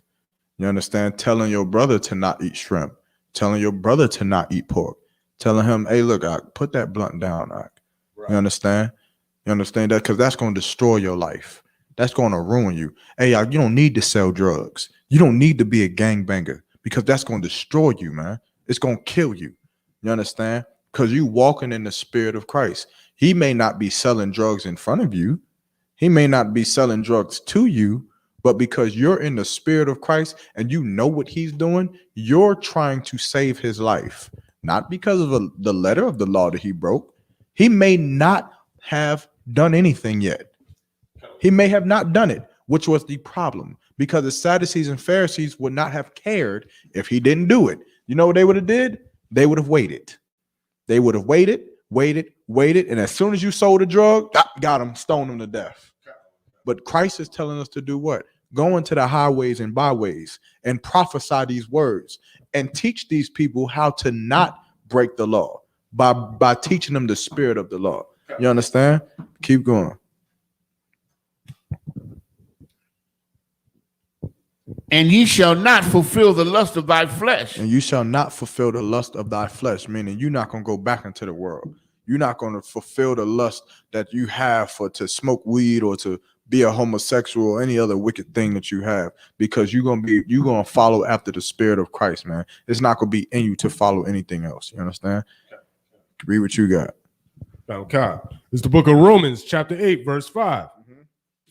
You understand? Telling your brother to not eat shrimp, telling your brother to not eat pork, telling him, hey, look, put that blunt down. Right. You understand? You understand that? Because that's going to destroy your life. That's going to ruin you. Hey, you don't need to sell drugs. You don't need to be a gangbanger because that's going to destroy you, man. It's going to kill you. You understand? Because you walking in the spirit of Christ. He may not be selling drugs in front of you. He may not be selling drugs to you, but because you're in the spirit of Christ and you know what he's doing, you're trying to save his life. Not because of the letter of the law that he broke. He may not have done anything yet. He may have not done it, which was the problem, because the Sadducees and Pharisees would not have cared if he didn't do it. You know what they would have did? They would have waited. They would have waited. And as soon as you sold a drug, got him, stoned him to death. But Christ is telling us to do what? Go into the highways and byways and prophesy these words and teach these people how to not break the law by teaching them the spirit of the law. You understand? Keep going. And ye shall not fulfill the lust of thy flesh. And you shall not fulfill the lust of thy flesh, meaning you're not going to go back into the world. You're not going to fulfill the lust that you have to smoke weed or to be a homosexual or any other wicked thing that you have, because you're going to follow after the spirit of Christ, man. It's not going to be in you to follow anything else. You understand? Read what you got. Okay. It's the book of Romans, chapter 8, verse 5.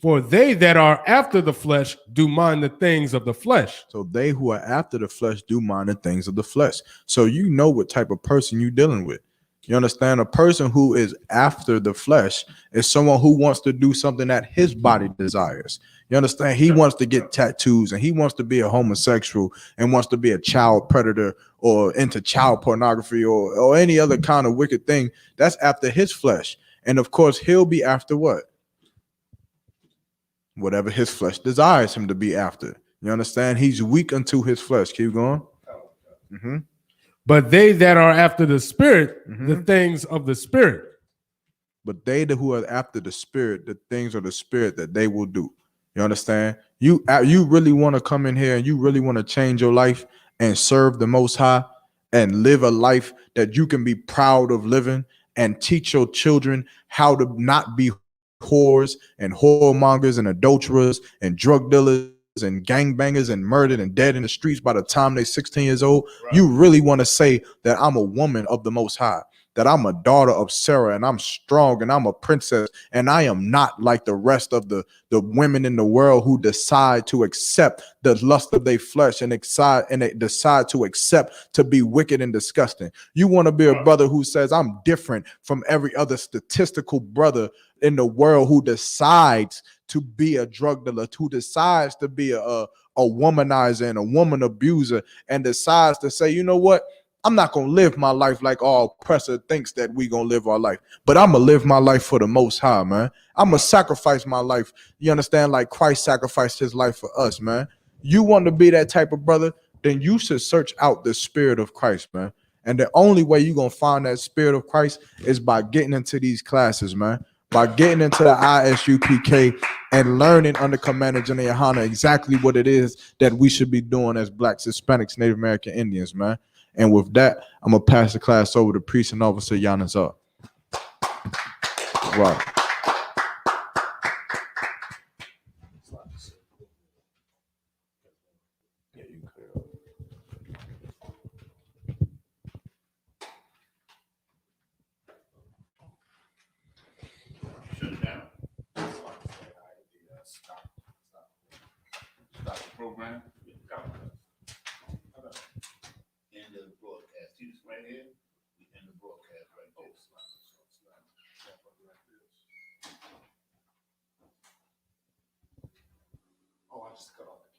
For they that are after the flesh do mind the things of the flesh. So they who are after the flesh do mind the things of the flesh. So you know what type of person you're dealing with. You understand? A person who is after the flesh is someone who wants to do something that his body desires. You understand? He wants to get tattoos and he wants to be a homosexual and wants to be a child predator or into child pornography or any other kind of wicked thing. That's after his flesh. And of course, he'll be after what? Whatever his flesh desires him to be after. You understand? He's weak unto his flesh. Keep going. But they that are after the spirit, the things of the spirit. But they who are after the spirit, the things of the spirit that they will do. You understand? You really want to come in here and you really want to change your life and serve the Most High and live a life that you can be proud of living and teach your children how to not be whores and whoremongers and adulterers and drug dealers and gangbangers and murdered and dead in the streets by the time they're 16 years old. Right. You really want to say that I'm a woman of the Most High, that I'm a daughter of Sarah and I'm strong and I'm a princess and I am not like the rest of the women in the world who decide to accept the lust of their flesh and they decide to accept to be wicked and disgusting. You want to be a brother who says I'm different from every other statistical brother in the world who decides to be a drug dealer, who decides to be a womanizer and a woman abuser and decides to say, you know what? I'm not going to live my life like all oppressor thinks that we going to live our life, but I'm going to live my life for the Most High, man. I'm going to sacrifice my life. You understand? Like Christ sacrificed his life for us, man. You want to be that type of brother, then you should search out the spirit of Christ, man. And the only way you're going to find that spirit of Christ is by getting into these classes, man. By getting into the ISUPK and learning under Commander General Yohana exactly what it is that we should be doing as Blacks, Hispanics, Native American Indians, man. And with that, I'm going to pass the class over to Priest and Officer Yanazar. Right. Stop the program. End of the broadcast. See this right here? We end the broadcast right there. Oh, I just cut off.